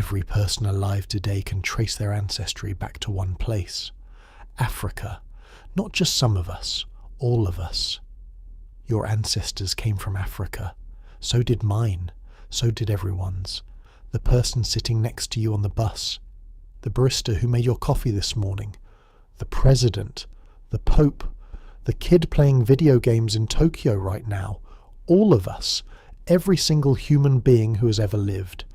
Every person alive today can trace their ancestry back to one place. Africa. Not just some of us, all of us. Your ancestors came from Africa. So did mine. So did everyone's. The person sitting next to you on the bus. The barista who made your coffee this morning. The president. The pope. The kid playing video games in Tokyo right now. All of us. Every single human being who has ever lived.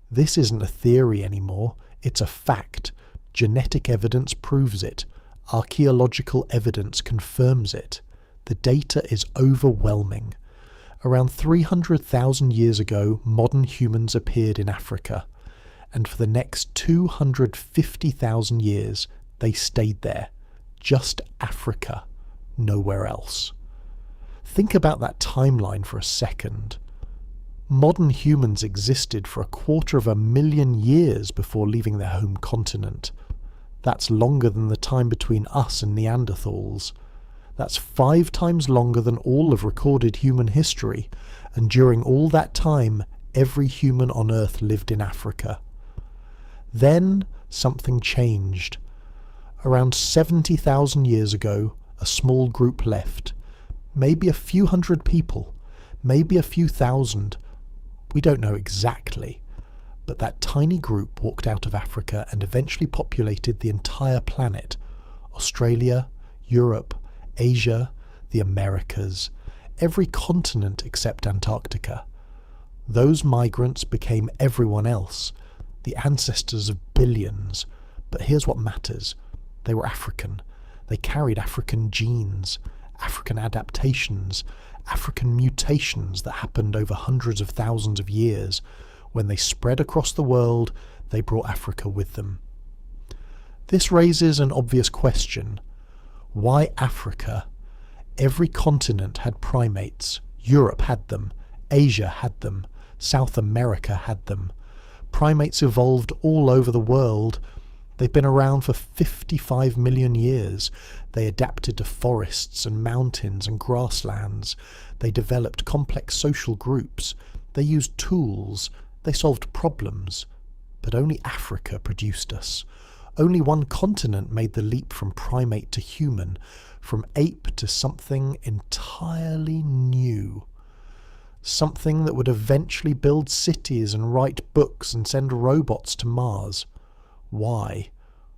This isn't a theory anymore. It's a fact. Genetic evidence proves it. Archaeological evidence confirms it. The data is overwhelming. Around 300,000 years ago, modern humans appeared in Africa, and for the next 250,000 years, they stayed there. Just Africa, nowhere else. Think about that timeline for a second. Modern humans existed for 250,000 years before leaving their home continent. That's longer than the time between us and Neanderthals. That's 5 times longer than all of recorded human history, and during all that time, every human on Earth lived in Africa. Then something changed. Around 70,000 years ago, a small group left. Maybe a few hundred people, maybe a few thousand. We don't know exactly. But that tiny group walked out of Africa and eventually populated the entire planet. Australia, Europe, Asia, the Americas, every continent except Antarctica. Those migrants became everyone else, the ancestors of billions. But here's what matters. They were African. They carried African genes, African adaptations, African mutations that happened over hundreds of thousands of years. When they spread across the world, they brought Africa with them. This raises an obvious question. Why Africa? Every continent had primates. Europe had them. Asia had them. South America had them. Primates evolved all over the world. They've been around for 55 million years. They adapted to forests and mountains and grasslands. They developed complex social groups. They used tools. They solved problems. But only Africa produced us. Only one continent made the leap from primate to human, from ape to something entirely new. Something that would eventually build cities and write books and send robots to Mars. Why?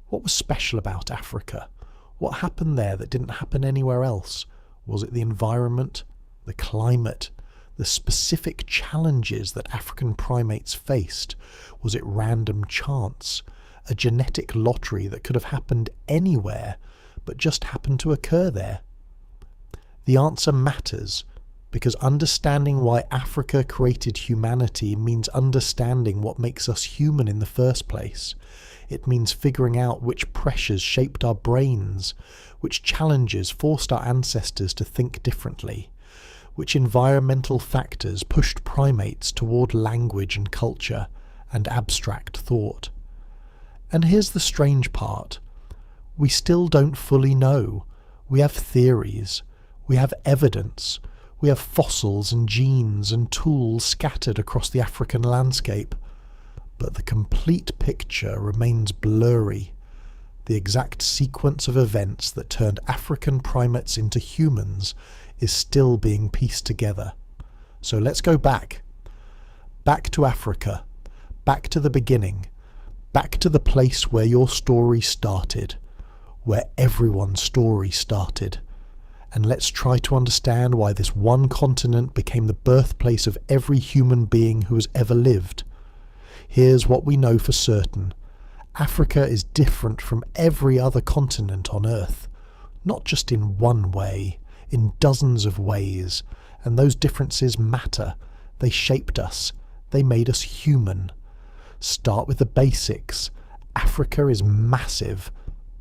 What was special about Africa? What happened there that didn't happen anywhere else? Was it the environment, the climate, the specific challenges that African primates faced? Was it random chance? A genetic lottery that could have happened anywhere, but just happened to occur there? The answer matters, because understanding why Africa created humanity means understanding what makes us human in the first place. It means figuring out which pressures shaped our brains, which challenges forced our ancestors to think differently, which environmental factors pushed primates toward language and culture and abstract thought. And here's the strange part. We still don't fully know. We have theories. We have evidence. We have fossils and genes and tools scattered across the African landscape. But the complete picture remains blurry. The exact sequence of events that turned African primates into humans is still being pieced together. So let's go back. Back to Africa. Back to the beginning. Back to the place where your story started. Where everyone's story started. And let's try to understand why this one continent became the birthplace of every human being who has ever lived. Here's what we know for certain. Africa is different from every other continent on Earth. Not just in one way, in dozens of ways. And those differences matter. They shaped us. They made us human. Start with the basics. Africa is massive.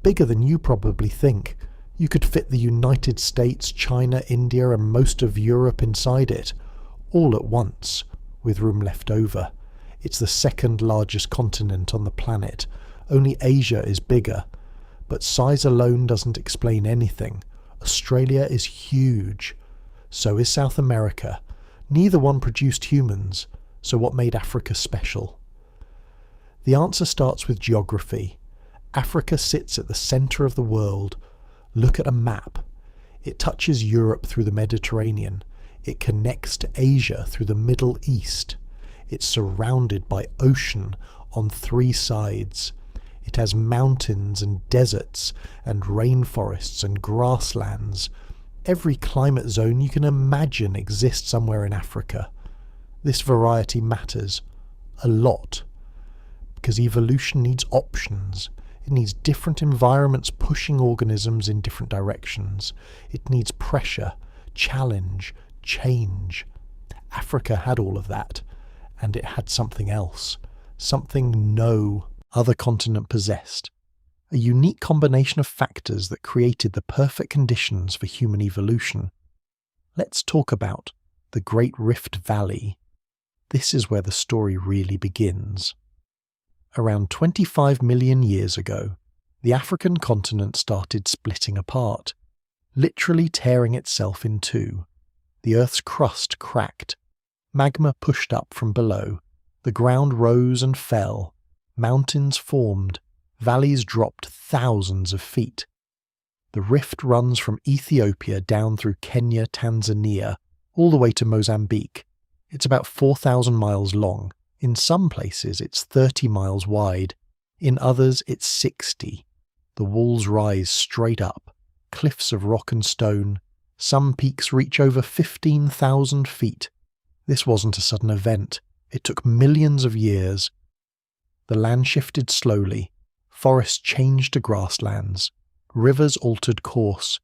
Bigger than you probably think. You could fit the United States, China, India, and most of Europe inside it, all at once, with room left over. It's the second largest continent on the planet. Only Asia is bigger. But size alone doesn't explain anything. Australia is huge. So is South America. Neither one produced humans. So what made Africa special? The answer starts with geography. Africa sits at the centre of the world. Look at a map. It touches Europe through the Mediterranean. It connects to Asia through the Middle East. It's surrounded by ocean on 3 sides. It has mountains and deserts and rainforests and grasslands. Every climate zone you can imagine exists somewhere in Africa. This variety matters a lot because evolution needs options. It needs different environments pushing organisms in different directions. It needs pressure, challenge, change. Africa had all of that, and it had something else, something no other continent possessed. A unique combination of factors that created the perfect conditions for human evolution. Let's talk about the Great Rift Valley. This is where the story really begins. Around 25 million years ago, the African continent started splitting apart, literally tearing itself in two. The Earth's crust cracked. Magma pushed up from below. The ground rose and fell. Mountains formed. Valleys dropped thousands of feet. The rift runs from Ethiopia down through Kenya, Tanzania, all the way to Mozambique. It's about 4,000 miles long. In some places it's 30 miles wide. In others it's 60. The walls rise straight up, cliffs of rock and stone. Some peaks reach over 15,000 feet. This wasn't a sudden event. It took millions of years. The land shifted slowly. Forests changed to grasslands. Rivers altered course.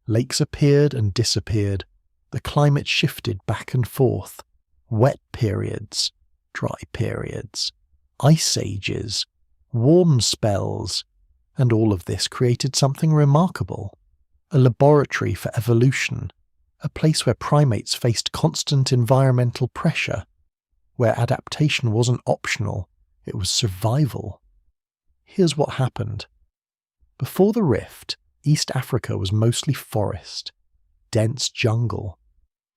Lakes appeared and disappeared. The climate shifted back and forth. Wet periods, dry periods, ice ages, warm spells, and all of this created something remarkable. A laboratory for evolution, a place where primates faced constant environmental pressure, where adaptation wasn't optional, it was survival. Here's what happened. Before the rift, East Africa was mostly forest, dense jungle.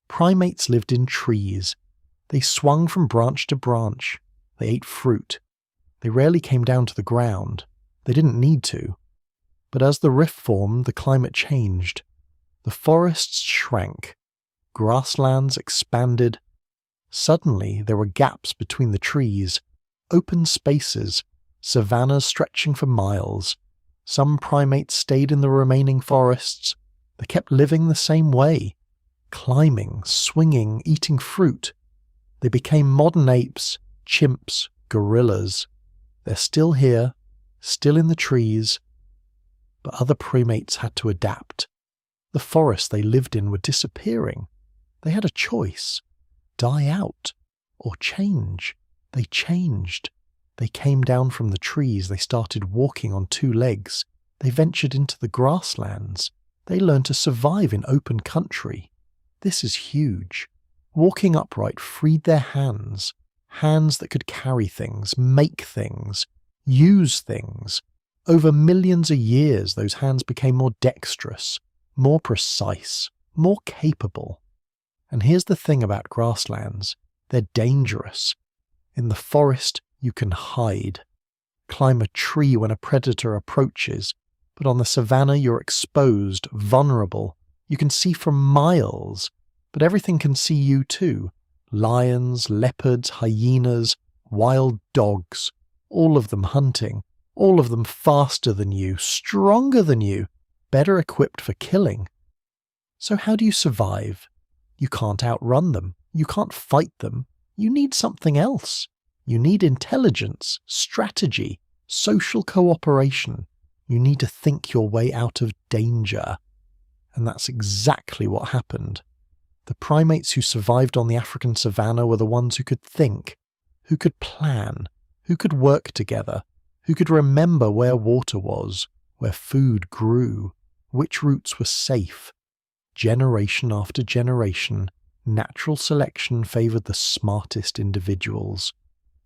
Primates lived in trees. They swung from branch to branch. They ate fruit. They rarely came down to the ground. They didn't need to. But as the rift formed, the climate changed. The forests shrank. Grasslands expanded. Suddenly, there were gaps between the trees, open spaces, savannas stretching for miles. Some primates stayed in the remaining forests. They kept living the same way, climbing, swinging, eating fruit. They became modern apes, chimps, gorillas. They're still here, still in the trees, but other primates had to adapt. The forests they lived in were disappearing. They had a choice: die out or change. They changed. They came down from the trees. They started walking on 2 legs. They ventured into the grasslands. They learned to survive in open country. This is huge. Walking upright freed their hands, hands that could carry things, make things, use things. Over millions of years, those hands became more dexterous, more precise, more capable. And here's the thing about grasslands. They're dangerous. In the forest, you can hide. Climb a tree when a predator approaches, but on the savannah you're exposed, vulnerable. You can see for miles, but everything can see you too. Lions, leopards, hyenas, wild dogs, all of them hunting, all of them faster than you, stronger than you, better equipped for killing. So how do you survive? You can't outrun them. You can't fight them. You need something else. You need intelligence, strategy, social cooperation. You need to think your way out of danger. And that's exactly what happened. The primates who survived on the African savanna were the ones who could think, who could plan, who could work together, who could remember where water was, where food grew, which routes were safe. Generation after generation, natural selection favoured the smartest individuals,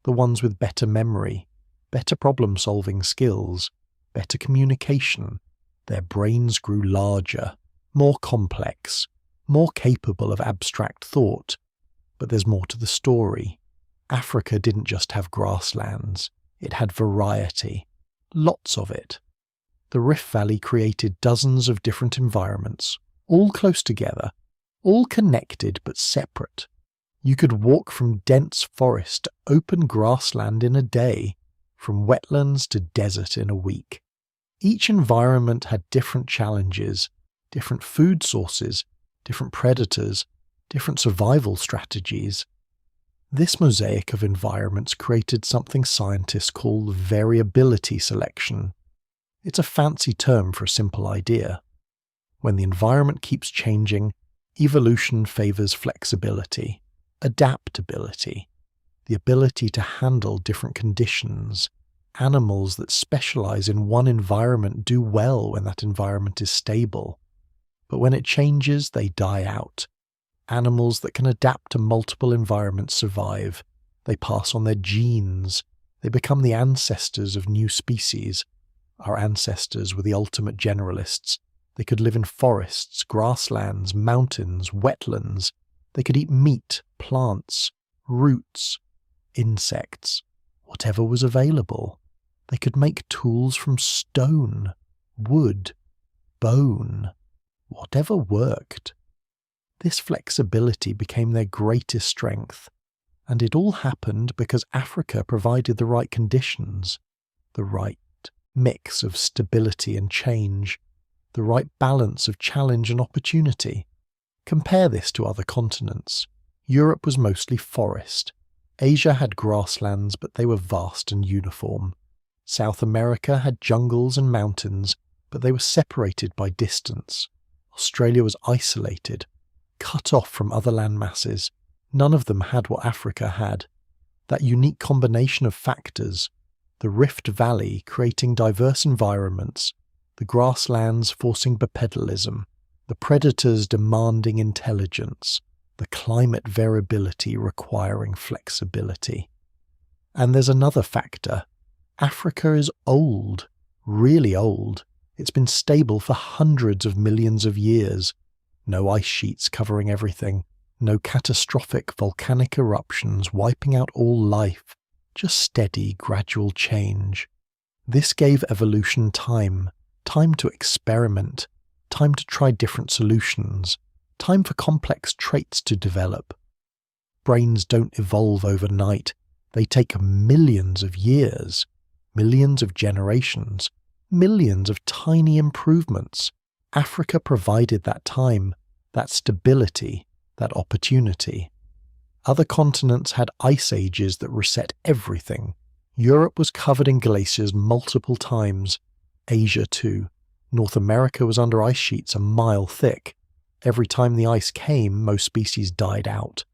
the ones with better memory, better problem-solving skills, better communication. Their brains grew larger, more complex, more capable of abstract thought. But there's more to the story. Africa didn't just have grasslands. It had variety, lots of it. The Rift Valley created dozens of different environments, all close together, all connected but separate. You could walk from dense forest to open grassland in a day, from wetlands to desert in a week. Each environment had different challenges, different food sources, different predators, different survival strategies. This mosaic of environments created something scientists call variability selection. It's a fancy term for a simple idea. When the environment keeps changing, evolution favors flexibility, adaptability, the ability to handle different conditions. Animals that specialize in one environment do well when that environment is stable, but when it changes, they die out. Animals that can adapt to multiple environments survive. They pass on their genes. They become the ancestors of new species. Our ancestors were the ultimate generalists. They could live in forests, grasslands, mountains, wetlands. They could eat meat, plants, roots, insects, whatever was available. They could make tools from stone, wood, bone, whatever worked. This flexibility became their greatest strength, and it all happened because Africa provided the right conditions, the right mix of stability and change, the right balance of challenge and opportunity. Compare this to other continents. Europe was mostly forest. Asia had grasslands, but they were vast and uniform. South America had jungles and mountains, but they were separated by distance. Australia was isolated, cut off from other land masses. None of them had what Africa had. That unique combination of factors, the Rift Valley creating diverse environments, the grasslands forcing bipedalism, the predators demanding intelligence, the climate variability requiring flexibility. And there's another factor. Africa is old, really old. It's been stable for hundreds of millions of years. No ice sheets covering everything, no catastrophic volcanic eruptions wiping out all life, just steady, gradual change. This gave evolution time to experiment, time to try different solutions, time for complex traits to develop. Brains don't evolve overnight. They take millions of years, millions of generations, millions of tiny improvements. Africa provided that time, that stability, that opportunity. Other continents had ice ages that reset everything. Europe was covered in glaciers multiple times. Asia too. North America was under ice sheets a mile thick. Every time the ice came, most species died out.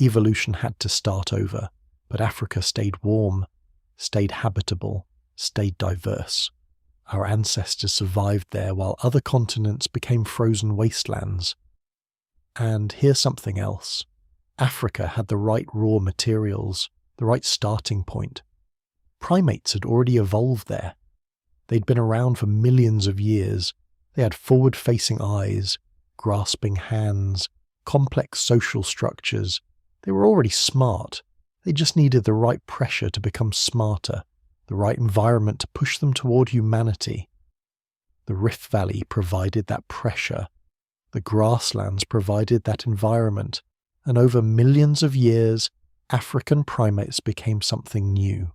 Evolution had to start over, but Africa stayed warm, stayed habitable, stayed diverse. Our ancestors survived there while other continents became frozen wastelands. And here's something else. Africa had the right raw materials, the right starting point. Primates had already evolved there. They'd been around for millions of years. They had forward-facing eyes, grasping hands, complex social structures. They were already smart. They just needed the right pressure to become smarter, the right environment to push them toward humanity. The Rift Valley provided that pressure. The grasslands provided that environment. And over millions of years, African primates became something new.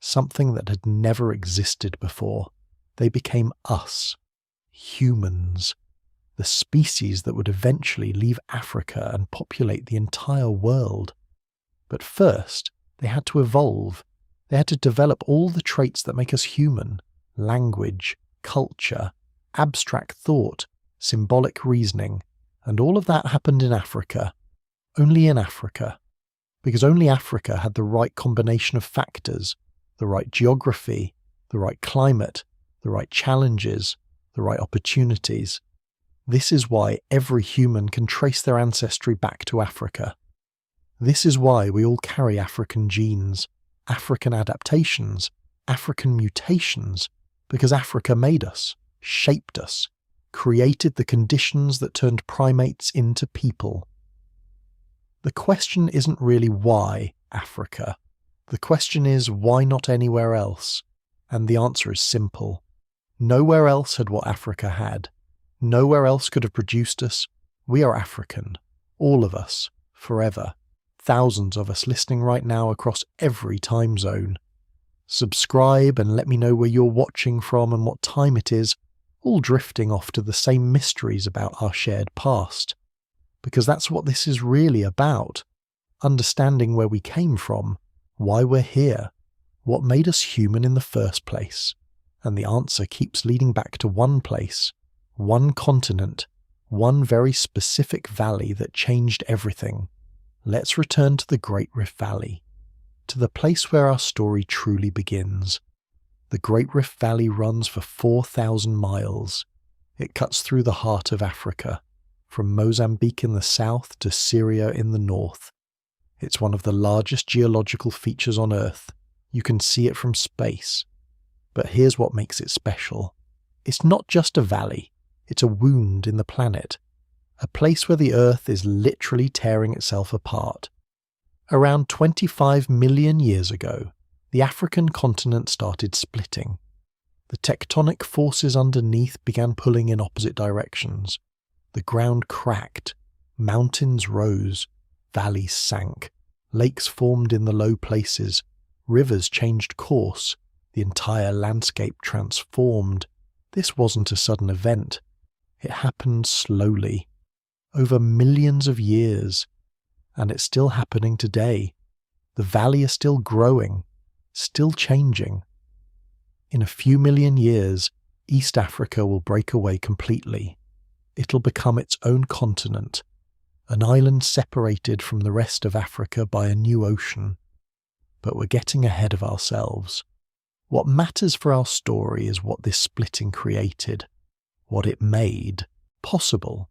Something that had never existed before. They became us, humans, the species that would eventually leave Africa and populate the entire world. But first, they had to evolve. They had to develop all the traits that make us human: language, culture, abstract thought, symbolic reasoning, and all of that happened in Africa. Only in Africa. Because only Africa had the right combination of factors, the right geography, the right climate, the right challenges, the right opportunities. This is why every human can trace their ancestry back to Africa. This is why we all carry African genes, African adaptations, African mutations, because Africa made us, shaped us, created the conditions that turned primates into people. The question isn't really why Africa. The question is, why not anywhere else? And the answer is simple. Nowhere else had what Africa had. Nowhere else could have produced us. We are African. All of us. Forever. Thousands of us listening right now across every time zone. Subscribe and let me know where you're watching from and what time it is, all drifting off to the same mysteries about our shared past. Because that's what this is really about. Understanding where we came from, why we're here, what made us human in the first place. And the answer keeps leading back to one place, one continent, one very specific valley that changed everything. Let's return to the Great Rift Valley, to the place where our story truly begins. The Great Rift Valley runs for 4,000 miles. It cuts through the heart of Africa, from Mozambique in the south to Syria in the north. It's one of the largest geological features on Earth. You can see it from space. But here's what makes it special. It's not just a valley, it's a wound in the planet. A place where the Earth is literally tearing itself apart. Around 25 million years ago, the African continent started splitting. The tectonic forces underneath began pulling in opposite directions. The ground cracked, mountains rose, valleys sank, lakes formed in the low places, rivers changed course, the entire landscape transformed. This wasn't a sudden event. It happened slowly, over millions of years, and it's still happening today. The valley is still growing, still changing. In a few million years, East Africa will break away completely. It'll become its own continent, an island separated from the rest of Africa by a new ocean. But we're getting ahead of ourselves. What matters for our story is what this splitting created, what it made possible.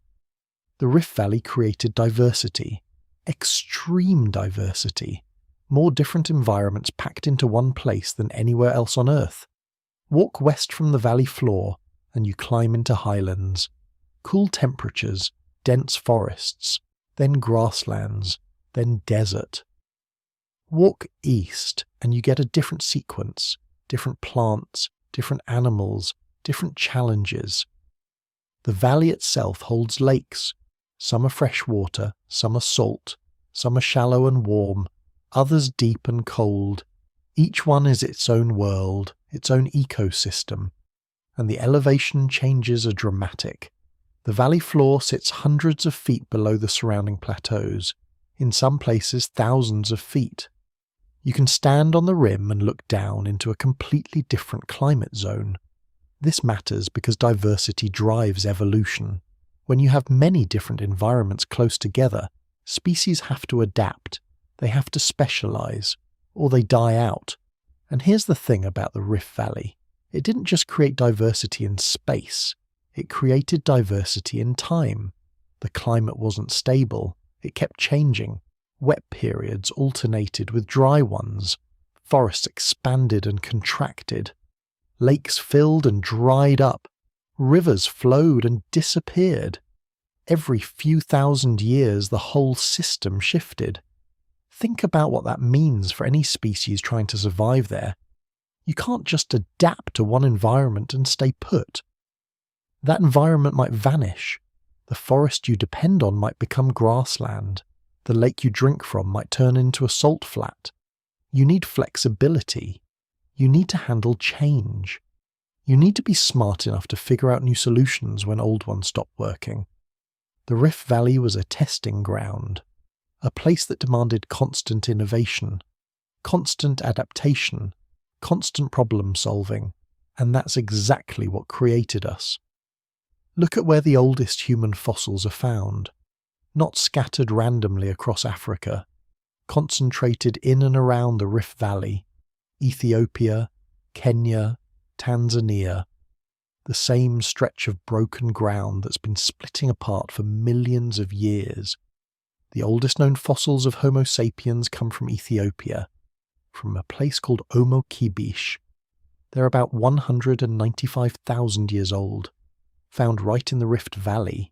The Rift Valley created diversity, extreme diversity, more different environments packed into one place than anywhere else on Earth. Walk west from the valley floor and you climb into highlands, cool temperatures, dense forests, then grasslands, then desert. Walk east and you get a different sequence, different plants, different animals, different challenges. The valley itself holds lakes. Some are fresh water, some are salt, some are shallow and warm, others deep and cold. Each one is its own world, its own ecosystem, and the elevation changes are dramatic. The valley floor sits hundreds of feet below the surrounding plateaus, in some places thousands of feet. You can stand on the rim and look down into a completely different climate zone. This matters because diversity drives evolution. When you have many different environments close together, species have to adapt, they have to specialize, or they die out. And here's the thing about the Rift Valley. It didn't just create diversity in space, it created diversity in time. The climate wasn't stable, it kept changing. Wet periods alternated with dry ones. Forests expanded and contracted. Lakes filled and dried up. Rivers flowed and disappeared. Every few thousand years, the whole system shifted. Think about what that means for any species trying to survive there. You can't just adapt to one environment and stay put. That environment might vanish. The forest you depend on might become grassland. The lake you drink from might turn into a salt flat. You need flexibility. You need to handle change. You need to be smart enough to figure out new solutions when old ones stop working. The Rift Valley was a testing ground, a place that demanded constant innovation, constant adaptation, constant problem solving, and that's exactly what created us. Look at where the oldest human fossils are found, not scattered randomly across Africa, concentrated in and around the Rift Valley, Ethiopia, Kenya, Tanzania, the same stretch of broken ground that's been splitting apart for millions of years. The oldest known fossils of Homo sapiens come from Ethiopia, from a place called Omo Kibish. They're about 195,000 years old, found right in the Rift Valley.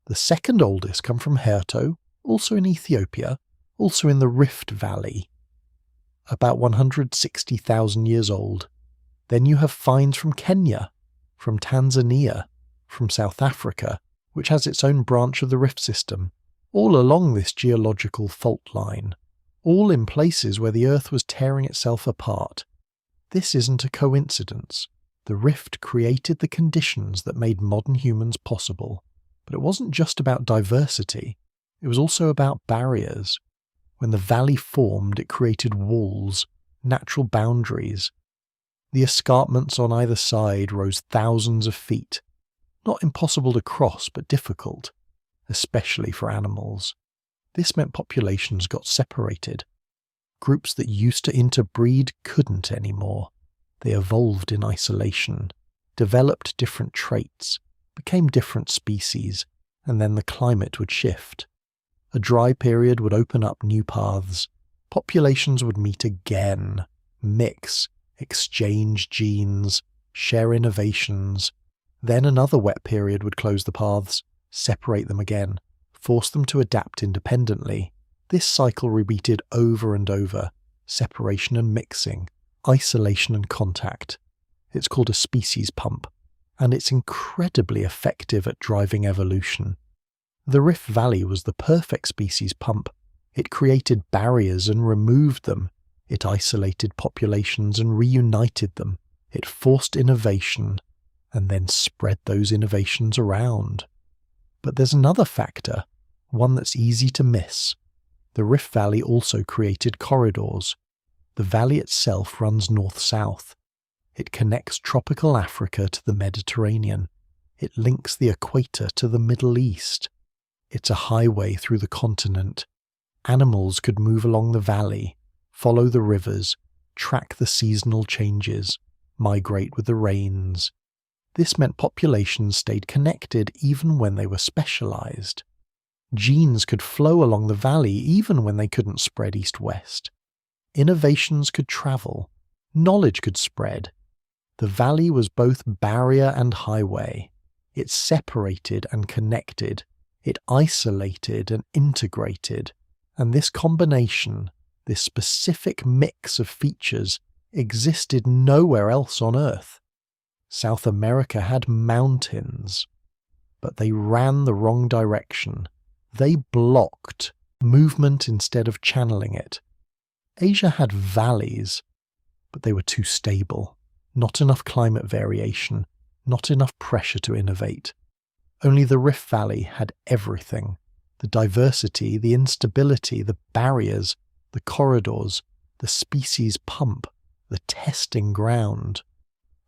The second oldest come from Herto, also in Ethiopia, also in the Rift Valley. about 160,000 years old. Then you have finds from Kenya, from Tanzania, from South Africa, which has its own branch of the rift system, all along this geological fault line, all in places where the Earth was tearing itself apart. This isn't a coincidence. The rift created the conditions that made modern humans possible. But it wasn't just about diversity, it was also about barriers. When the valley formed, it created walls, natural boundaries. The escarpments on either side rose thousands of feet. Not impossible to cross, but difficult, especially for animals. This meant populations got separated. Groups that used to interbreed couldn't anymore. They evolved in isolation, developed different traits, became different species, and then the climate would shift. A dry period would open up new paths. Populations would meet again, mix, exchange genes, share innovations. Then another wet period would close the paths, separate them again, force them to adapt independently. This cycle repeated over and over, separation and mixing, isolation and contact. It's called a species pump, and it's incredibly effective at driving evolution. The Rift Valley was the perfect species pump. It created barriers and removed them. It isolated populations and reunited them. It forced innovation, and then spread those innovations around. But there's another factor, one that's easy to miss. The Rift Valley also created corridors. The valley itself runs north-south. It connects tropical Africa to the Mediterranean. It links the equator to the Middle East. It's a highway through the continent. Animals could move along the valley, follow the rivers, track the seasonal changes, migrate with the rains. This meant populations stayed connected even when they were specialized. Genes could flow along the valley even when they couldn't spread east-west. Innovations could travel. Knowledge could spread. The valley was both barrier and highway. It separated and connected. It isolated and integrated. And this combination, this specific mix of features, existed nowhere else on Earth. South America had mountains, but they ran the wrong direction. They blocked movement instead of channeling it. Asia had valleys, but they were too stable. Not enough climate variation, not enough pressure to innovate. Only the Rift Valley had everything. The diversity, the instability, the barriers, the corridors, the species pump, the testing ground.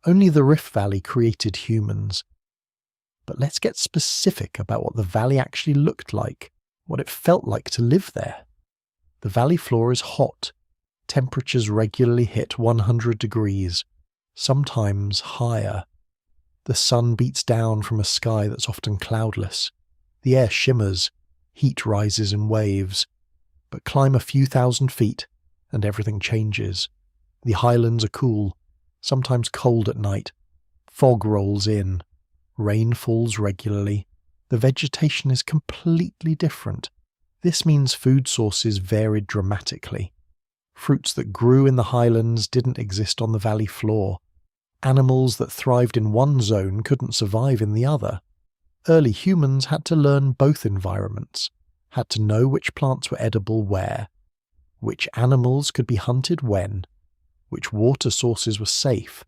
Only the Rift Valley created humans. But let's get specific about what the valley actually looked like, what it felt like to live there. The valley floor is hot. Temperatures regularly hit 100 degrees, sometimes higher. The sun beats down from a sky that's often cloudless. The air shimmers, heat rises in waves. But climb a few thousand feet, and everything changes. The highlands are cool, sometimes cold at night. Fog rolls in. Rain falls regularly. The vegetation is completely different. This means food sources varied dramatically. Fruits that grew in the highlands didn't exist on the valley floor. Animals that thrived in one zone couldn't survive in the other. Early humans had to learn both environments, had to know which plants were edible where, which animals could be hunted when, which water sources were safe.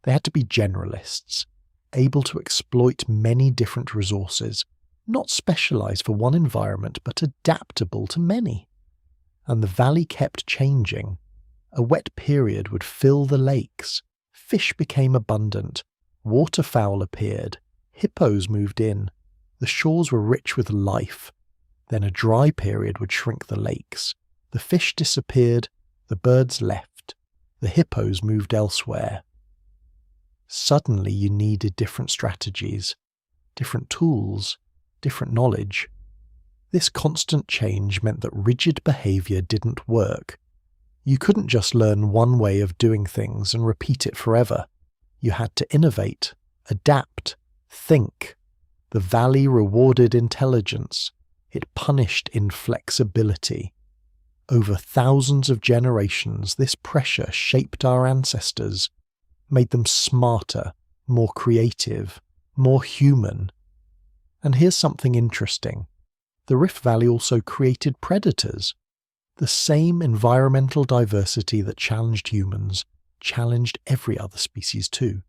They had to be generalists, able to exploit many different resources, not specialized for one environment but adaptable to many. And the valley kept changing. A wet period would fill the lakes. Fish became abundant. Waterfowl appeared. Hippos moved in. The shores were rich with life. Then a dry period would shrink the lakes. The fish disappeared. The birds left. The hippos moved elsewhere. Suddenly you needed different strategies, different tools, different knowledge. This constant change meant that rigid behavior didn't work. You couldn't just learn one way of doing things and repeat it forever. You had to innovate, adapt, think. The valley rewarded intelligence. It punished inflexibility. Over thousands of generations, this pressure shaped our ancestors, made them smarter, more creative, more human. And here's something interesting. The Rift Valley also created predators. The same environmental diversity that challenged humans challenged every other species too.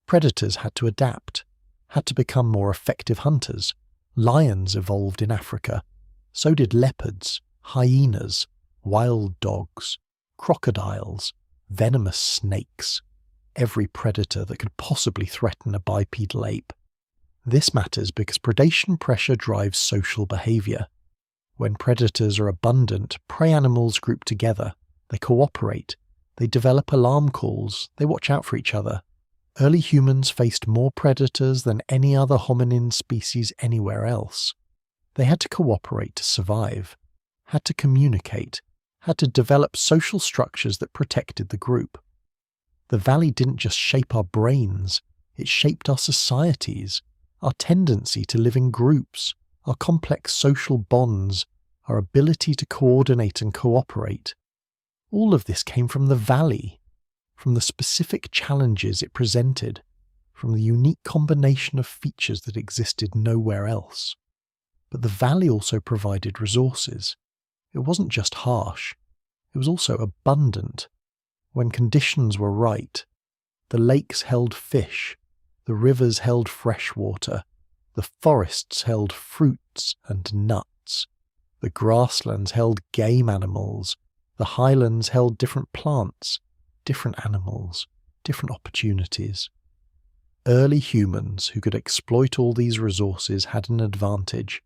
Predators had to adapt, had to become more effective hunters. Lions evolved in Africa. So did leopards, hyenas, wild dogs, crocodiles, venomous snakes, every predator that could possibly threaten a bipedal ape. This matters because predation pressure drives social behaviour. When predators are abundant, prey animals group together, they cooperate, they develop alarm calls, they watch out for each other. Early humans faced more predators than any other hominin species anywhere else. They had to cooperate to survive, had to communicate, had to develop social structures that protected the group. The valley didn't just shape our brains, it shaped our societies, our tendency to live in groups, our complex social bonds, our ability to coordinate and cooperate. All of this came from the valley, from the specific challenges it presented, from the unique combination of features that existed nowhere else. But the valley also provided resources. It wasn't just harsh, it was also abundant. When conditions were right, the lakes held fish, the rivers held fresh water, the forests held fruits and nuts, the grasslands held game animals, the highlands held different plants, different animals, different opportunities. Early humans who could exploit all these resources had an advantage.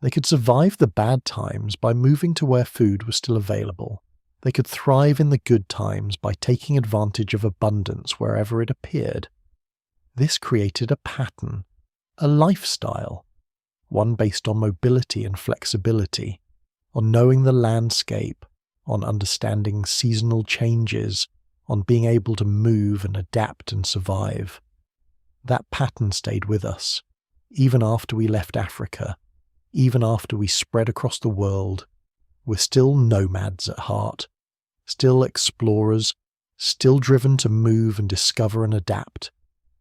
They could survive the bad times by moving to where food was still available. They could thrive in the good times by taking advantage of abundance wherever it appeared. This created a pattern, a lifestyle, one based on mobility and flexibility, on knowing the landscape, on understanding seasonal changes, on being able to move and adapt and survive. That pattern stayed with us, even after we left Africa, even after we spread across the world. We're still nomads at heart, still explorers, still driven to move and discover and adapt.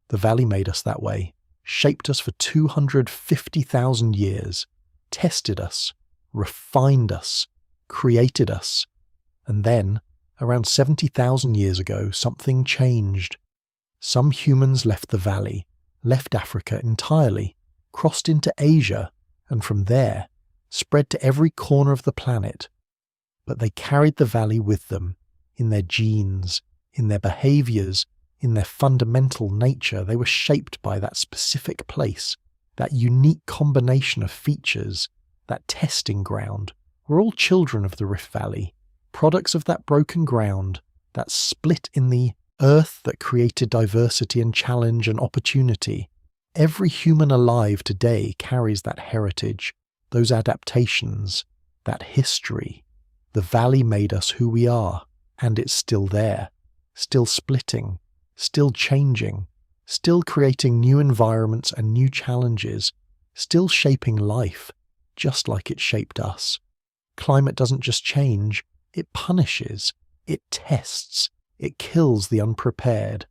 The valley made us that way, shaped us for 250,000 years, tested us, refined us, created us. And then, around 70,000 years ago, something changed. Some humans left the valley, left Africa entirely, crossed into Asia, and from there, spread to every corner of the planet. But they carried the valley with them, in their genes, in their behaviours, in their fundamental nature. They were shaped by that specific place, that unique combination of features, that testing ground. We're all children of the Rift Valley, products of that broken ground, that split in the earth that created diversity and challenge and opportunity. Every human alive today carries that heritage, those adaptations, that history. The valley made us who we are, and it's still there, still splitting, still changing, still creating new environments and new challenges, still shaping life, just like it shaped us. Climate doesn't just change, it punishes, it tests, it kills the unprepared.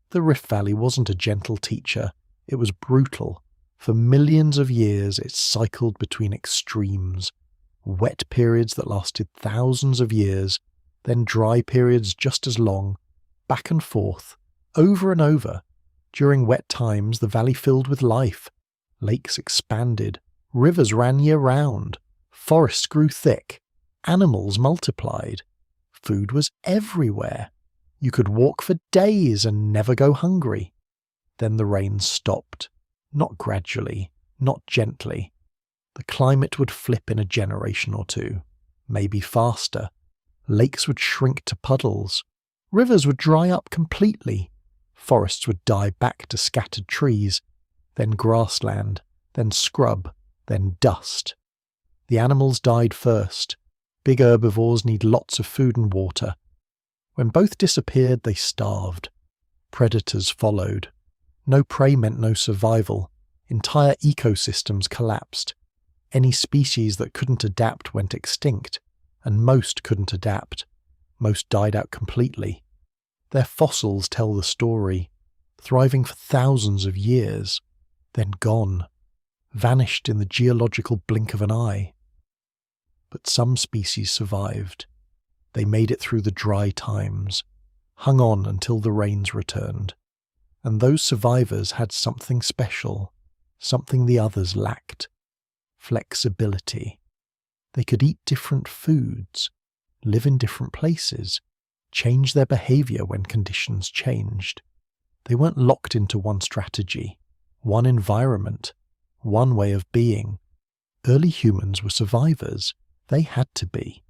The Rift Valley wasn't a gentle teacher, it was brutal. For millions of years it cycled between extremes, wet periods that lasted thousands of years, then dry periods just as long, back and forth, over and over. During wet times the valley filled with life. Lakes expanded, rivers ran year-round, forests grew thick, animals multiplied. Food was everywhere. You could walk for days and never go hungry. Then the rain stopped. Not gradually, not gently. The climate would flip in a generation or two, maybe faster. Lakes would shrink to puddles. Rivers would dry up completely. Forests would die back to scattered trees, then grassland, then scrub, then dust. The animals died first. Big herbivores need lots of food and water. When both disappeared, they starved. Predators followed. No prey meant no survival. Entire ecosystems collapsed. Any species that couldn't adapt went extinct, and most couldn't adapt. Most died out completely. Their fossils tell the story, thriving for thousands of years, then gone, vanished in the geological blink of an eye. But some species survived. They made it through the dry times, hung on until the rains returned. And those survivors had something special, something the others lacked: flexibility. They could eat different foods, live in different places, change their behavior when conditions changed. They weren't locked into one strategy, one environment, one way of being. Early humans were survivors. They had to be.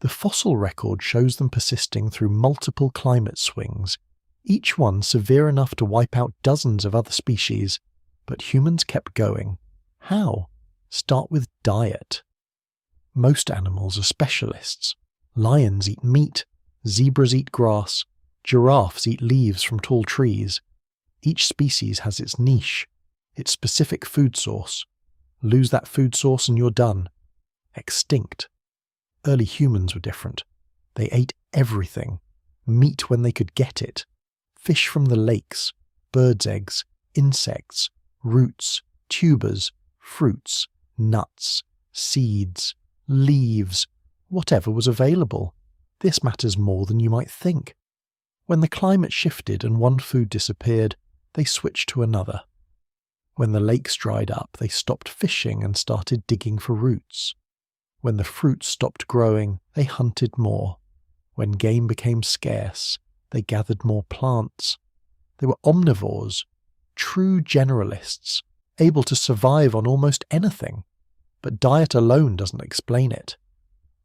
The fossil record shows them persisting through multiple climate swings, each one severe enough to wipe out dozens of other species, but humans kept going. How? Start with diet. Most animals are specialists. Lions eat meat, zebras eat grass, giraffes eat leaves from tall trees. Each species has its niche, its specific food source. Lose that food source and you're done. Extinct. Early humans were different. They ate everything. Meat when they could get it. Fish from the lakes, birds' eggs, insects, roots, tubers, fruits, nuts, seeds, leaves, whatever was available. This matters more than you might think. When the climate shifted and one food disappeared, they switched to another. When the lakes dried up, they stopped fishing and started digging for roots. When the fruits stopped growing, they hunted more. When game became scarce, they gathered more plants. They were omnivores, true generalists, able to survive on almost anything. But diet alone doesn't explain it.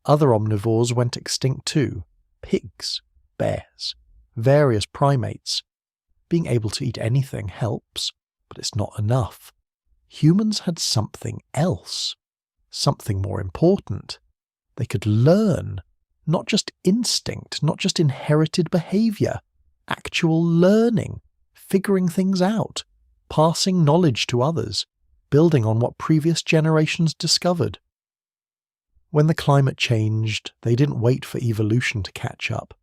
Other omnivores went extinct too: pigs, bears, various primates. Being able to eat anything helps, but it's not enough. Humans had something else. Something more important. They could learn, not just instinct, not just inherited behavior, actual learning, figuring things out, passing knowledge to others, building on what previous generations discovered. When the climate changed, they didn't wait for evolution to catch up.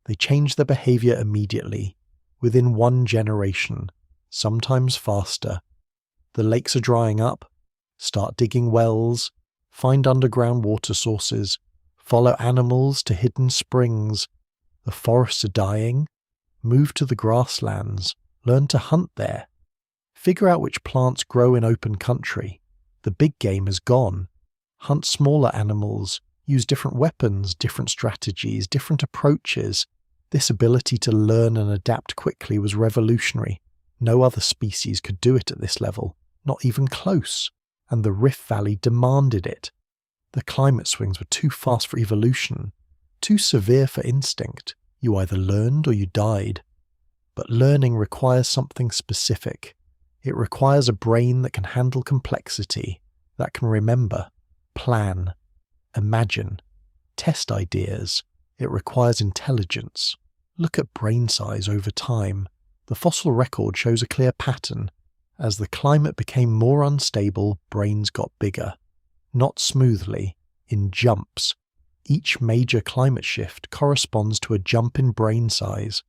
They changed their behavior immediately, within one generation, sometimes faster. The lakes are drying up. Start digging wells, find underground water sources, follow animals to hidden springs. The forests are dying. Move to the grasslands, learn to hunt there. Figure out which plants grow in open country. The big game is gone. Hunt smaller animals, use different weapons, different strategies, different approaches. This ability to learn and adapt quickly was revolutionary. No other species could do it at this level, not even close. And the Rift Valley demanded it. The climate swings were too fast for evolution, too severe for instinct. You either learned or you died. But learning requires something specific. It requires a brain that can handle complexity, that can remember, plan, imagine, test ideas. It requires intelligence. Look at brain size over time. The fossil record shows a clear pattern. As the climate became more unstable, brains got bigger. Not smoothly, in jumps. Each major climate shift corresponds to a jump in brain size.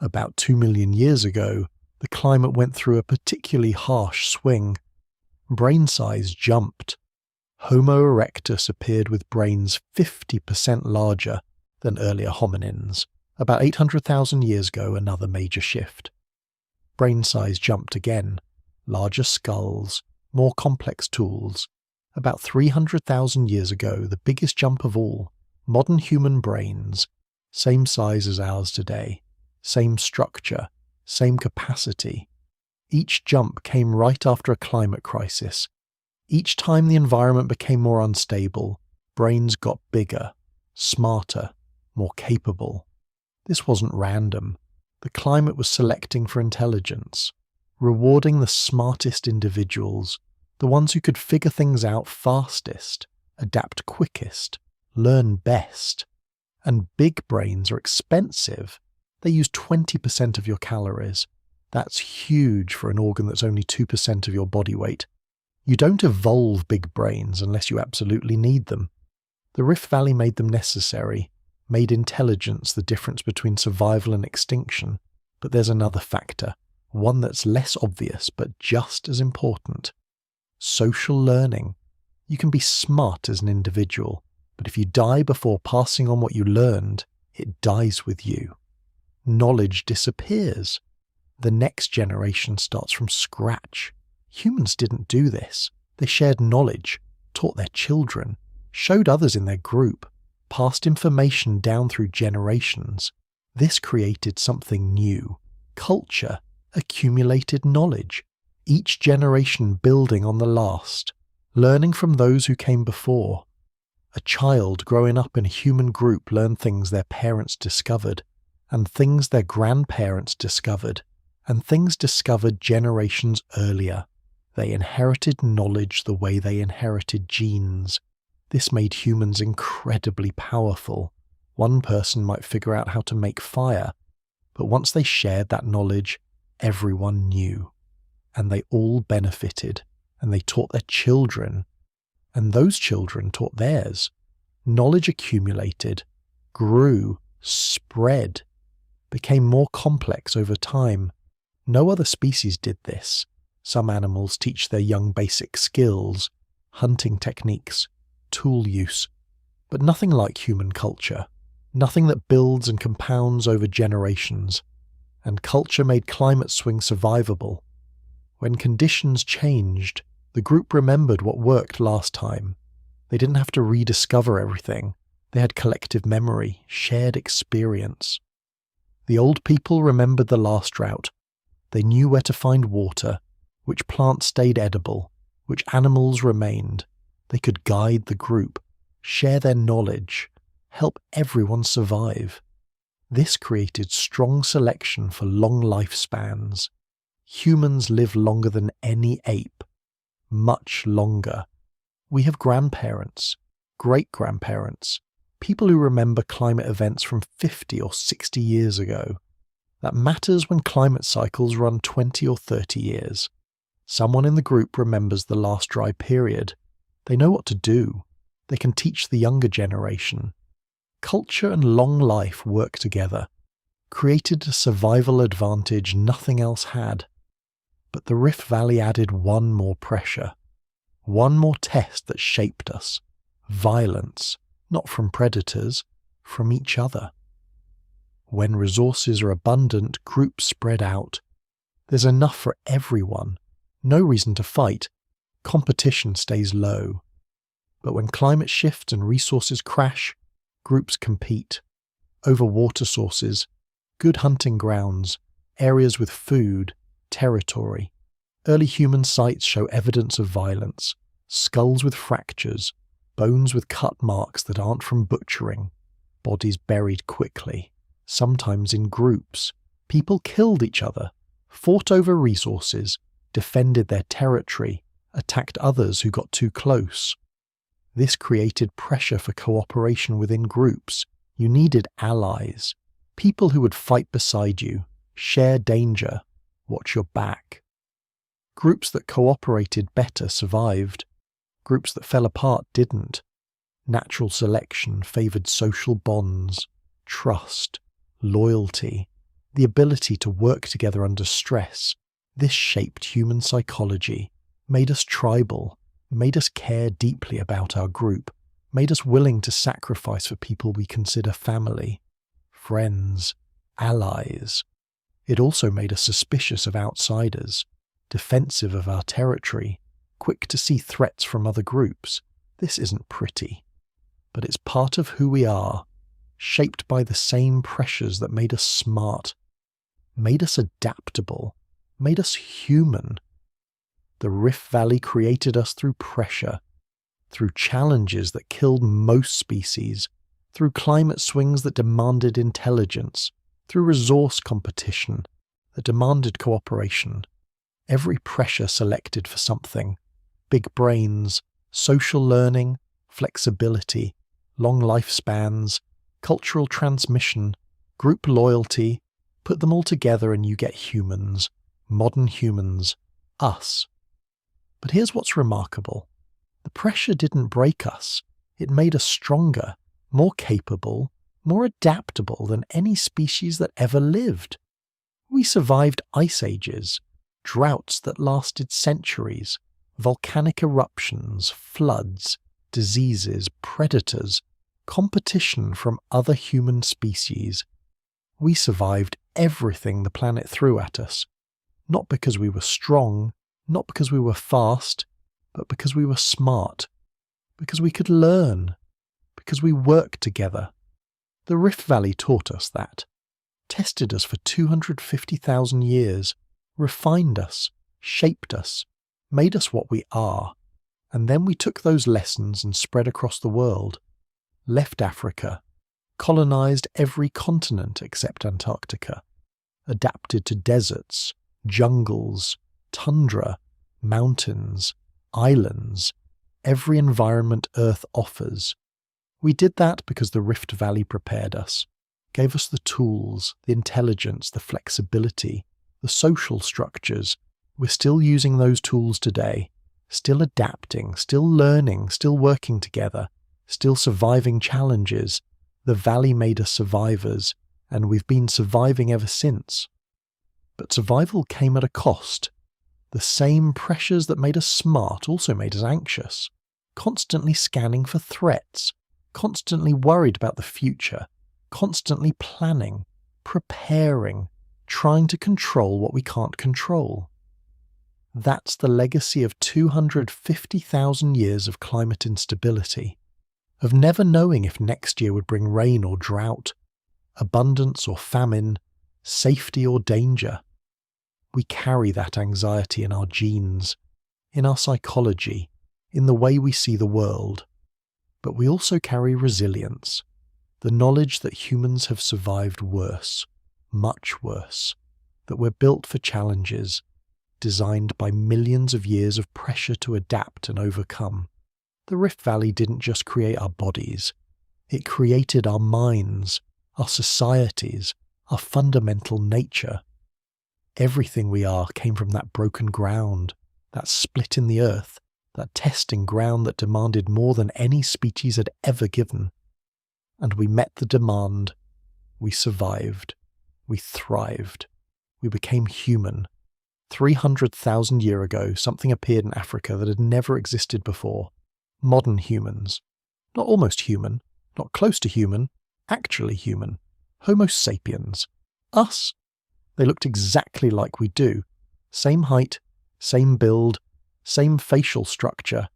About 2 million years ago, the climate went through a particularly harsh swing. Brain size jumped. Homo erectus appeared with brains 50% larger than earlier hominins. About 800,000 years ago, another major shift. Brain size jumped again. Larger skulls, more complex tools. About 300,000 years ago, the biggest jump of all, modern human brains, same size as ours today, same structure, same capacity. Each jump came right after a climate crisis. Each time the environment became more unstable, brains got bigger, smarter, more capable. This wasn't random. The climate was selecting for intelligence, rewarding the smartest individuals, the ones who could figure things out fastest, adapt quickest, learn best. And big brains are expensive. They use 20% of your calories. That's huge for an organ that's only 2% of your body weight. You don't evolve big brains unless you absolutely need them. The Rift Valley made them necessary, made intelligence the difference between survival and extinction. But there's another factor, one that's less obvious but just as important. Social learning. You can be smart as an individual, but if you die before passing on what you learned, it dies with you. Knowledge disappears. The next generation starts from scratch. Humans didn't do this. They shared knowledge, taught their children, showed others in their group, passed information down through generations. This created something new. Culture, accumulated knowledge. Each generation building on the last, learning from those who came before. A child growing up in a human group learned things their parents discovered, and things their grandparents discovered, and things discovered generations earlier. They inherited knowledge the way they inherited genes. This made humans incredibly powerful. One person might figure out how to make fire, but once they shared that knowledge, everyone knew. And they all benefited, and they taught their children, and those children taught theirs. Knowledge accumulated, grew, spread, became more complex over time. No other species did this. Some animals teach their young basic skills, hunting techniques, tool use, but nothing like human culture, nothing that builds and compounds over generations. And culture made climate swing survivable. When conditions changed, the group remembered what worked last time. They didn't have to rediscover everything. They had collective memory, shared experience. The old people remembered the last drought. They knew where to find water, which plants stayed edible, which animals remained. They could guide the group, share their knowledge, help everyone survive. This created strong selection for long lifespans. Humans live longer than any ape. Much longer. We have grandparents, great-grandparents, people who remember climate events from 50 or 60 years ago. That matters when climate cycles run 20 or 30 years. Someone in the group remembers the last dry period. They know what to do. They can teach the younger generation. Culture and long life work together, created a survival advantage nothing else had. But the Rift Valley added one more pressure, one more test that shaped us. Violence, not from predators, from each other. When resources are abundant, groups spread out. There's enough for everyone. No reason to fight. Competition stays low. But when climate shifts and resources crash, groups compete. Over water sources, good hunting grounds, areas with food, territory. Early human sites show evidence of violence. Skulls with fractures, bones with cut marks that aren't from butchering, bodies buried quickly, sometimes in groups. People killed each other, fought over resources, defended their territory, attacked others who got too close. This created pressure for cooperation within groups. You needed allies, people who would fight beside you, share danger, watch your back. Groups that cooperated better survived. Groups that fell apart didn't. Natural selection favored social bonds, trust, loyalty, the ability to work together under stress. This shaped human psychology, made us tribal, made us care deeply about our group, made us willing to sacrifice for people we consider family, friends, allies. It also made us suspicious of outsiders, defensive of our territory, quick to see threats from other groups. This isn't pretty, but it's part of who we are, shaped by the same pressures that made us smart, made us adaptable, made us human. The Rift Valley created us through pressure, through challenges that killed most species, through climate swings that demanded intelligence, through resource competition that demanded cooperation. Every pressure selected for something: big brains, social learning, flexibility, long lifespans, cultural transmission, group loyalty. Put them all together and you get humans, modern humans, us. But here's what's remarkable. The pressure didn't break us. It made us stronger, more capable, more adaptable than any species that ever lived. We survived ice ages, droughts that lasted centuries, volcanic eruptions, floods, diseases, predators, competition from other human species. We survived everything the planet threw at us, not because we were strong, not because we were fast, but because we were smart, because we could learn, because we worked together. The Rift Valley taught us that, tested us for 250,000 years, refined us, shaped us, made us what we are, and then we took those lessons and spread across the world, left Africa, colonized every continent except Antarctica, adapted to deserts, jungles, tundra, mountains, islands, every environment Earth offers. We did that because the Rift Valley prepared us, gave us the tools, the intelligence, the flexibility, the social structures. We're still using those tools today, still adapting, still learning, still working together, still surviving challenges. The valley made us survivors, and we've been surviving ever since. But survival came at a cost. The same pressures that made us smart also made us anxious, constantly scanning for threats, constantly worried about the future, constantly planning, preparing, trying to control what we can't control. That's the legacy of 250,000 years of climate instability, of never knowing if next year would bring rain or drought, abundance or famine, safety or danger. We carry that anxiety in our genes, in our psychology, in the way we see the world. But we also carry resilience, the knowledge that humans have survived worse, much worse, that we're built for challenges, designed by millions of years of pressure to adapt and overcome. The Rift Valley didn't just create our bodies, it created our minds, our societies, our fundamental nature. Everything we are came from that broken ground, that split in the earth, that testing ground that demanded more than any species had ever given. And we met the demand. We survived. We thrived. We became human. 300,000 years ago, something appeared in Africa that had never existed before. Modern humans. Not almost human, not close to human, actually human. Homo sapiens. Us. They looked exactly like we do. Same height, same build, same facial structure.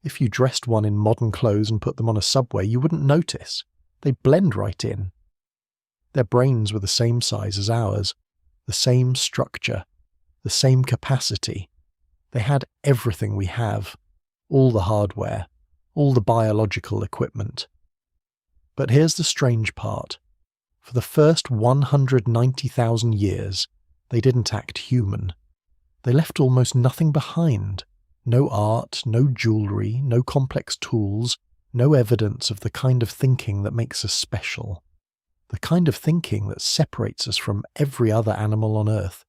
If you dressed one in modern clothes and put them on a subway, you wouldn't notice. They blend right in. Their brains were the same size as ours, the same structure, the same capacity. They had everything we have, all the hardware, all the biological equipment. But here's the strange part. For the first 190,000 years, they didn't act human. They left almost nothing behind. No art, no jewellery, no complex tools, no evidence of the kind of thinking that makes us special. The kind of thinking that separates us from every other animal on Earth.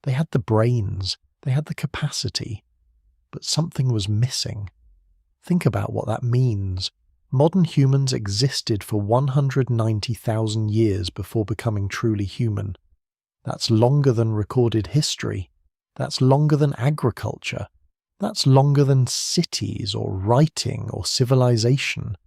They had the brains, they had the capacity, but something was missing. Think about what that means. Modern humans existed for 190,000 years before becoming truly human. That's longer than recorded history. That's longer than agriculture. That's longer than cities or writing or civilization.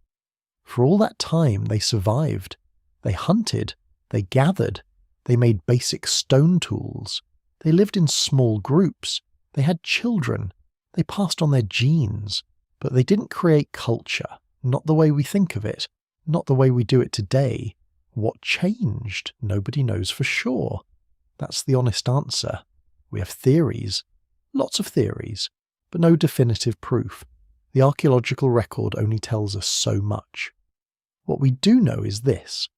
For all that time, they survived. They hunted. They gathered. They made basic stone tools. They lived in small groups. They had children. They passed on their genes. But they didn't create culture. Not the way we think of it, not the way we do it today. What changed? Nobody knows for sure. That's the honest answer. We have theories, lots of theories, but no definitive proof. The archaeological record only tells us so much. What we do know is this.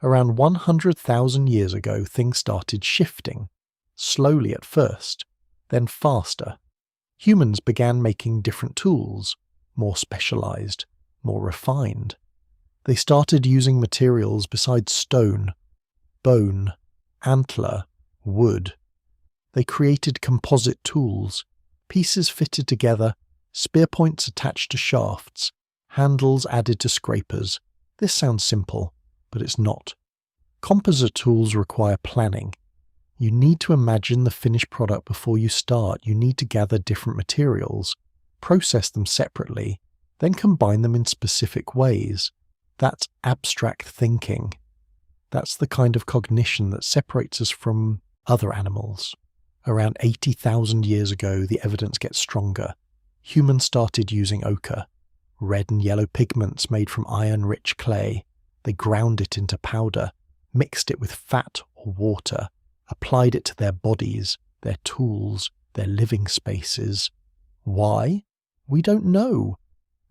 Around 100,000 years ago, things started shifting, slowly at first, then faster. Humans began making different tools, more specialized, more refined. They started using materials besides stone, bone, antler, wood. They created composite tools, pieces fitted together, spear points attached to shafts, handles added to scrapers. This sounds simple, but it's not. Composite tools require planning. You need to imagine the finished product before you start. You need to gather different materials, process them separately, then combine them in specific ways. That's abstract thinking. That's the kind of cognition that separates us from other animals. Around 80,000 years ago, the evidence gets stronger. Humans started using ochre, red and yellow pigments made from iron-rich clay. They ground it into powder, mixed it with fat or water, applied it to their bodies, their tools, their living spaces. Why? We don't know.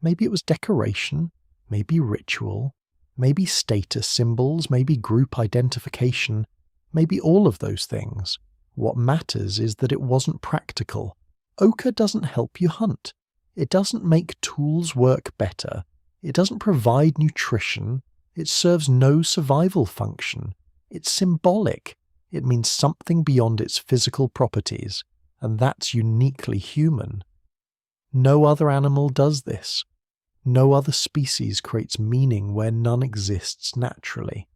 Maybe it was decoration, maybe ritual, maybe status symbols, maybe group identification, maybe all of those things. What matters is that it wasn't practical. Ochre doesn't help you hunt. It doesn't make tools work better. It doesn't provide nutrition. It serves no survival function. It's symbolic. It means something beyond its physical properties, and that's uniquely human. No other animal does this. No other species creates meaning where none exists naturally.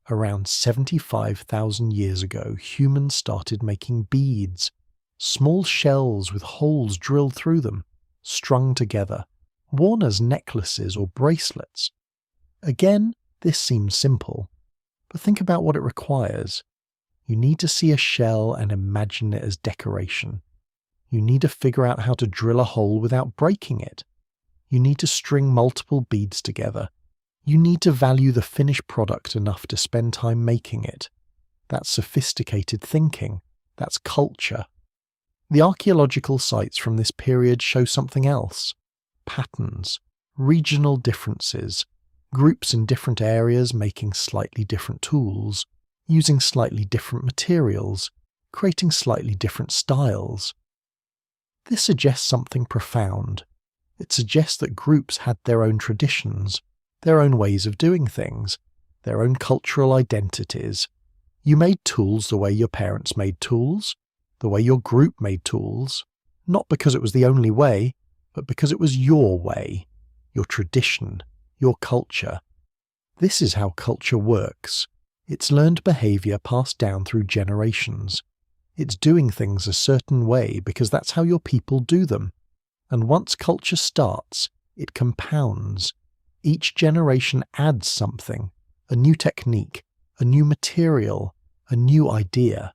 Around 75,000 years ago, humans started making beads, small shells with holes drilled through them, strung together, worn as necklaces or bracelets. Again, this seems simple, but think about what it requires. You need to see a shell and imagine it as decoration. You need to figure out how to drill a hole without breaking it. You need to string multiple beads together. You need to value the finished product enough to spend time making it. That's sophisticated thinking. That's culture. The archaeological sites from this period show something else. Patterns, regional differences, groups in different areas making slightly different tools, using slightly different materials, creating slightly different styles. This suggests something profound. It suggests that groups had their own traditions, their own ways of doing things, their own cultural identities. You made tools the way your parents made tools, the way your group made tools, not because it was the only way, but because it was your way, your tradition, your culture. This is how culture works. It's learned behavior passed down through generations. It's doing things a certain way because that's how your people do them. And once culture starts, it compounds. Each generation adds something, a new technique, a new material, a new idea.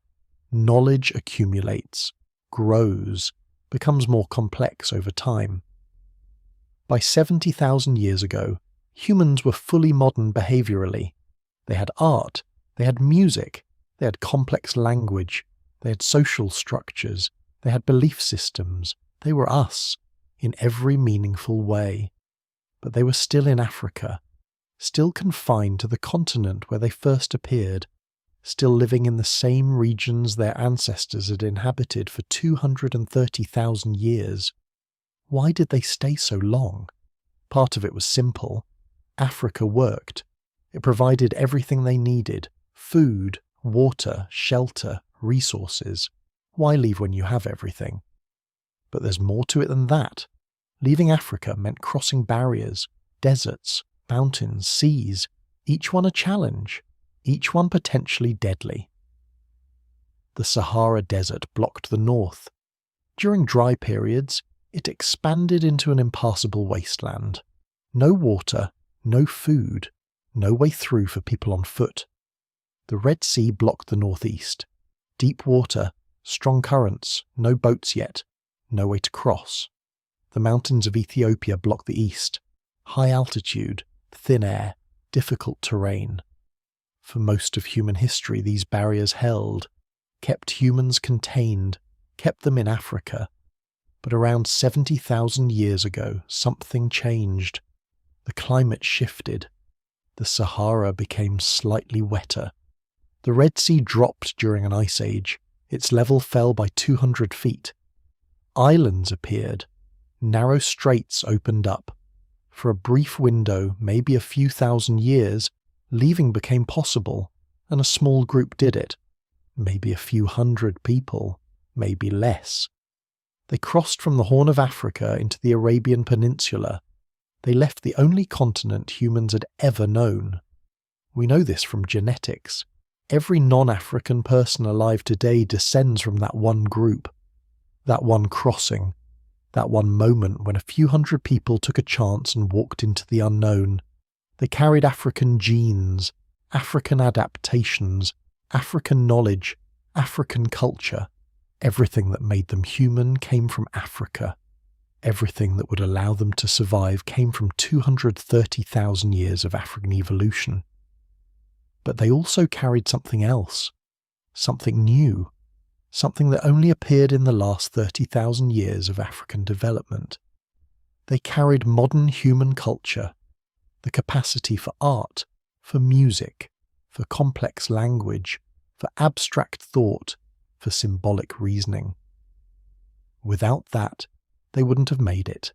Knowledge accumulates, grows, becomes more complex over time. By 70,000 years ago, humans were fully modern behaviorally. They had art, they had music, they had complex language, they had social structures, they had belief systems. They were us, in every meaningful way. But they were still in Africa, still confined to the continent where they first appeared, still living in the same regions their ancestors had inhabited for 230,000 years. Why did they stay so long? Part of it was simple. Africa worked. It provided everything they needed: food, water, shelter, resources. Why leave when you have everything? But there's more to it than that. Leaving Africa meant crossing barriers, deserts, mountains, seas, each one a challenge, each one potentially deadly. The Sahara Desert blocked the north. During dry periods, it expanded into an impassable wasteland. No water, no food, no way through for people on foot. The Red Sea blocked the northeast. Deep water, strong currents, no boats yet, no way to cross. The mountains of Ethiopia blocked the east. High altitude, thin air, difficult terrain. For most of human history, these barriers held, kept humans contained, kept them in Africa. But around 70,000 years ago, something changed. The climate shifted. The Sahara became slightly wetter. The Red Sea dropped during an ice age. Its level fell by 200 feet. Islands appeared. Narrow straits opened up. For a brief window, maybe a few thousand years, leaving became possible, and a small group did it. Maybe a few hundred people, maybe less. They crossed from the Horn of Africa into the Arabian Peninsula. They left the only continent humans had ever known. We know this from genetics. Every non-African person alive today descends from that one group, that one crossing, that one moment when a few hundred people took a chance and walked into the unknown. They carried African genes, African adaptations, African knowledge, African culture. Everything that made them human came from Africa. Everything that would allow them to survive came from 230,000 years of African evolution. But they also carried something else, something new, something that only appeared in the last 30,000 years of African development. They carried modern human culture, the capacity for art, for music, for complex language, for abstract thought, for symbolic reasoning. Without that, they wouldn't have made it.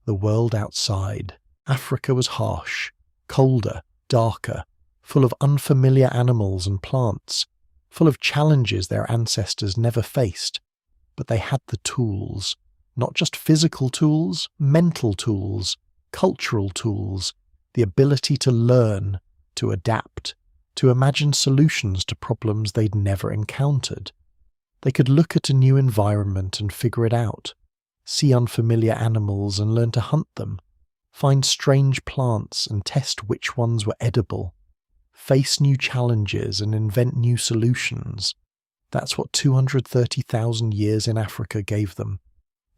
The world outside, Africa, was harsh, colder, darker, full of unfamiliar animals and plants, full of challenges their ancestors never faced. But they had the tools, not just physical tools, mental tools, cultural tools, the ability to learn, to adapt, to imagine solutions to problems they'd never encountered. They could look at a new environment and figure it out, see unfamiliar animals and learn to hunt them, find strange plants and test which ones were edible, face new challenges and invent new solutions. That's what 230,000 years in Africa gave them.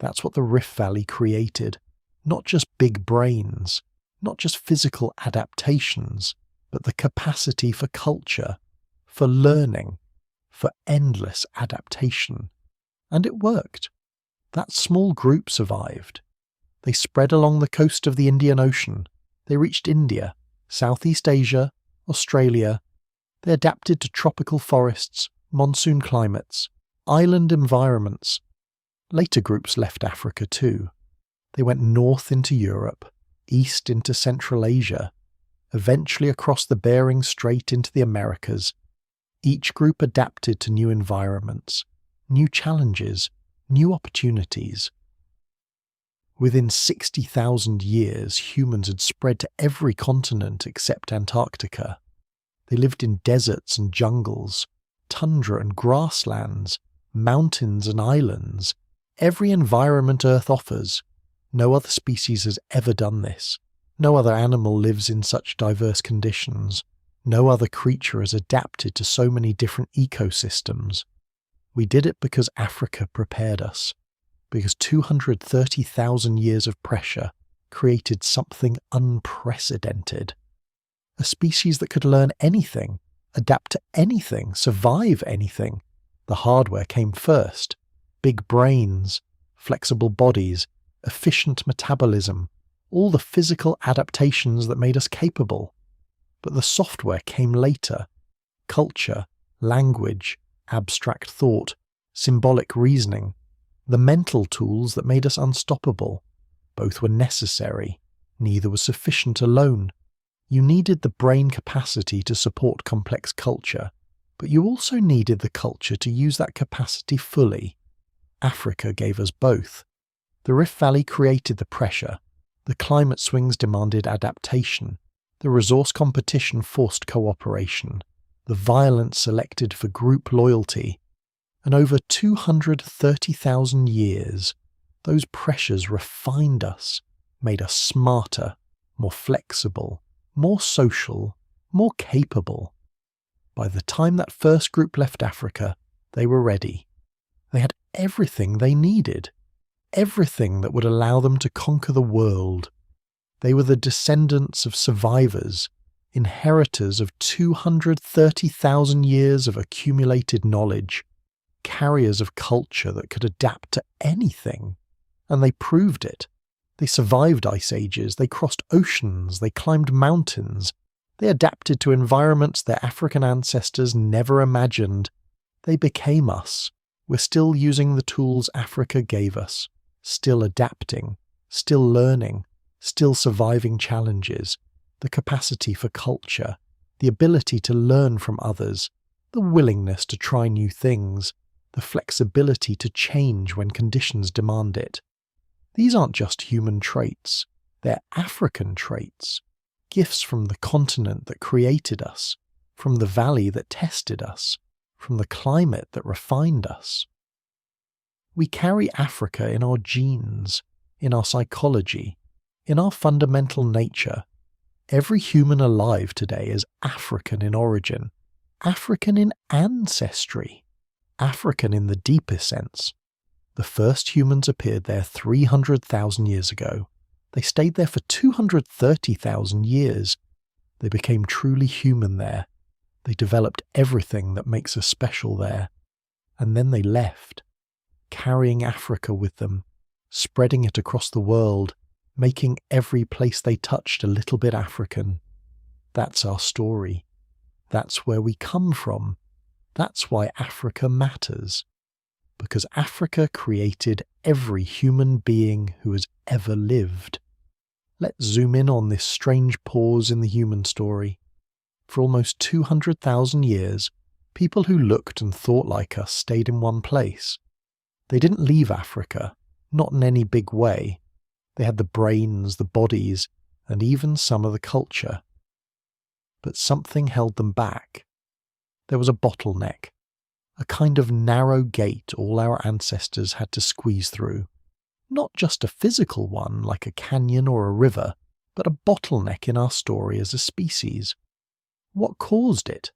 That's what the Rift Valley created. Not just big brains, not just physical adaptations, but the capacity for culture, for learning, for endless adaptation. And it worked. That small group survived. They spread along the coast of the Indian Ocean. They reached India, Southeast Asia, Australia. They adapted to tropical forests, monsoon climates, island environments. Later groups left Africa too. They went north into Europe, east into Central Asia, eventually across the Bering Strait into the Americas. Each group adapted to new environments, new challenges, new opportunities. Within 60,000 years, humans had spread to every continent except Antarctica. They lived in deserts and jungles, tundra and grasslands, mountains and islands, every environment Earth offers. No other species has ever done this. No other animal lives in such diverse conditions. No other creature has adapted to so many different ecosystems. We did it because Africa prepared us, because 230,000 years of pressure created something unprecedented. A species that could learn anything, adapt to anything, survive anything. The hardware came first. Big brains, flexible bodies, efficient metabolism, all the physical adaptations that made us capable. But the software came later. Culture, language, abstract thought, symbolic reasoning, the mental tools that made us unstoppable. Both were necessary. Neither was sufficient alone. You needed the brain capacity to support complex culture, but you also needed the culture to use that capacity fully. Africa gave us both. The Rift Valley created the pressure. The climate swings demanded adaptation. The resource competition forced cooperation. The violence selected for group loyalty. And over 230,000 years, those pressures refined us, made us smarter, more flexible, more social, more capable. By the time that first group left Africa, they were ready. They had everything they needed, everything that would allow them to conquer the world. They were the descendants of survivors, inheritors of 230,000 years of accumulated knowledge, carriers of culture that could adapt to anything. And they proved it. They survived ice ages, they crossed oceans, they climbed mountains, they adapted to environments their African ancestors never imagined. They became us. We're still using the tools Africa gave us, still adapting, still learning, still surviving challenges, the capacity for culture, the ability to learn from others, the willingness to try new things, the flexibility to change when conditions demand it. These aren't just human traits. They're African traits, gifts from the continent that created us, from the valley that tested us, from the climate that refined us. We carry Africa in our genes, in our psychology, in our fundamental nature. Every human alive today is African in origin, African in ancestry, African in the deepest sense. The first humans appeared there 300,000 years ago. They stayed there for 230,000 years. They became truly human there. They developed everything that makes us special there. And then they left, carrying Africa with them, spreading it across the world, making every place they touched a little bit African. That's our story. That's where we come from. That's why Africa matters. Because Africa created every human being who has ever lived. Let's zoom in on this strange pause in the human story. For almost 200,000 years, people who looked and thought like us stayed in one place. They didn't leave Africa, not in any big way. They had the brains, the bodies, and even some of the culture. But something held them back. There was a bottleneck, a kind of narrow gate all our ancestors had to squeeze through. Not just a physical one like a canyon or a river, but a bottleneck in our story as a species. What caused it?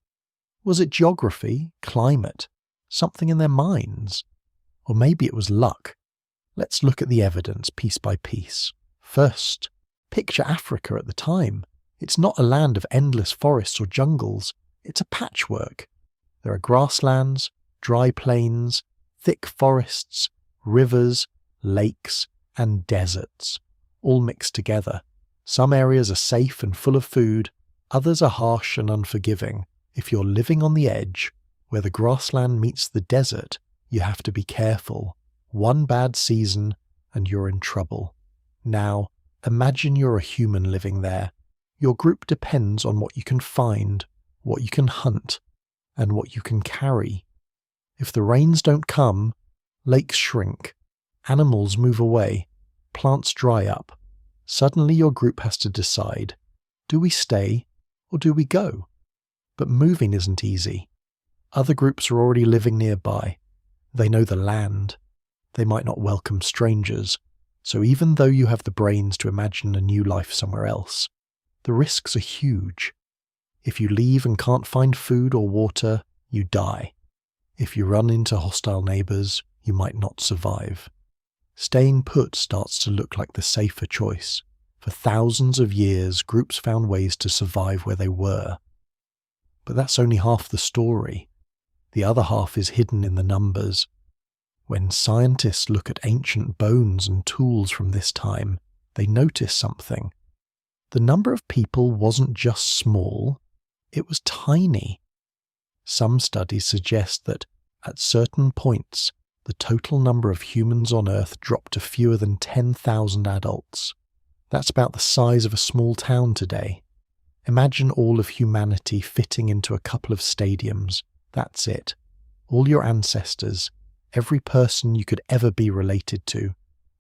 Was it geography, climate, something in their minds? Or maybe it was luck. Let's look at the evidence piece by piece. First, picture Africa at the time. It's not a land of endless forests or jungles. It's a patchwork. There are grasslands, dry plains, thick forests, rivers, lakes, and deserts, all mixed together. Some areas are safe and full of food, others are harsh and unforgiving. If you're living on the edge, where the grassland meets the desert, you have to be careful. One bad season, and you're in trouble. Now, imagine you're a human living there. Your group depends on what you can find, what you can hunt, and what you can carry. If the rains don't come, lakes shrink, animals move away, plants dry up. Suddenly your group has to decide, do we stay or do we go? But moving isn't easy. Other groups are already living nearby. They know the land. They might not welcome strangers. So even though you have the brains to imagine a new life somewhere else, the risks are huge. If you leave and can't find food or water, you die. If you run into hostile neighbours, you might not survive. Staying put starts to look like the safer choice. For thousands of years, groups found ways to survive where they were. But that's only half the story. The other half is hidden in the numbers. When scientists look at ancient bones and tools from this time, they notice something. The number of people wasn't just small, it was tiny. Some studies suggest that, at certain points, the total number of humans on Earth dropped to fewer than 10,000 adults. That's about the size of a small town today. Imagine all of humanity fitting into a couple of stadiums. That's it. All your ancestors, every person you could ever be related to,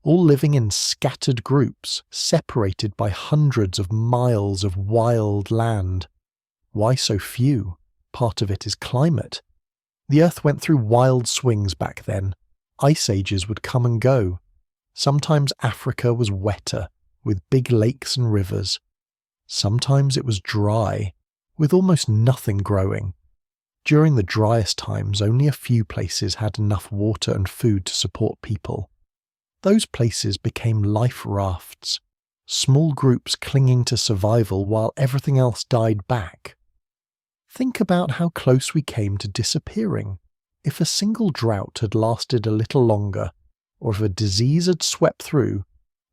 all living in scattered groups, separated by hundreds of miles of wild land. Why so few? Part of it is climate. The Earth went through wild swings back then. Ice ages would come and go. Sometimes Africa was wetter, with big lakes and rivers. Sometimes it was dry, with almost nothing growing. During the driest times, only a few places had enough water and food to support people. Those places became life rafts, small groups clinging to survival while everything else died back. Think about how close we came to disappearing. If a single drought had lasted a little longer, or if a disease had swept through,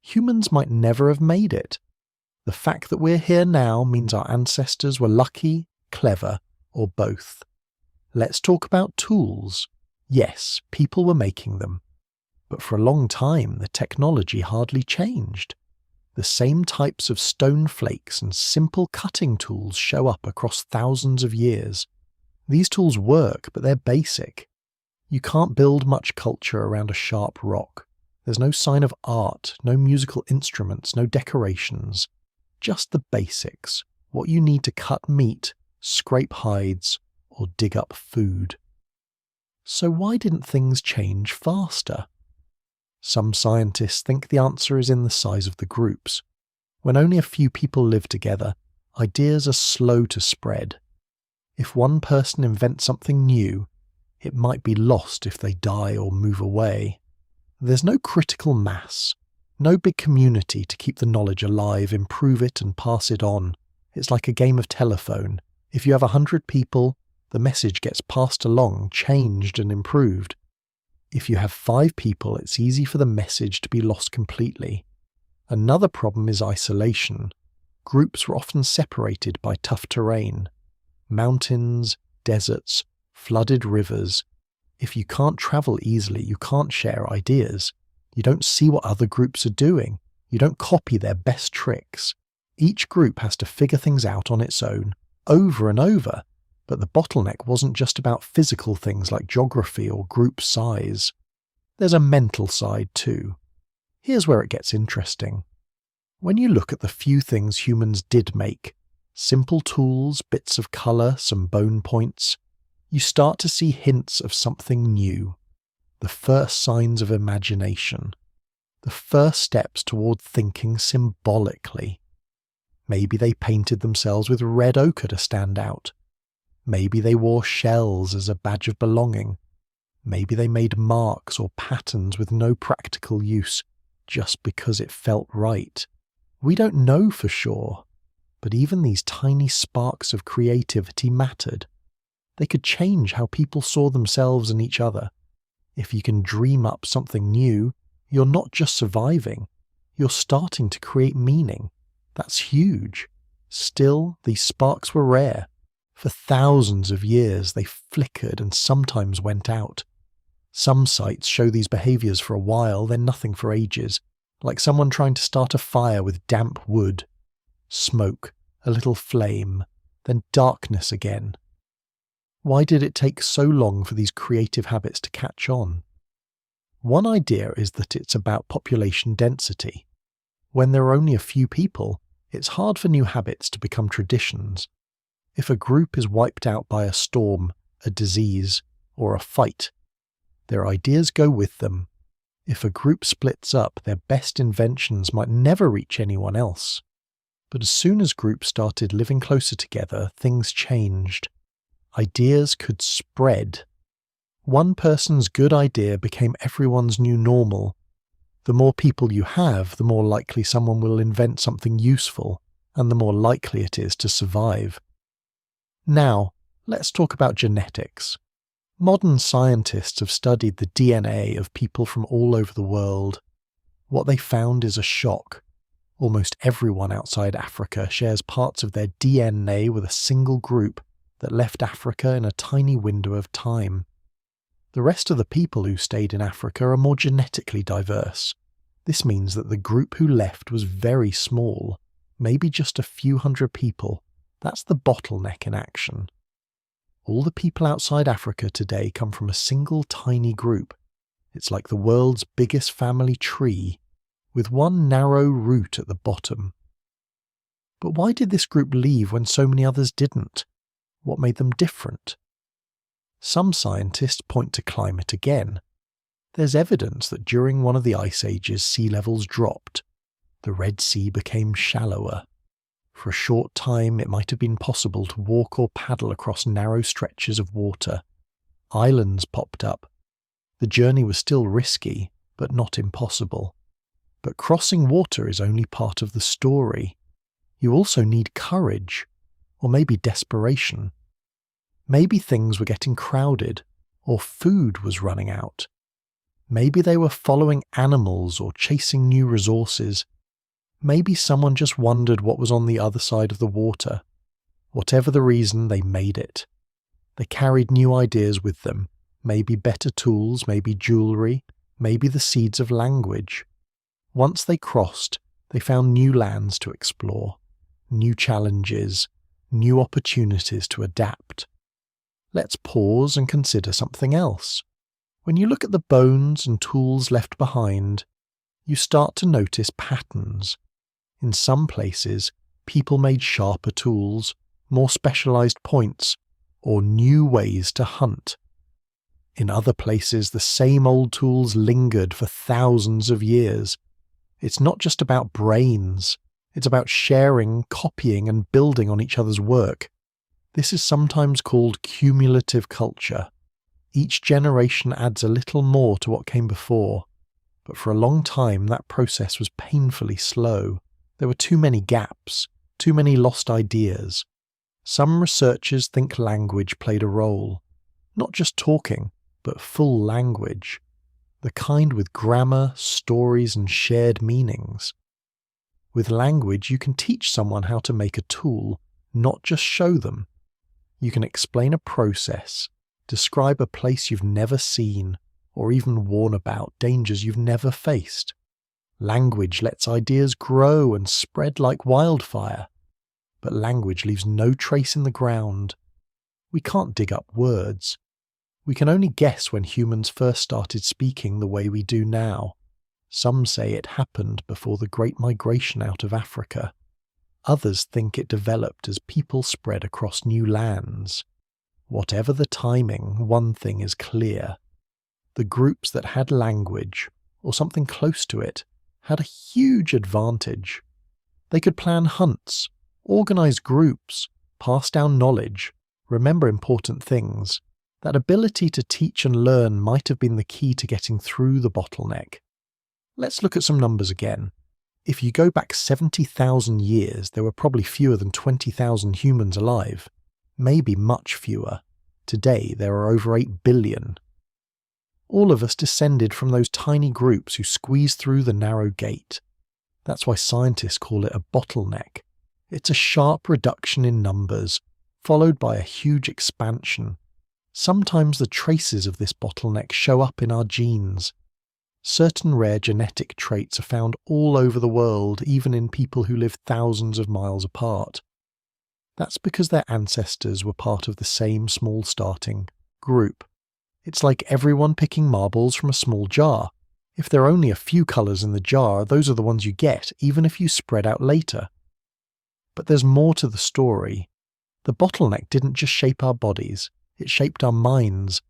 humans might never have made it. The fact that we're here now means our ancestors were lucky, clever, or both. Let's talk about tools. Yes, people were making them. But for a long time, the technology hardly changed. The same types of stone flakes and simple cutting tools show up across thousands of years. These tools work, but they're basic. You can't build much culture around a sharp rock. There's no sign of art, no musical instruments, no decorations. Just the basics, what you need to cut meat, scrape hides, or dig up food. So why didn't things change faster? Some scientists think the answer is in the size of the groups. When only a few people live together, ideas are slow to spread. If one person invents something new, it might be lost if they die or move away. There's no critical mass, no big community to keep the knowledge alive, improve it and pass it on. It's like a game of telephone. If you have 100 people, the message gets passed along, changed and improved. If you have 5 people, it's easy for the message to be lost completely. Another problem is isolation. Groups were often separated by tough terrain. Mountains, deserts, flooded rivers. If you can't travel easily, you can't share ideas. You don't see what other groups are doing. You don't copy their best tricks. Each group has to figure things out on its own, over and over. But the bottleneck wasn't just about physical things like geography or group size. There's a mental side too. Here's where it gets interesting. When you look at the few things humans did make, simple tools, bits of colour, some bone points, you start to see hints of something new. The first signs of imagination. The first steps toward thinking symbolically. Maybe they painted themselves with red ochre to stand out. Maybe they wore shells as a badge of belonging. Maybe they made marks or patterns with no practical use, just because it felt right. We don't know for sure, but even these tiny sparks of creativity mattered. They could change how people saw themselves and each other. If you can dream up something new, you're not just surviving, you're starting to create meaning. That's huge. Still, these sparks were rare. For thousands of years they flickered and sometimes went out. Some sites show these behaviours for a while, then nothing for ages, like someone trying to start a fire with damp wood. Smoke, a little flame, then darkness again. Why did it take so long for these creative habits to catch on? One idea is that it's about population density. When there are only a few people, it's hard for new habits to become traditions. If a group is wiped out by a storm, a disease, or a fight, their ideas go with them. If a group splits up, their best inventions might never reach anyone else. But as soon as groups started living closer together, things changed. Ideas could spread. One person's good idea became everyone's new normal. The more people you have, the more likely someone will invent something useful, and the more likely it is to survive. Now, let's talk about genetics. Modern scientists have studied the DNA of people from all over the world. What they found is a shock. Almost everyone outside Africa shares parts of their DNA with a single group that left Africa in a tiny window of time. The rest of the people who stayed in Africa are more genetically diverse. This means that the group who left was very small, maybe just a few hundred people. That's the bottleneck in action. All the people outside Africa today come from a single tiny group. It's like the world's biggest family tree, with one narrow root at the bottom. But why did this group leave when so many others didn't? What made them different? Some scientists point to climate again. There's evidence that during one of the ice ages sea levels dropped. The Red Sea became shallower. For a short time it might have been possible to walk or paddle across narrow stretches of water. Islands popped up. The journey was still risky, but not impossible. But crossing water is only part of the story. You also need courage, or maybe desperation. Maybe things were getting crowded, or food was running out. Maybe they were following animals or chasing new resources. Maybe someone just wondered what was on the other side of the water. Whatever the reason, they made it. They carried new ideas with them, maybe better tools, maybe jewellery, maybe the seeds of language. Once they crossed, they found new lands to explore, new challenges, new opportunities to adapt. Let's pause and consider something else. When you look at the bones and tools left behind, you start to notice patterns. In some places, people made sharper tools, more specialized points, or new ways to hunt. In other places, the same old tools lingered for thousands of years. It's not just about brains, it's about sharing, copying, and building on each other's work. This is sometimes called cumulative culture. Each generation adds a little more to what came before, but for a long time that process was painfully slow. There were too many gaps, too many lost ideas. Some researchers think language played a role. Not just talking, but full language. The kind with grammar, stories, and shared meanings. With language, you can teach someone how to make a tool, not just show them. You can explain a process, describe a place you've never seen, or even warn about dangers you've never faced. Language lets ideas grow and spread like wildfire. But language leaves no trace in the ground. We can't dig up words. We can only guess when humans first started speaking the way we do now. Some say it happened before the Great Migration out of Africa. Others think it developed as people spread across new lands. Whatever the timing, one thing is clear. The groups that had language, or something close to it, had a huge advantage. They could plan hunts, organize groups, pass down knowledge, remember important things. That ability to teach and learn might have been the key to getting through the bottleneck. Let's look at some numbers again. If you go back 70,000 years, there were probably fewer than 20,000 humans alive. Maybe much fewer. Today, there are over 8 billion. All of us descended from those tiny groups who squeezed through the narrow gate. That's why scientists call it a bottleneck. It's a sharp reduction in numbers, followed by a huge expansion. Sometimes the traces of this bottleneck show up in our genes. Certain rare genetic traits are found all over the world, even in people who live thousands of miles apart. That's because their ancestors were part of the same small starting group. It's like everyone picking marbles from a small jar. If there are only a few colours in the jar, those are the ones you get, even if you spread out later. But there's more to the story. The bottleneck didn't just shape our bodies, it shaped our minds.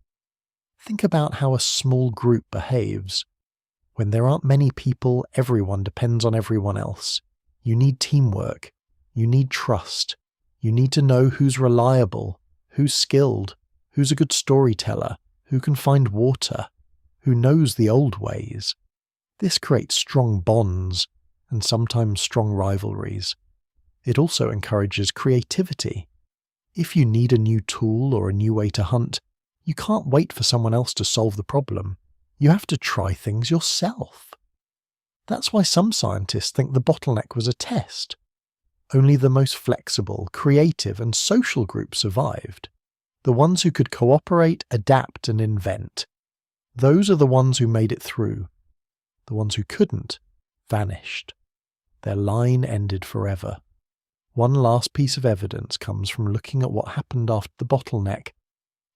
Think about how a small group behaves. When there aren't many people, everyone depends on everyone else. You need teamwork. You need trust. You need to know who's reliable, who's skilled, who's a good storyteller, who can find water, who knows the old ways. This creates strong bonds, and sometimes strong rivalries. It also encourages creativity. If you need a new tool or a new way to hunt, you can't wait for someone else to solve the problem. You have to try things yourself. That's why some scientists think the bottleneck was a test. Only the most flexible, creative, and social groups survived. The ones who could cooperate, adapt, and invent. Those are the ones who made it through. The ones who couldn't vanished. Their line ended forever. One last piece of evidence comes from looking at what happened after the bottleneck.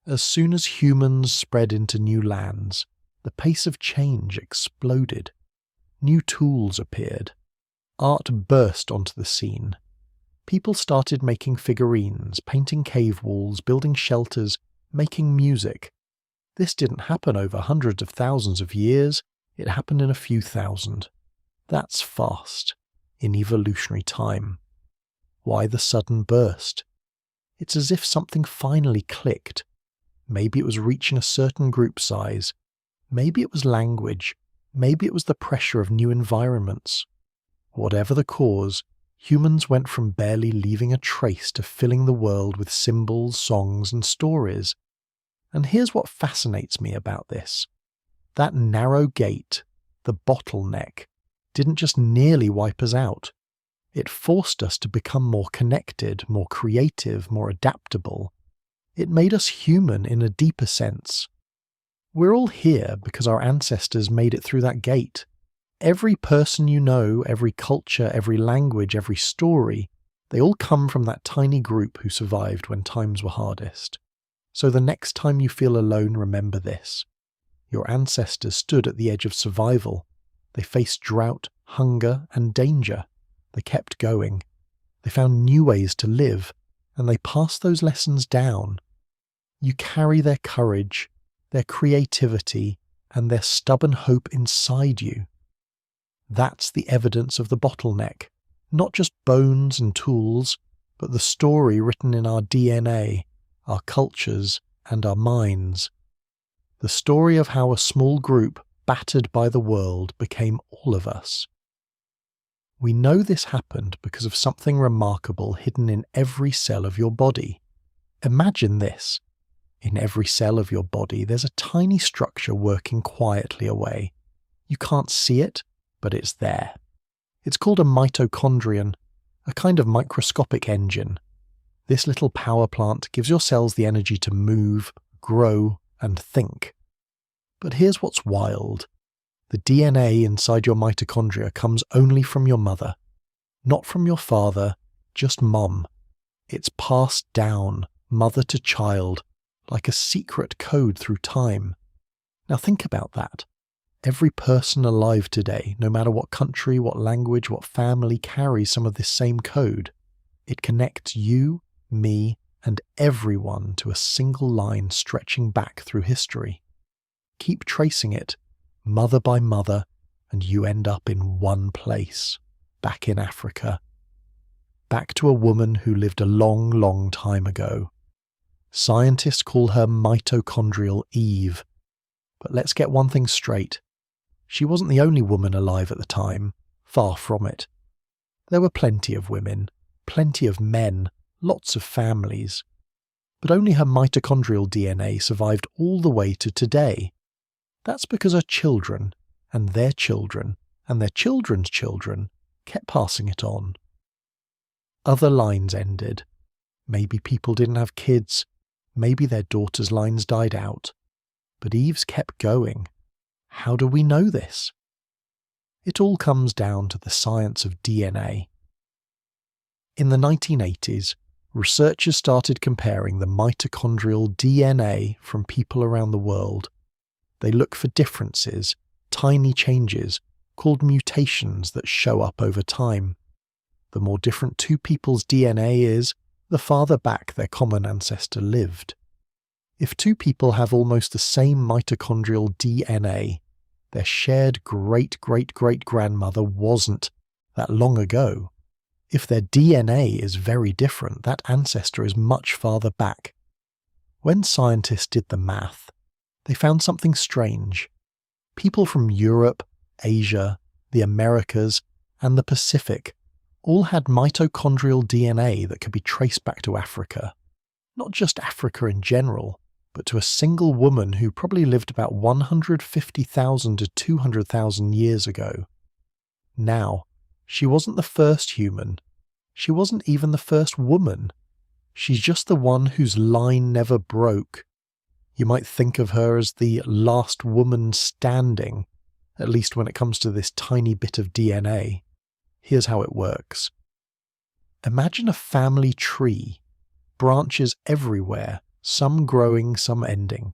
As soon as humans spread into new lands, the pace of change exploded. New tools appeared. Art burst onto the scene. People started making figurines, painting cave walls, building shelters, making music. This didn't happen over hundreds of thousands of years, it happened in a few thousand. That's fast, in evolutionary time. Why the sudden burst? It's as if something finally clicked. Maybe it was reaching a certain group size. Maybe it was language. Maybe it was the pressure of new environments. Whatever the cause, humans went from barely leaving a trace to filling the world with symbols, songs, and stories. And here's what fascinates me about this. That narrow gate, the bottleneck, didn't just nearly wipe us out. It forced us to become more connected, more creative, more adaptable. It made us human in a deeper sense. We're all here because our ancestors made it through that gate. Every person you know, every culture, every language, every story, they all come from that tiny group who survived when times were hardest. So the next time you feel alone, remember this. Your ancestors stood at the edge of survival. They faced drought, hunger, and danger. They kept going. They found new ways to live, and they passed those lessons down. You carry their courage, their creativity, and their stubborn hope inside you. That's the evidence of the bottleneck, not just bones and tools, but the story written in our DNA, our cultures, and our minds. The story of how a small group, battered by the world, became all of us. We know this happened because of something remarkable hidden in every cell of your body. Imagine this. In every cell of your body, there's a tiny structure working quietly away. You can't see it, but it's there. It's called a mitochondrion, a kind of microscopic engine. This little power plant gives your cells the energy to move, grow, and think. But here's what's wild. The DNA inside your mitochondria comes only from your mother. Not from your father, just mom. It's passed down, mother to child, like a secret code through time. Now think about that. Every person alive today, no matter what country, what language, what family, carries some of this same code. It connects you, me, and everyone to a single line stretching back through history. Keep tracing it, mother by mother, and you end up in one place, back in Africa. Back to a woman who lived a long, long time ago. Scientists call her mitochondrial Eve. But let's get one thing straight. She wasn't the only woman alive at the time, far from it. There were plenty of women, plenty of men, lots of families. But only her mitochondrial DNA survived all the way to today. That's because her children, and their children, and their children's children kept passing it on. Other lines ended. Maybe people didn't have kids. Maybe their daughters' lines died out. But Eve's kept going. How do we know this? It all comes down to the science of DNA. In the 1980s, researchers started comparing the mitochondrial DNA from people around the world. They look for differences, tiny changes, called mutations that show up over time. The more different two people's DNA is, the farther back their common ancestor lived. If two people have almost the same mitochondrial DNA, their shared great-great-great-grandmother wasn't that long ago. If their DNA is very different, that ancestor is much farther back. When scientists did the math, they found something strange. People from Europe, Asia, the Americas, and the Pacific all had mitochondrial DNA that could be traced back to Africa. Not just Africa in general, but to a single woman who probably lived about 150,000 to 200,000 years ago. Now, she wasn't the first human. She wasn't even the first woman. She's just the one whose line never broke. You might think of her as the last woman standing, at least when it comes to this tiny bit of DNA. Here's how it works. Imagine a family tree, branches everywhere, some growing, some ending.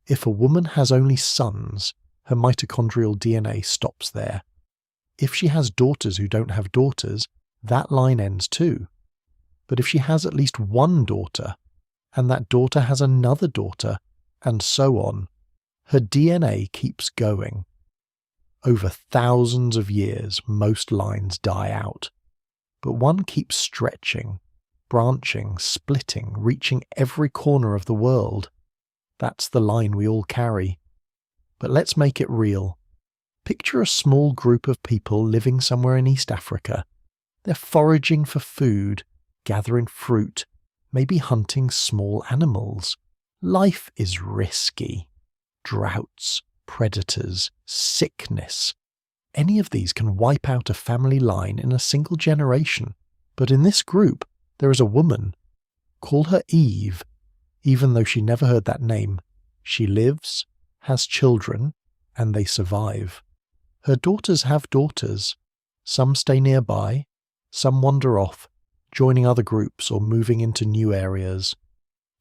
If a woman has only sons, her mitochondrial DNA stops there. If she has daughters who don't have daughters, that line ends too. But if she has at least one daughter, and that daughter has another daughter, and so on, her DNA keeps going. Over thousands of years, most lines die out. But one keeps stretching, branching, splitting, reaching every corner of the world. That's the line we all carry. But let's make it real. Picture a small group of people living somewhere in East Africa. They're foraging for food, gathering fruit, maybe hunting small animals. Life is risky. Droughts, predators, sickness. Any of these can wipe out a family line in a single generation. But in this group, there is a woman. Call her Eve, even though she never heard that name. She lives, has children, and they survive. Her daughters have daughters. Some stay nearby, some wander off, joining other groups or moving into new areas.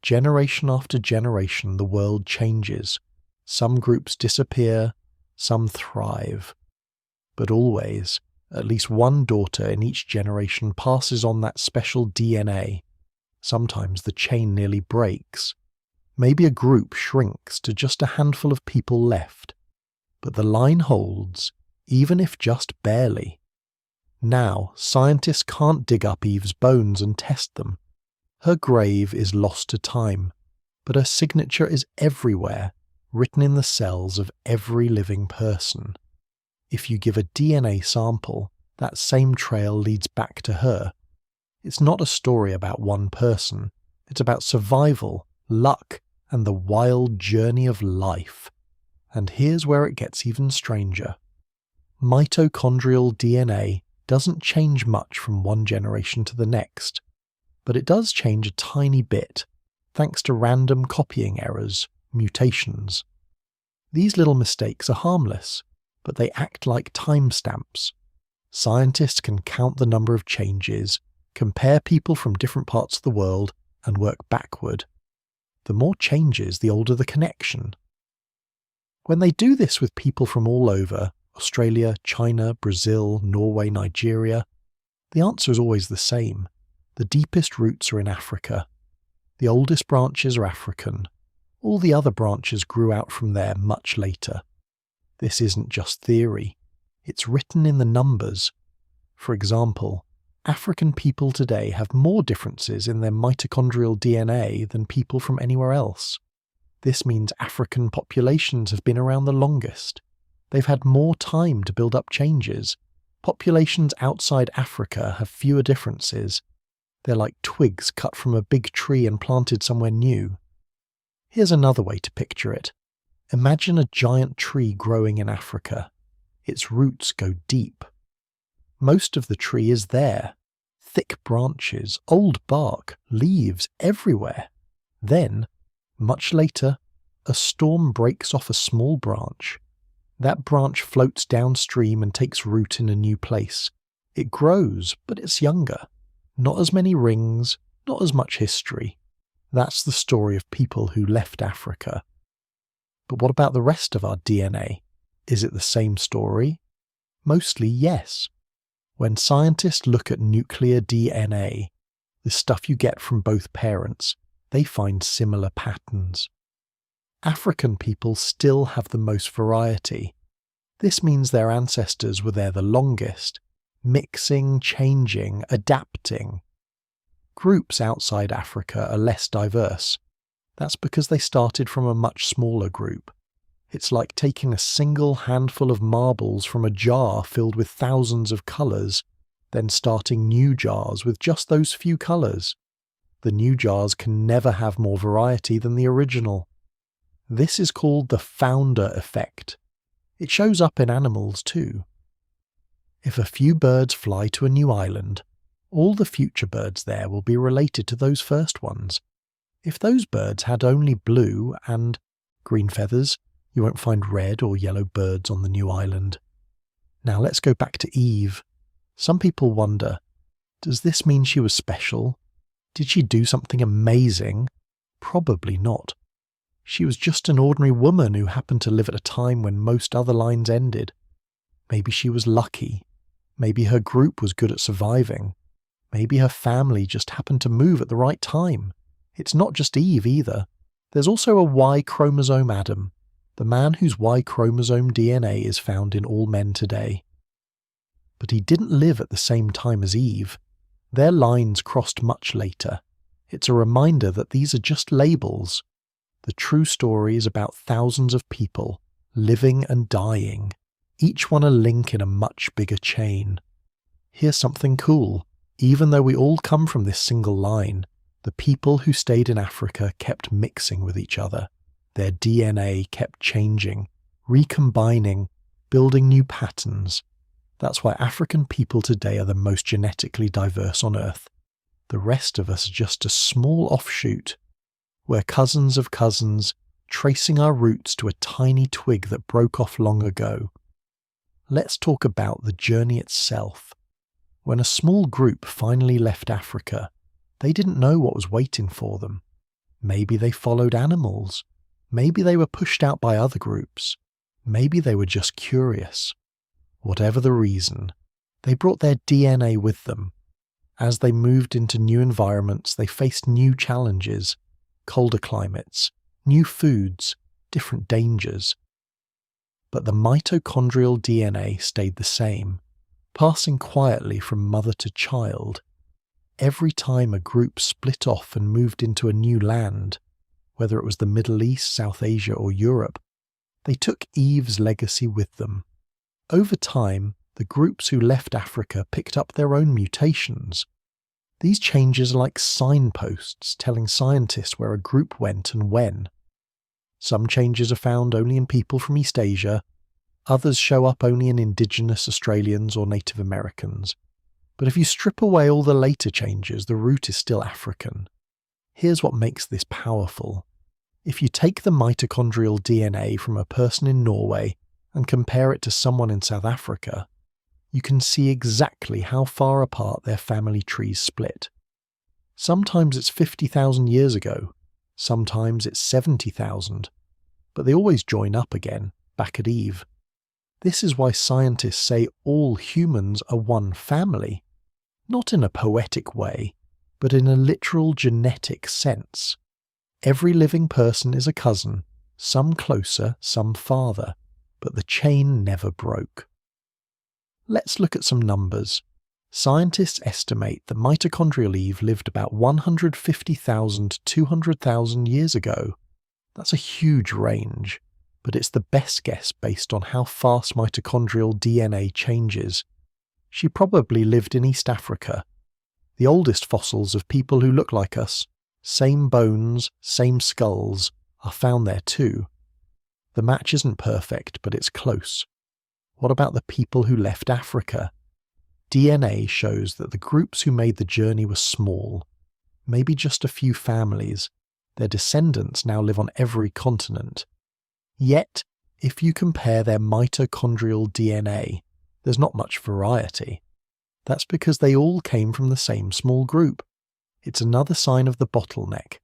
Generation after generation, the world changes. Some groups disappear, some thrive. But always, at least one daughter in each generation passes on that special DNA. Sometimes the chain nearly breaks. Maybe a group shrinks to just a handful of people left. But the line holds, even if just barely. Now, scientists can't dig up Eve's bones and test them. Her grave is lost to time, but her signature is everywhere, written in the cells of every living person. If you give a DNA sample, that same trail leads back to her. It's not a story about one person. It's about survival, luck, and the wild journey of life. And here's where it gets even stranger. Mitochondrial DNA doesn't change much from one generation to the next, but it does change a tiny bit, thanks to random copying errors, mutations. These little mistakes are harmless, but they act like timestamps. Scientists can count the number of changes, compare people from different parts of the world, and work backward. The more changes, the older the connection. When they do this with people from all over, Australia, China, Brazil, Norway, Nigeria, the answer is always the same. The deepest roots are in Africa. The oldest branches are African. All the other branches grew out from there much later. This isn't just theory. It's written in the numbers. For example, African people today have more differences in their mitochondrial DNA than people from anywhere else. This means African populations have been around the longest. They've had more time to build up changes. Populations outside Africa have fewer differences. They're like twigs cut from a big tree and planted somewhere new. Here's another way to picture it. Imagine a giant tree growing in Africa. Its roots go deep. Most of the tree is there. Thick branches, old bark, leaves everywhere. Then, much later, a storm breaks off a small branch. That branch floats downstream and takes root in a new place. It grows, but it's younger. Not as many rings, not as much history. That's the story of people who left Africa. But what about the rest of our DNA? Is it the same story? Mostly yes. When scientists look at nuclear DNA, the stuff you get from both parents, they find similar patterns. African people still have the most variety. This means their ancestors were there the longest, mixing, changing, adapting. Groups outside Africa are less diverse. That's because they started from a much smaller group. It's like taking a single handful of marbles from a jar filled with thousands of colours, then starting new jars with just those few colours. The new jars can never have more variety than the original. This is called the founder effect. It shows up in animals too. If a few birds fly to a new island, all the future birds there will be related to those first ones. If those birds had only blue and green feathers, you won't find red or yellow birds on the new island. Now let's go back to Eve. Some people wonder, does this mean she was special? Did she do something amazing? Probably not. She was just an ordinary woman who happened to live at a time when most other lines ended. Maybe she was lucky. Maybe her group was good at surviving. Maybe her family just happened to move at the right time. It's not just Eve either. There's also a Y chromosome Adam, the man whose Y chromosome DNA is found in all men today. But he didn't live at the same time as Eve. Their lines crossed much later. It's a reminder that these are just labels. The true story is about thousands of people, living and dying, each one a link in a much bigger chain. Here's something cool. Even though we all come from this single line, the people who stayed in Africa kept mixing with each other. Their DNA kept changing, recombining, building new patterns. That's why African people today are the most genetically diverse on Earth. The rest of us are just a small offshoot. We're cousins of cousins, tracing our roots to a tiny twig that broke off long ago. Let's talk about the journey itself. When a small group finally left Africa, they didn't know what was waiting for them. Maybe they followed animals. Maybe they were pushed out by other groups. Maybe they were just curious. Whatever the reason, they brought their DNA with them. As they moved into new environments, they faced new challenges, colder climates, new foods, different dangers. But the mitochondrial DNA stayed the same, passing quietly from mother to child. Every time a group split off and moved into a new land, whether it was the Middle East, South Asia, or Europe, they took Eve's legacy with them. Over time, the groups who left Africa picked up their own mutations. These changes are like signposts telling scientists where a group went and when. Some changes are found only in people from East Asia, others show up only in indigenous Australians or Native Americans. But if you strip away all the later changes, the root is still African. Here's what makes this powerful. If you take the mitochondrial DNA from a person in Norway and compare it to someone in South Africa, you can see exactly how far apart their family trees split. Sometimes it's 50,000 years ago, sometimes it's 70,000, but they always join up again, back at Eve. This is why scientists say all humans are one family, not in a poetic way, but in a literal genetic sense. Every living person is a cousin, some closer, some farther, but the chain never broke. Let's look at some numbers. Scientists estimate that mitochondrial Eve lived about 150,000 to 200,000 years ago. That's a huge range, but it's the best guess based on how fast mitochondrial DNA changes. She probably lived in East Africa. The oldest fossils of people who look like us, same bones, same skulls, are found there too. The match isn't perfect, but it's close. What about the people who left Africa? DNA shows that the groups who made the journey were small, maybe just a few families. Their descendants now live on every continent. Yet, if you compare their mitochondrial DNA, there's not much variety. That's because they all came from the same small group. It's another sign of the bottleneck,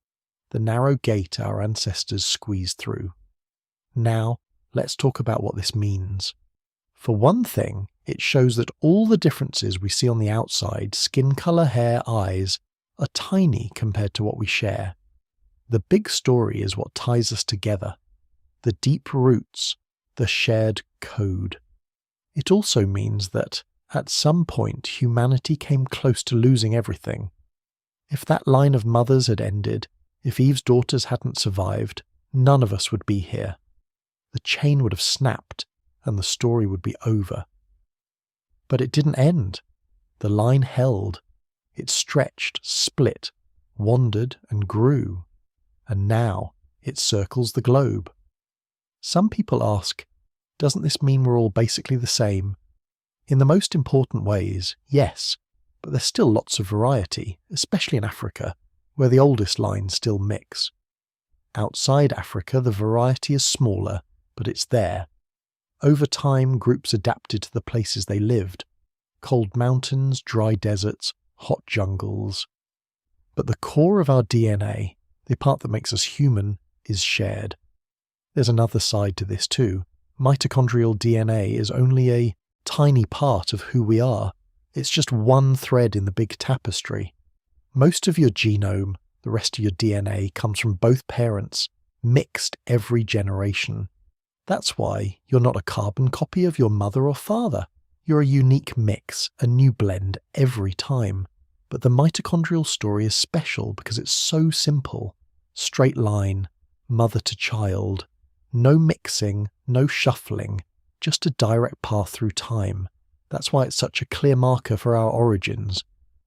the narrow gate our ancestors squeezed through. Now, let's talk about what this means. For one thing, it shows that all the differences we see on the outside, skin colour, hair, eyes, are tiny compared to what we share. The big story is what ties us together, the deep roots, the shared code. It also means that, at some point, humanity came close to losing everything. If that line of mothers had ended, if Eve's daughters hadn't survived, none of us would be here. The chain would have snapped, and the story would be over. But it didn't end. The line held. It stretched, split, wandered and grew. And now it circles the globe. Some people ask, doesn't this mean we're all basically the same? In the most important ways, yes, but there's still lots of variety, especially in Africa, where the oldest lines still mix. Outside Africa, the variety is smaller, but it's there. Over time, groups adapted to the places they lived. Cold mountains, dry deserts, hot jungles. But the core of our DNA, the part that makes us human, is shared. There's another side to this too. Mitochondrial DNA is only a tiny part of who we are. It's just one thread in the big tapestry. Most of your genome, the rest of your DNA, comes from both parents, mixed every generation. That's why you're not a carbon copy of your mother or father. You're a unique mix, a new blend every time. But the mitochondrial story is special because it's so simple. Straight line, mother to child. No mixing, no shuffling, just a direct path through time. That's why it's such a clear marker for our origins.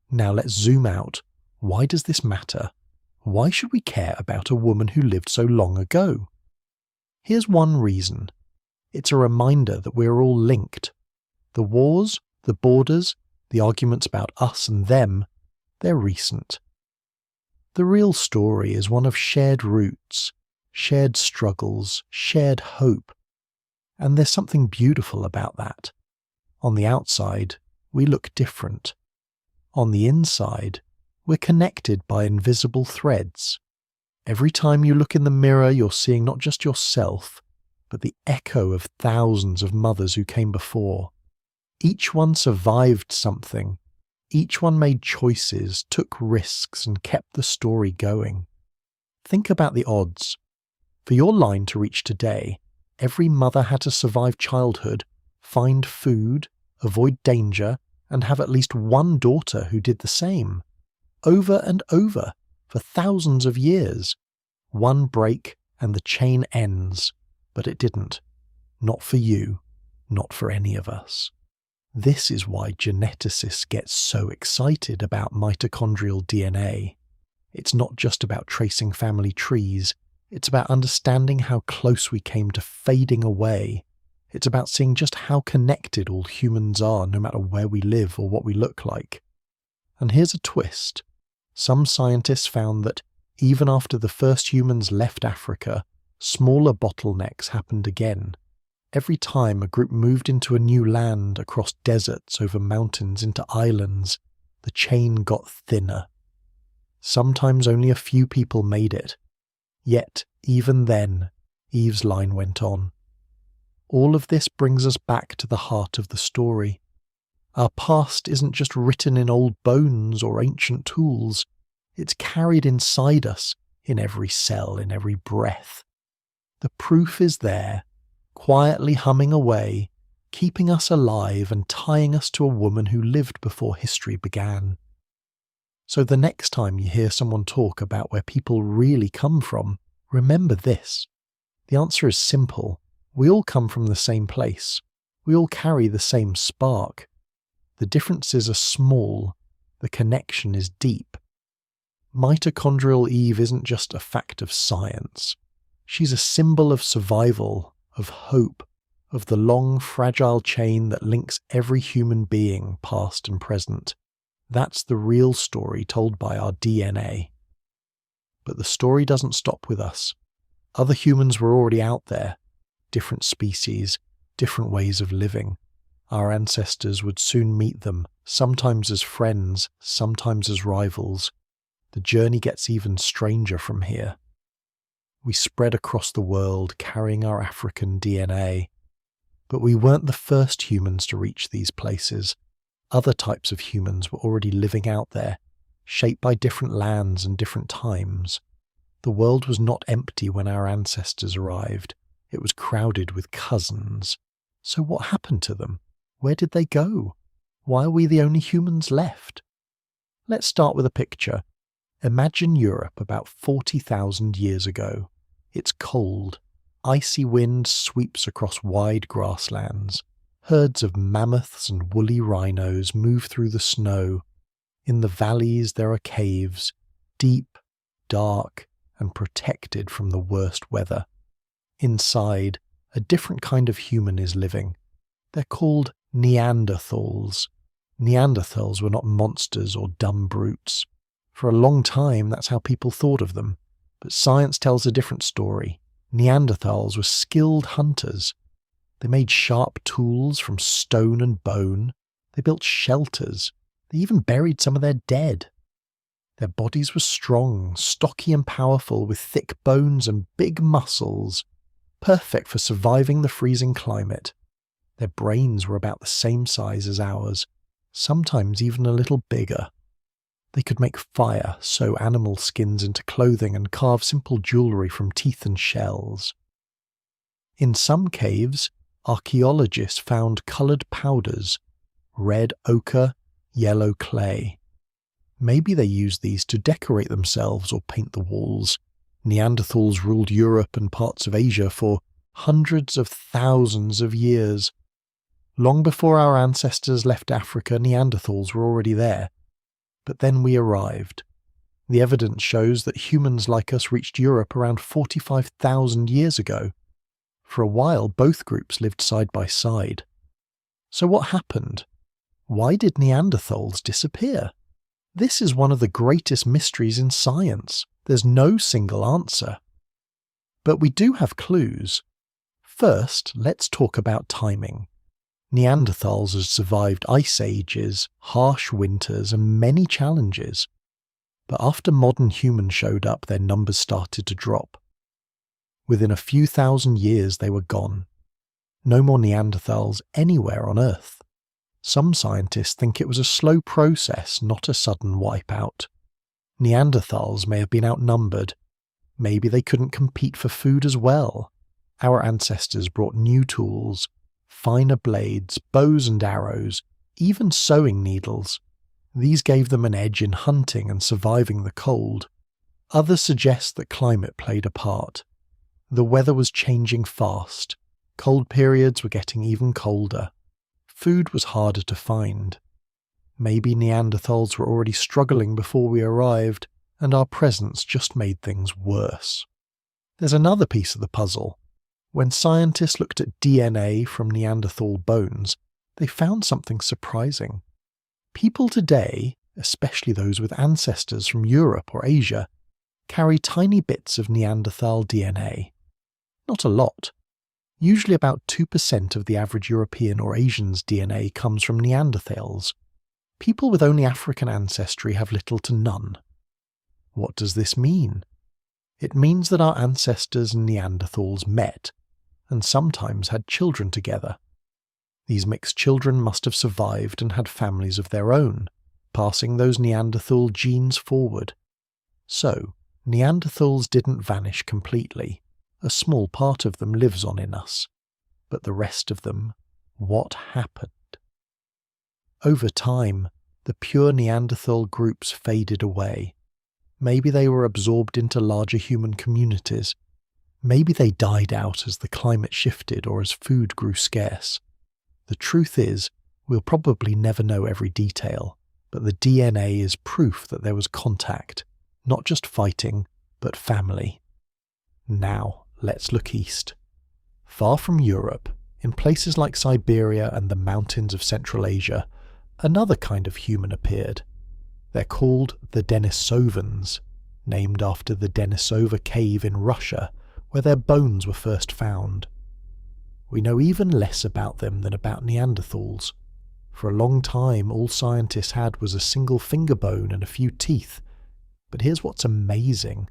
Now let's zoom out. Why does this matter? Why should we care about a woman who lived so long ago? Here's one reason. It's a reminder that we're all linked. The wars, the borders, the arguments about us and them, they're recent. The real story is one of shared roots, shared struggles, shared hope. And there's something beautiful about that. On the outside, we look different. On the inside, we're connected by invisible threads. Every time you look in the mirror, you're seeing not just yourself, but the echo of thousands of mothers who came before. Each one survived something. Each one made choices, took risks, and kept the story going. Think about the odds. For your line to reach today, every mother had to survive childhood, find food, avoid danger, and have at least one daughter who did the same. Over and over, for thousands of years. One break and the chain ends, but it didn't. Not for you, not for any of us. This is why geneticists get so excited about mitochondrial DNA. It's not just about tracing family trees, it's about understanding how close we came to fading away. It's about seeing just how connected all humans are, no matter where we live or what we look like. And here's a twist. Some scientists found that even after the first humans left Africa, smaller bottlenecks happened again. Every time a group moved into a new land, across deserts, over mountains, into islands, the chain got thinner. Sometimes only a few people made it. Yet, even then, Eve's line went on. All of this brings us back to the heart of the story. Our past isn't just written in old bones or ancient tools. It's carried inside us, in every cell, in every breath. The proof is there, quietly humming away, keeping us alive and tying us to a woman who lived before history began. So the next time you hear someone talk about where people really come from, remember this. The answer is simple. We all come from the same place. We all carry the same spark. The differences are small. The connection is deep. Mitochondrial Eve isn't just a fact of science. She's a symbol of survival, of hope, of the long, fragile chain that links every human being, past and present. That's the real story told by our DNA. But the story doesn't stop with us. Other humans were already out there. Different species, different ways of living. Our ancestors would soon meet them, sometimes as friends, sometimes as rivals. The journey gets even stranger from here. We spread across the world carrying our African DNA. But we weren't the first humans to reach these places. Other types of humans were already living out there, shaped by different lands and different times. The world was not empty when our ancestors arrived. It was crowded with cousins. So what happened to them? Where did they go? Why are we the only humans left? Let's start with a picture. Imagine Europe about 40,000 years ago. It's cold. Icy wind sweeps across wide grasslands. Herds of mammoths and woolly rhinos move through the snow. In the valleys there are caves, deep, dark, and protected from the worst weather. Inside, a different kind of human is living. They're called Neanderthals. Neanderthals were not monsters or dumb brutes. For a long time, that's how people thought of them. But science tells a different story. Neanderthals were skilled hunters. They made sharp tools from stone and bone. They built shelters. They even buried some of their dead. Their bodies were strong, stocky and powerful, with thick bones and big muscles, perfect for surviving the freezing climate. Their brains were about the same size as ours, sometimes even a little bigger. They could make fire, sew animal skins into clothing, and carve simple jewellery from teeth and shells. In some caves, archaeologists found coloured powders, red ochre, yellow clay. Maybe they used these to decorate themselves or paint the walls. Neanderthals ruled Europe and parts of Asia for hundreds of thousands of years. Long before our ancestors left Africa, Neanderthals were already there. But then we arrived. The evidence shows that humans like us reached Europe around 45,000 years ago. For a while, both groups lived side by side. So what happened? Why did Neanderthals disappear? This is one of the greatest mysteries in science. There's no single answer. But we do have clues. First, let's talk about timing. Neanderthals had survived ice ages, harsh winters, and many challenges. But after modern humans showed up, their numbers started to drop. Within a few thousand years, they were gone. No more Neanderthals anywhere on Earth. Some scientists think it was a slow process, not a sudden wipeout. Neanderthals may have been outnumbered. Maybe they couldn't compete for food as well. Our ancestors brought new tools, finer blades, bows and arrows, even sewing needles. These gave them an edge in hunting and surviving the cold. Others suggest that climate played a part. The weather was changing fast. Cold periods were getting even colder. Food was harder to find. Maybe Neanderthals were already struggling before we arrived, and our presence just made things worse. There's another piece of the puzzle. When scientists looked at DNA from Neanderthal bones, they found something surprising. People today, especially those with ancestors from Europe or Asia, carry tiny bits of Neanderthal DNA. Not a lot. Usually about 2% of the average European or Asian's DNA comes from Neanderthals. People with only African ancestry have little to none. What does this mean? It means that our ancestors and Neanderthals met, and sometimes had children together. These mixed children must have survived and had families of their own, passing those Neanderthal genes forward. So, Neanderthals didn't vanish completely. A small part of them lives on in us. But the rest of them, what happened? Over time, the pure Neanderthal groups faded away. Maybe they were absorbed into larger human communities. Maybe they died out as the climate shifted or as food grew scarce. The truth is, we'll probably never know every detail, but the DNA is proof that there was contact, not just fighting, but family. Now, let's look east. Far from Europe, in places like Siberia and the mountains of Central Asia, another kind of human appeared. They're called the Denisovans, named after the Denisova cave in Russia, where their bones were first found. We know even less about them than about Neanderthals. For a long time, all scientists had was a single finger bone and a few teeth. But here's what's amazing.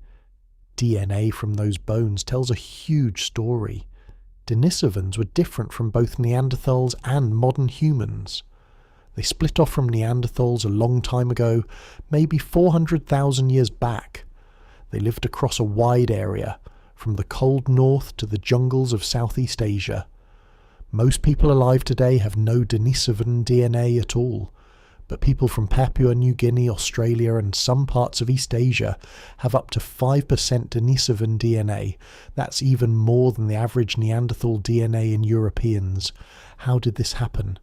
DNA from those bones tells a huge story. Denisovans were different from both Neanderthals and modern humans. They split off from Neanderthals a long time ago, maybe 400,000 years back. They lived across a wide area, from the cold north to the jungles of Southeast Asia. Most people alive today have no Denisovan DNA at all, but people from Papua New Guinea, Australia and some parts of East Asia have up to 5% Denisovan DNA. That's even more than the average Neanderthal DNA in Europeans. How did this happen?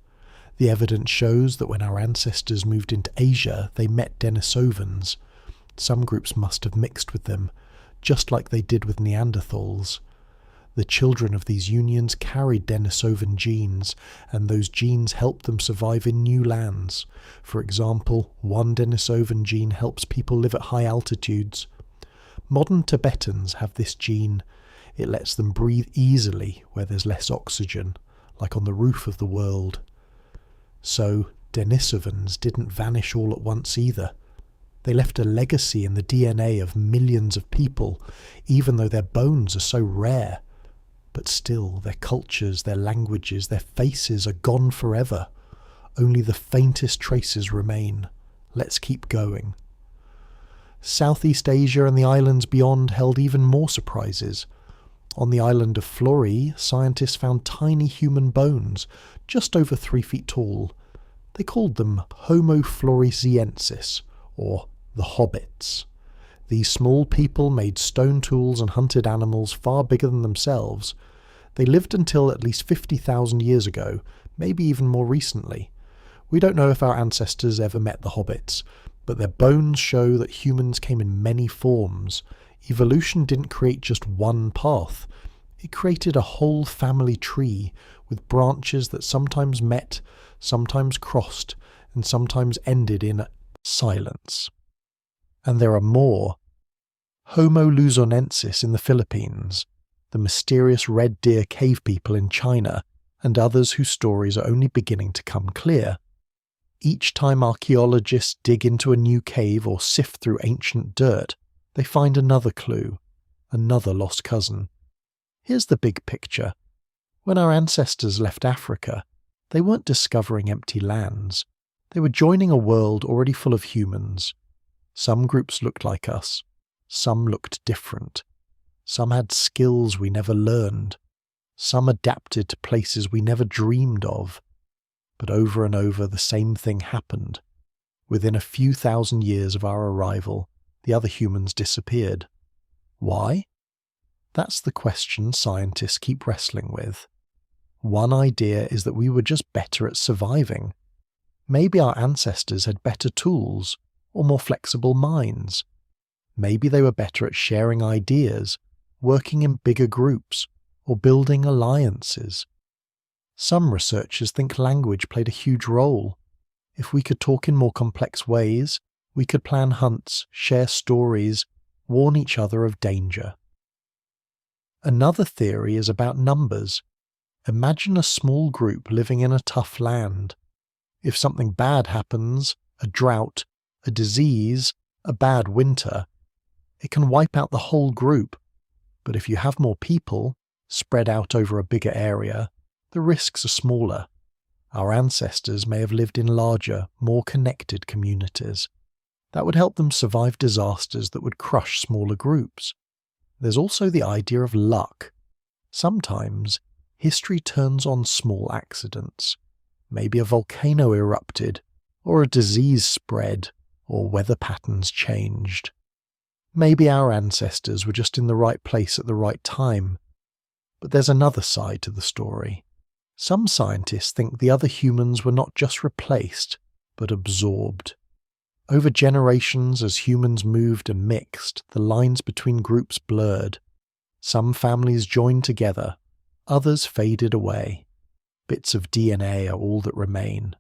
The evidence shows that when our ancestors moved into Asia, they met Denisovans. Some groups must have mixed with them, just like they did with Neanderthals. The children of these unions carried Denisovan genes, and those genes helped them survive in new lands. For example, one Denisovan gene helps people live at high altitudes. Modern Tibetans have this gene. It lets them breathe easily where there's less oxygen, like on the roof of the world. So, Denisovans didn't vanish all at once either. They left a legacy in the DNA of millions of people, even though their bones are so rare. But still, their cultures, their languages, their faces are gone forever. Only the faintest traces remain. Let's keep going. Southeast Asia and the islands beyond held even more surprises. On the island of Flores, scientists found tiny human bones, just over 3 feet tall. They called them Homo floresiensis, or the hobbits. These small people made stone tools and hunted animals far bigger than themselves. They lived until at least 50,000 years ago, maybe even more recently. We don't know if our ancestors ever met the hobbits, but their bones show that humans came in many forms. Evolution didn't create just one path. It created a whole family tree with branches that sometimes met, sometimes crossed, and sometimes ended in silence. And there are more. Homo luzonensis in the Philippines, the mysterious red deer cave people in China, and others whose stories are only beginning to come clear. Each time archaeologists dig into a new cave or sift through ancient dirt, they find another clue, another lost cousin. Here's the big picture. When our ancestors left Africa, They weren't discovering empty lands. They were joining a world already full of humans. Some groups looked like us. Some looked different. Some had skills we never learned. Some adapted to places we never dreamed of. But over and over the same thing happened. Within a few thousand years of our arrival, the other humans disappeared. Why? That's the question scientists keep wrestling with. One idea is that we were just better at surviving. Maybe our ancestors had better tools, or more flexible minds. Maybe they were better at sharing ideas, working in bigger groups, or building alliances. Some researchers think language played a huge role. If we could talk in more complex ways, we could plan hunts, share stories, warn each other of danger. Another theory is about numbers. Imagine a small group living in a tough land. If something bad happens, a drought, a disease, a bad winter, it can wipe out the whole group. But if you have more people, spread out over a bigger area, the risks are smaller. Our ancestors may have lived in larger, more connected communities. That would help them survive disasters that would crush smaller groups. There's also the idea of luck. Sometimes, history turns on small accidents. Maybe a volcano erupted, or a disease spread, or weather patterns changed. Maybe our ancestors were just in the right place at the right time. But there's another side to the story. Some scientists think the other humans were not just replaced, but absorbed. Over generations, as humans moved and mixed, the lines between groups blurred. Some families joined together, others faded away. Bits of DNA are all that remain.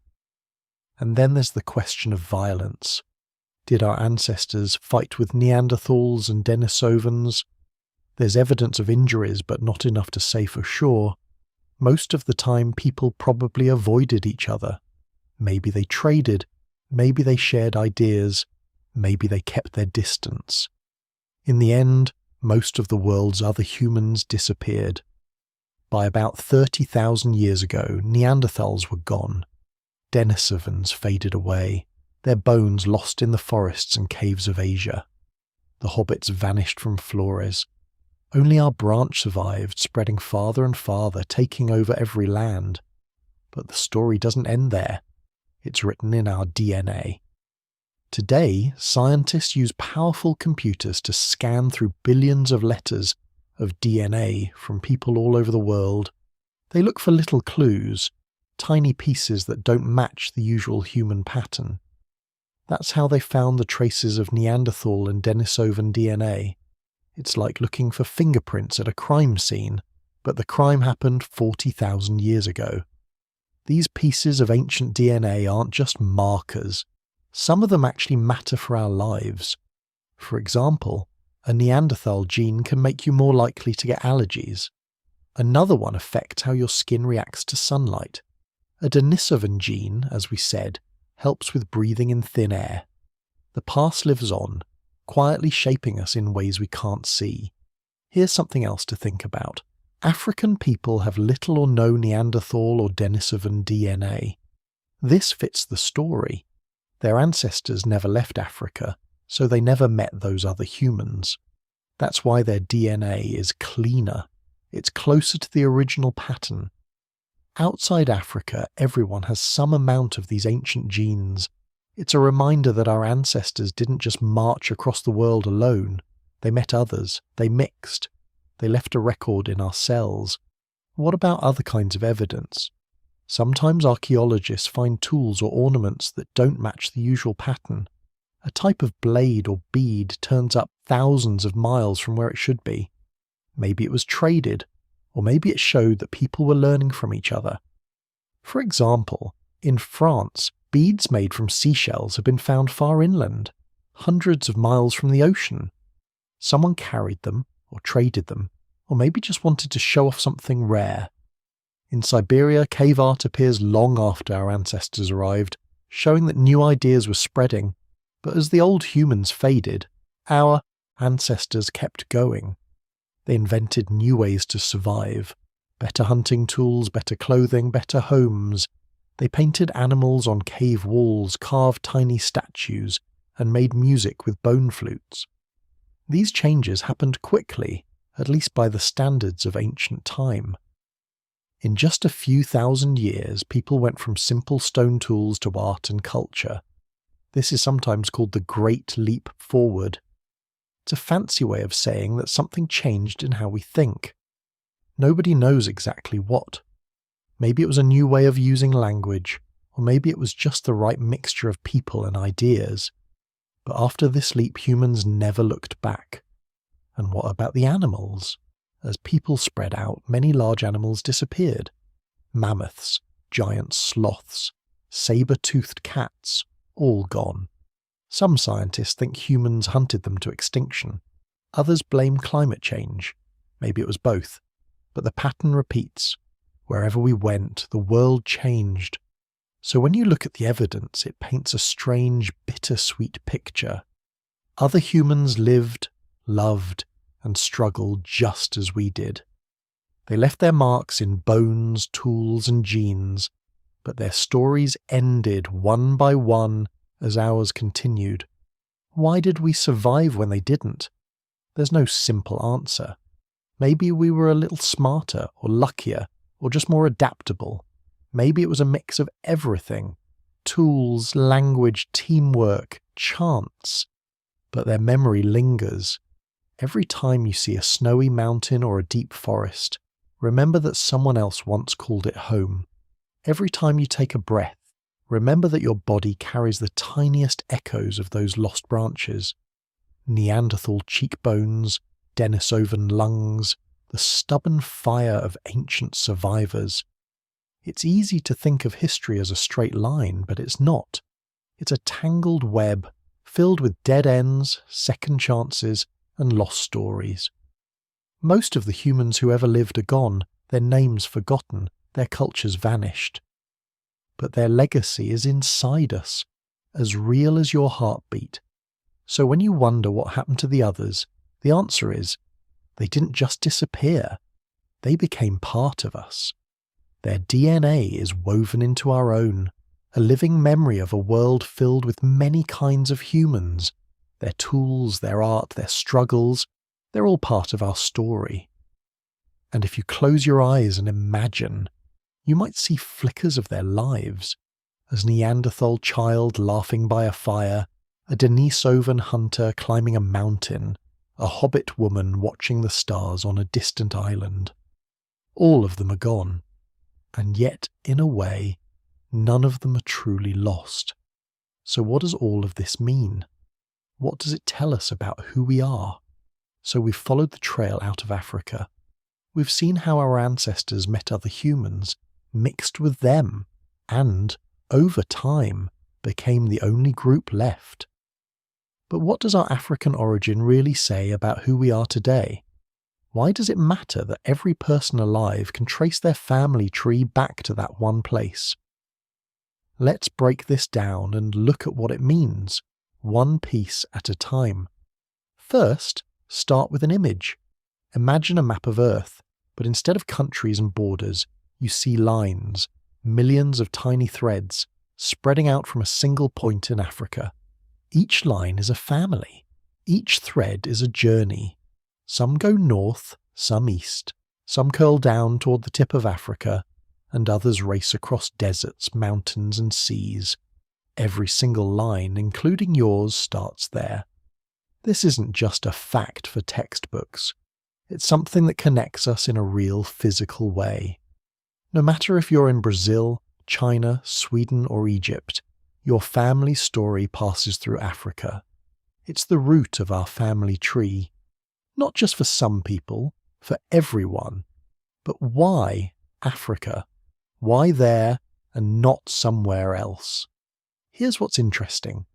And then there's the question of violence. Did our ancestors fight with Neanderthals and Denisovans? There's evidence of injuries, but not enough to say for sure. Most of the time, people probably avoided each other. Maybe they traded, maybe they shared ideas, maybe they kept their distance. In the end, most of the world's other humans disappeared. By about 30,000 years ago, Neanderthals were gone. Denisovans faded away, their bones lost in the forests and caves of Asia. The hobbits vanished from Flores. Only our branch survived, spreading farther and farther, taking over every land. But the story doesn't end there. It's written in our DNA. Today, scientists use powerful computers to scan through billions of letters of DNA from people all over the world. They look for little clues, tiny pieces that don't match the usual human pattern. That's how they found the traces of Neanderthal and Denisovan DNA. It's like looking for fingerprints at a crime scene, but the crime happened 40,000 years ago. These pieces of ancient DNA aren't just markers. Some of them actually matter for our lives. For example, a Neanderthal gene can make you more likely to get allergies. Another one affects how your skin reacts to sunlight. A Denisovan gene, as we said, helps with breathing in thin air. The past lives on, quietly shaping us in ways we can't see. Here's something else to think about. African people have little or no Neanderthal or Denisovan DNA. This fits the story. Their ancestors never left Africa, so they never met those other humans. That's why their DNA is cleaner. It's closer to the original pattern. Outside Africa, everyone has some amount of these ancient genes. It's a reminder that our ancestors didn't just march across the world alone. They met others. They mixed. They left a record in our cells. What about other kinds of evidence? Sometimes archaeologists find tools or ornaments that don't match the usual pattern. A type of blade or bead turns up thousands of miles from where it should be. Maybe it was traded, or maybe it showed that people were learning from each other. For example, in France, beads made from seashells have been found far inland, hundreds of miles from the ocean. Someone carried them, or traded them, or maybe just wanted to show off something rare. In Siberia, cave art appears long after our ancestors arrived, showing that new ideas were spreading. But as the old humans faded, our ancestors kept going. They invented new ways to survive. Better hunting tools, better clothing, better homes. They painted animals on cave walls, carved tiny statues, and made music with bone flutes. These changes happened quickly, at least by the standards of ancient time. In just a few thousand years, people went from simple stone tools to art and culture. This is sometimes called the Great Leap Forward. It's a fancy way of saying that something changed in how we think. Nobody knows exactly what. Maybe it was a new way of using language, or maybe it was just the right mixture of people and ideas. But after this leap, humans never looked back. And what about the animals? As people spread out, many large animals disappeared. Mammoths, giant sloths, saber-toothed cats, all gone. Some scientists think humans hunted them to extinction. Others blame climate change. Maybe it was both. But the pattern repeats. Wherever we went, the world changed. So when you look at the evidence, it paints a strange, bittersweet picture. Other humans lived, loved, and struggled just as we did. They left their marks in bones, tools, and genes, but their stories ended one by one as ours continued. Why did we survive when they didn't? There's no simple answer. Maybe we were a little smarter or luckier or just more adaptable. Maybe it was a mix of everything. Tools, language, teamwork, chance. But their memory lingers. Every time you see a snowy mountain or a deep forest, remember that someone else once called it home. Every time you take a breath, remember that your body carries the tiniest echoes of those lost branches. Neanderthal cheekbones, Denisovan lungs, the stubborn fire of ancient survivors. It's easy to think of history as a straight line, but it's not. It's a tangled web filled with dead ends, second chances, and lost stories. Most of the humans who ever lived are gone, their names forgotten, their cultures vanished. But their legacy is inside us, as real as your heartbeat. So when you wonder what happened to the others, the answer is, they didn't just disappear. They became part of us. Their DNA is woven into our own, a living memory of a world filled with many kinds of humans. Their tools, their art, their struggles, they're all part of our story. And if you close your eyes and imagine, you might see flickers of their lives. As Neanderthal child laughing by a fire, a Denisovan hunter climbing a mountain, a hobbit woman watching the stars on a distant island. All of them are gone. And yet, in a way, none of them are truly lost. So what does all of this mean? What does it tell us about who we are? So we've followed the trail out of Africa. We've seen how our ancestors met other humans, mixed with them, and, over time, became the only group left. But what does our African origin really say about who we are today? Why does it matter that every person alive can trace their family tree back to that one place? Let's break this down and look at what it means, one piece at a time. First, start with an image. Imagine a map of Earth, but instead of countries and borders, you see lines, millions of tiny threads, spreading out from a single point in Africa. Each line is a family. Each thread is a journey. Some go north, some east. Some curl down toward the tip of Africa, and others race across deserts, mountains, and seas. Every single line, including yours, starts there. This isn't just a fact for textbooks. It's something that connects us in a real physical way. No matter if you're in Brazil, China, Sweden, or Egypt, your family story passes through Africa. It's the root of our family tree. Not just for some people, for everyone. But why Africa? Why there and not somewhere else? Here's what's interesting.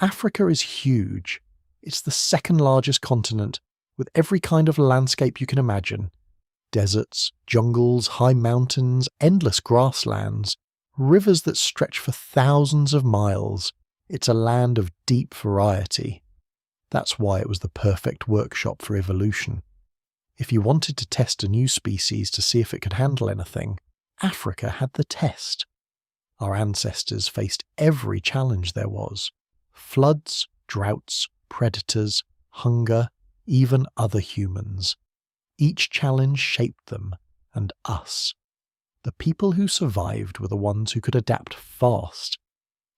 Africa is huge. It's the second largest continent, with every kind of landscape you can imagine. Deserts, jungles, high mountains, endless grasslands, rivers that stretch for thousands of miles. It's a land of deep variety. That's why it was the perfect workshop for evolution. If you wanted to test a new species to see if it could handle anything, Africa had the test. Our ancestors faced every challenge there was: floods, droughts, predators, hunger, even other humans. Each challenge shaped them, and us. The people who survived were the ones who could adapt fast.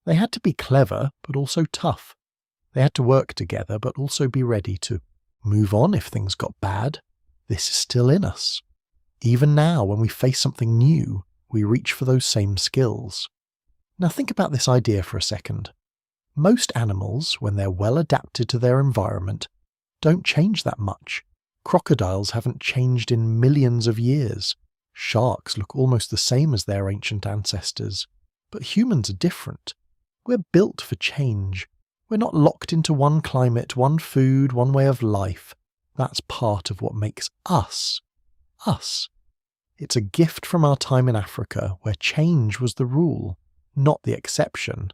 They had to be clever, but also tough. They had to work together, but also be ready to move on if things got bad. This is still in us. Even now, when we face something new, we reach for those same skills. Now think about this idea for a second. Most animals, when they're well adapted to their environment, don't change that much. Crocodiles haven't changed in millions of years. Sharks look almost the same as their ancient ancestors. But humans are different. We're built for change. We're not locked into one climate, one food, one way of life. That's part of what makes us, us. It's a gift from our time in Africa, where change was the rule, not the exception.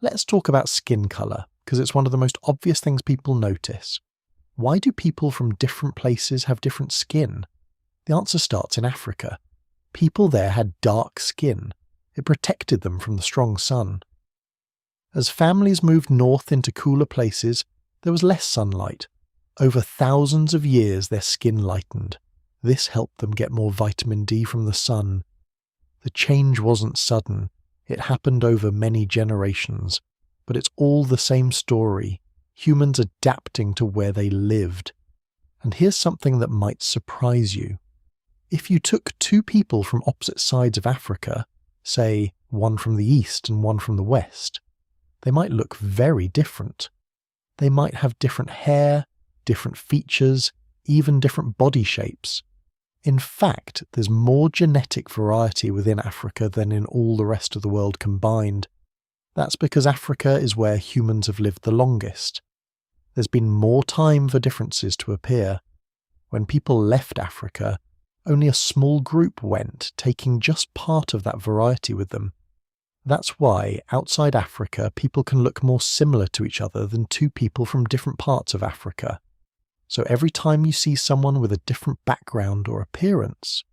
Let's talk about skin colour, because it's one of the most obvious things people notice. Why do people from different places have different skin? The answer starts in Africa. People there had dark skin. It protected them from the strong sun. As families moved north into cooler places, there was less sunlight. Over thousands of years their skin lightened. This helped them get more vitamin D from the sun. The change wasn't sudden. It happened over many generations. But it's all the same story. Humans adapting to where they lived. And here's something that might surprise you. If you took two people from opposite sides of Africa, say one from the east and one from the west, they might look very different. They might have different hair, different features, even different body shapes. In fact, there's more genetic variety within Africa than in all the rest of the world combined. That's because Africa is where humans have lived the longest. There's been more time for differences to appear. When people left Africa, only a small group went, taking just part of that variety with them. That's why, outside Africa, people can look more similar to each other than two people from different parts of Africa. So every time you see someone with a different background or appearance,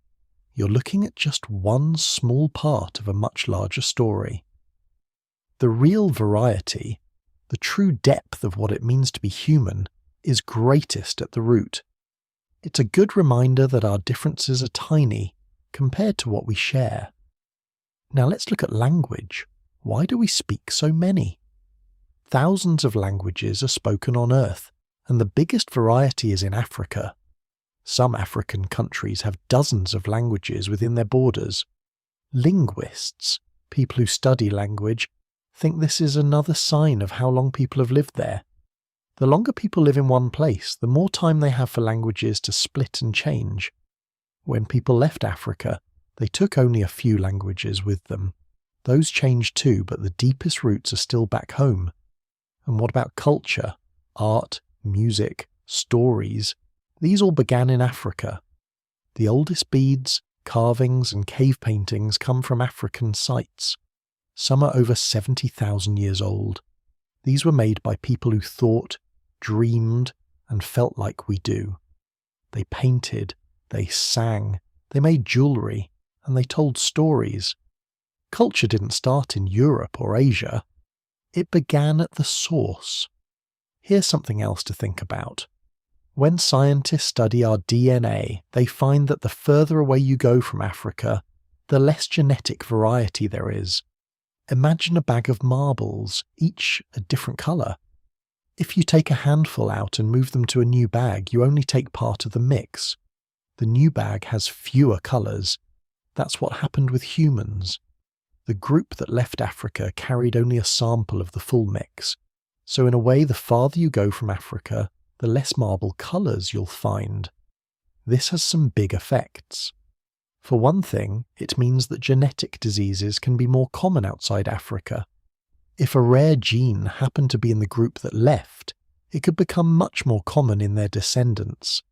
you're looking at just one small part of a much larger story. The real variety, the true depth of what it means to be human, is greatest at the root. It's a good reminder that our differences are tiny compared to what we share. Now let's look at language. Why do we speak so many? Thousands of languages are spoken on Earth, and the biggest variety is in Africa. Some African countries have dozens of languages within their borders. Linguists, people who study language, think this is another sign of how long people have lived there. The longer people live in one place, the more time they have for languages to split and change. When people left Africa, they took only a few languages with them. Those changed too, but the deepest roots are still back home. And what about culture, art, music, stories? These all began in Africa. The oldest beads, carvings and cave paintings come from African sites. Some are over 70,000 years old. These were made by people who thought, dreamed, and felt like we do. They painted, they sang, they made jewellery, and they told stories. Culture didn't start in Europe or Asia. It began at the source. Here's something else to think about. When scientists study our DNA, they find that the further away you go from Africa, the less genetic variety there is. Imagine a bag of marbles, each a different colour. If you take a handful out and move them to a new bag, you only take part of the mix. The new bag has fewer colours. That's what happened with humans. The group that left Africa carried only a sample of the full mix. So in a way, the farther you go from Africa, the less marble colours you'll find. This has some big effects. For one thing, it means that genetic diseases can be more common outside Africa. If a rare gene happened to be in the group that left, it could become much more common in their descendants.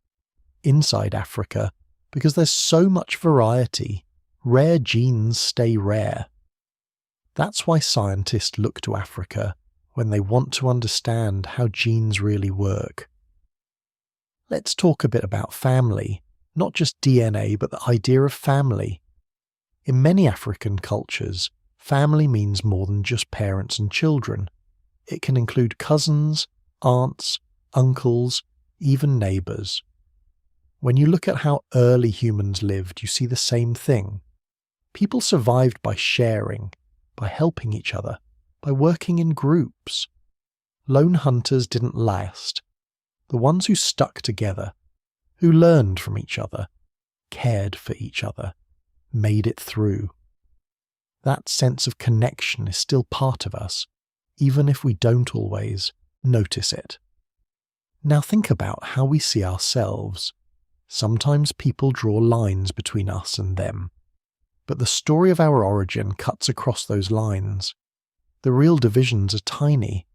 Inside Africa, because there's so much variety, rare genes stay rare. That's why scientists look to Africa when they want to understand how genes really work. Let's talk a bit about family, not just DNA, but the idea of family. In many African cultures, family means more than just parents and children. It can include cousins, aunts, uncles, even neighbours. When you look at how early humans lived, you see the same thing. People survived by sharing, by helping each other, by working in groups. Lone hunters didn't last. The ones who stuck together, who learned from each other, cared for each other, made it through. That sense of connection is still part of us, even if we don't always notice it. Now think about how we see ourselves. Sometimes people draw lines between us and them. But the story of our origin cuts across those lines. The real divisions are tiny.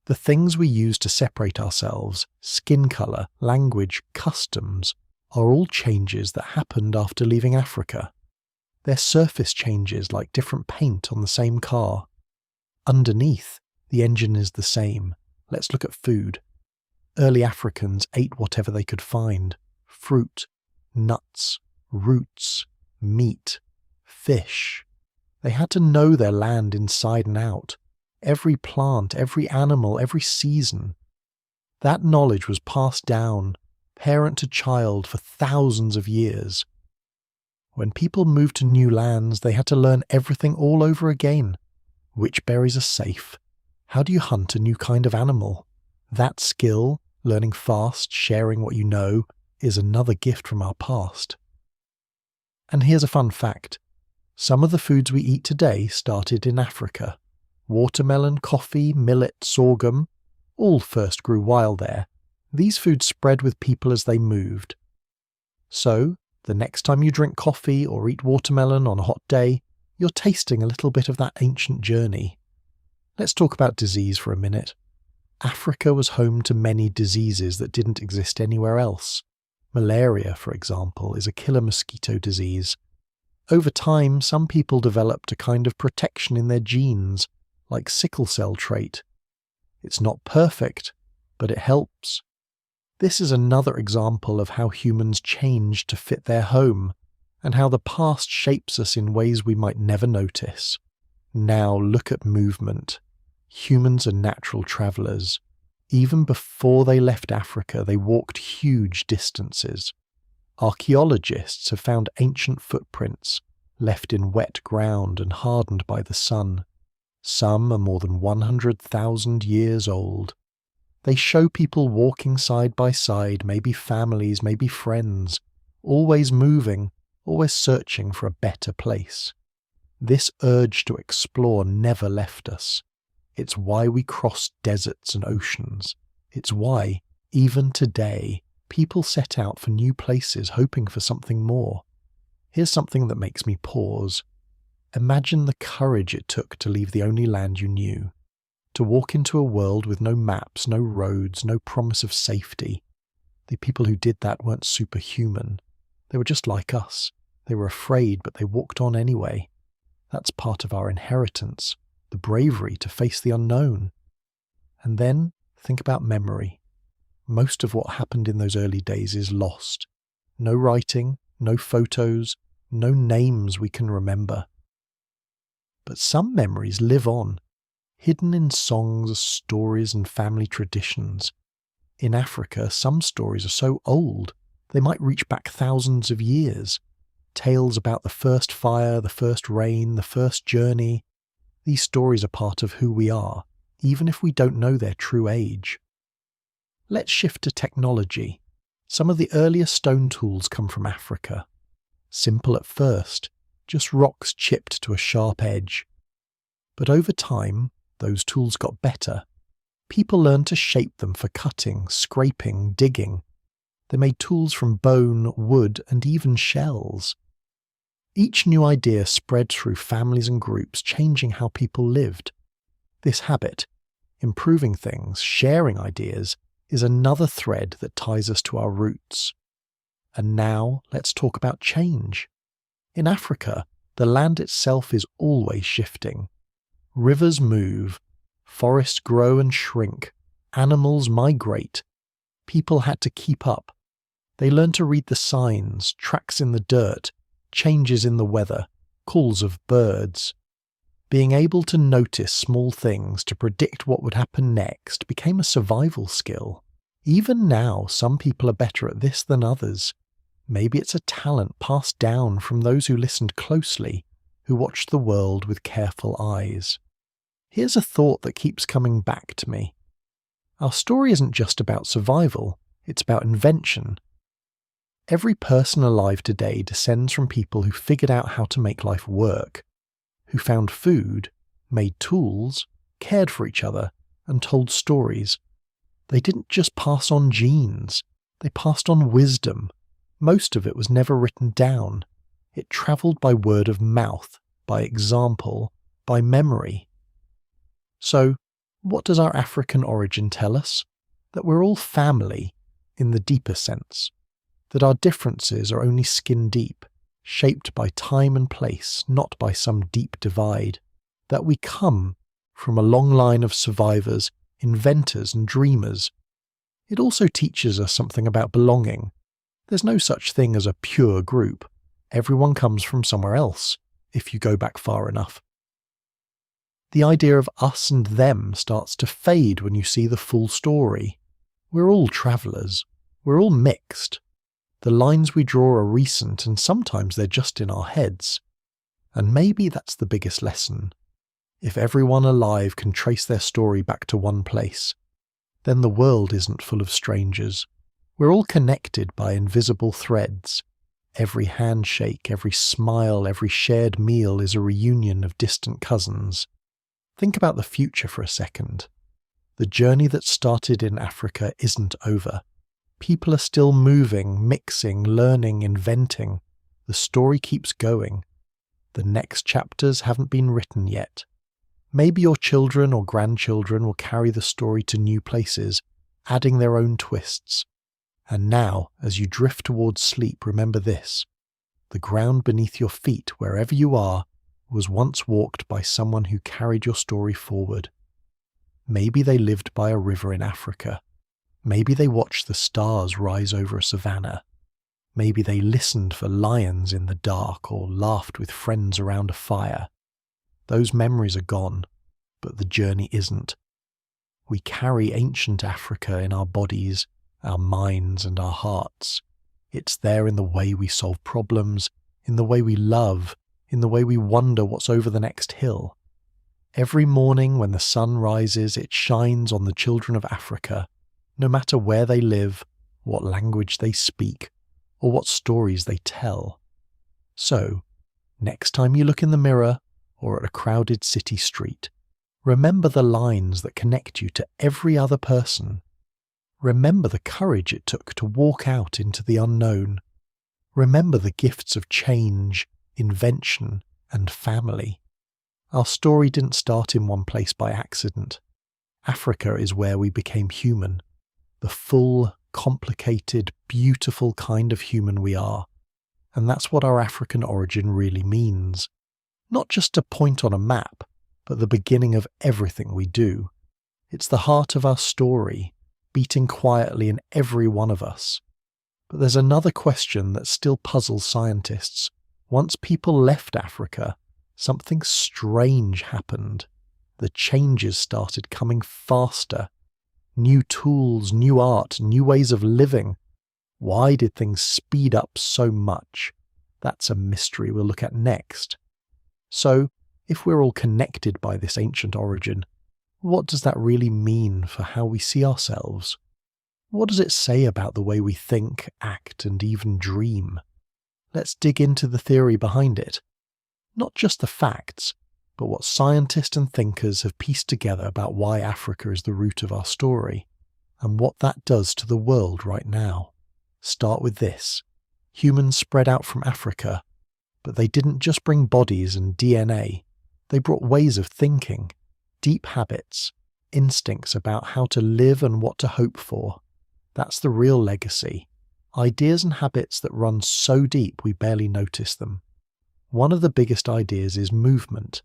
The things we use to separate ourselves, skin colour, language, customs, are all changes that happened after leaving Africa. They're surface changes like different paint on the same car. Underneath, the engine is the same. Let's look at food. Early Africans ate whatever they could find. Fruit, nuts, roots, meat, fish. They had to know their land inside and out. Every plant, every animal, every season. That knowledge was passed down, parent to child, for thousands of years. When people moved to new lands, they had to learn everything all over again. Which berries are safe? How do you hunt a new kind of animal? That skill, learning fast, sharing what you know, is another gift from our past. And here's a fun fact. Some of the foods we eat today started in Africa. Watermelon, coffee, millet, sorghum, all first grew wild there. These foods spread with people as they moved. So, the next time you drink coffee or eat watermelon on a hot day, you're tasting a little bit of that ancient journey. Let's talk about disease for a minute. Africa was home to many diseases that didn't exist anywhere else. Malaria, for example, is a killer mosquito disease. Over time, some people developed a kind of protection in their genes, like sickle cell trait. It's not perfect, but it helps. This is another example of how humans change to fit their home, and how the past shapes us in ways we might never notice. Now look at movement. Humans are natural travellers. Even before they left Africa, they walked huge distances. Archaeologists have found ancient footprints, left in wet ground and hardened by the sun. Some are more than 100,000 years old. They show people walking side by side, maybe families, maybe friends, always moving, always searching for a better place. This urge to explore never left us. It's why we crossed deserts and oceans. It's why, even today, people set out for new places hoping for something more. Here's something that makes me pause. Imagine the courage it took to leave the only land you knew, to walk into a world with no maps, no roads, no promise of safety. The people who did that weren't superhuman. They were just like us. They were afraid, but they walked on anyway. That's part of our inheritance, the bravery to face the unknown. And then, think about memory. Most of what happened in those early days is lost. No writing, no photos, no names we can remember. But some memories live on, hidden in songs, stories, and family traditions. In Africa, some stories are so old, they might reach back thousands of years. Tales about the first fire, the first rain, the first journey. These stories are part of who we are, even if we don't know their true age. Let's shift to technology. Some of the earliest stone tools come from Africa. Simple at first, just rocks chipped to a sharp edge. But over time, those tools got better. People learned to shape them for cutting, scraping, digging. They made tools from bone, wood, and even shells. Each new idea spread through families and groups, changing how people lived. This habit, improving things, sharing ideas, is another thread that ties us to our roots. And now let's talk about change. In Africa, the land itself is always shifting. Rivers move, forests grow and shrink, animals migrate. People had to keep up. They learned to read the signs, tracks in the dirt, changes in the weather, calls of birds. Being able to notice small things to predict what would happen next became a survival skill. Even now, some people are better at this than others. Maybe it's a talent passed down from those who listened closely, who watched the world with careful eyes. Here's a thought that keeps coming back to me. Our story isn't just about survival, it's about invention. Every person alive today descends from people who figured out how to make life work, who found food, made tools, cared for each other, and told stories. They didn't just pass on genes, they passed on wisdom. Most of it was never written down. It travelled by word of mouth, by example, by memory. So, what does our African origin tell us? That we're all family, in the deeper sense. That our differences are only skin deep, shaped by time and place, not by some deep divide. That we come from a long line of survivors, inventors and dreamers. It also teaches us something about belonging. There's no such thing as a pure group. Everyone comes from somewhere else, if you go back far enough. The idea of us and them starts to fade when you see the full story. We're all travellers. We're all mixed. The lines we draw are recent and sometimes they're just in our heads. And maybe that's the biggest lesson. If everyone alive can trace their story back to one place, then the world isn't full of strangers. We're all connected by invisible threads. Every handshake, every smile, every shared meal is a reunion of distant cousins. Think about the future for a second. The journey that started in Africa isn't over. People are still moving, mixing, learning, inventing. The story keeps going. The next chapters haven't been written yet. Maybe your children or grandchildren will carry the story to new places, adding their own twists. And now, as you drift towards sleep, remember this. The ground beneath your feet, wherever you are, was once walked by someone who carried your story forward. Maybe they lived by a river in Africa. Maybe they watched the stars rise over a savanna. Maybe they listened for lions in the dark or laughed with friends around a fire. Those memories are gone, but the journey isn't. We carry ancient Africa in our bodies, our minds and our hearts. It's there in the way we solve problems, in the way we love, in the way we wonder what's over the next hill. Every morning when the sun rises, it shines on the children of Africa, no matter where they live, what language they speak, or what stories they tell. So, next time you look in the mirror, or at a crowded city street, remember the lines that connect you to every other person. Remember the courage it took to walk out into the unknown. Remember the gifts of change, invention, and family. Our story didn't start in one place by accident. Africa is where we became human, the full, complicated, beautiful kind of human we are. And that's what our African origin really means. Not just a point on a map, but the beginning of everything we do. It's the heart of our story, beating quietly in every one of us. But there's another question that still puzzles scientists. Once people left Africa, something strange happened. The changes started coming faster. New tools, new art, new ways of living. Why did things speed up so much? That's a mystery we'll look at next. So, if we're all connected by this ancient origin, what does that really mean for how we see ourselves? What does it say about the way we think, act, and even dream? Let's dig into the theory behind it. Not just the facts, but what scientists and thinkers have pieced together about why Africa is the root of our story, and what that does to the world right now. Start with this. Humans spread out from Africa, but they didn't just bring bodies and DNA. They brought ways of thinking, deep habits, instincts about how to live and what to hope for. That's the real legacy. Ideas and habits that run so deep we barely notice them. One of the biggest ideas is movement.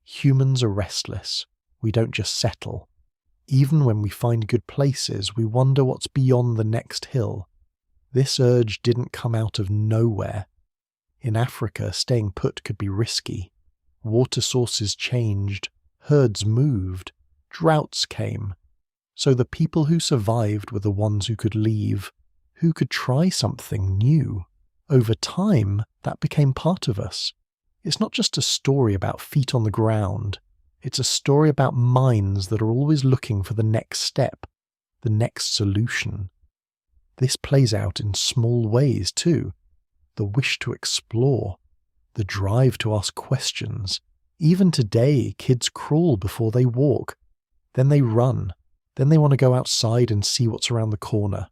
Humans are restless. We don't just settle. Even when we find good places, we wonder what's beyond the next hill. This urge didn't come out of nowhere. In Africa, staying put could be risky. Water sources changed, herds moved, droughts came. So the people who survived were the ones who could leave, who could try something new. Over time, that became part of us. It's not just a story about feet on the ground. It's a story about minds that are always looking for the next step, the next solution. This plays out in small ways too. The wish to explore, the drive to ask questions. Even today, kids crawl before they walk. Then they run. Then they want to go outside and see what's around the corner.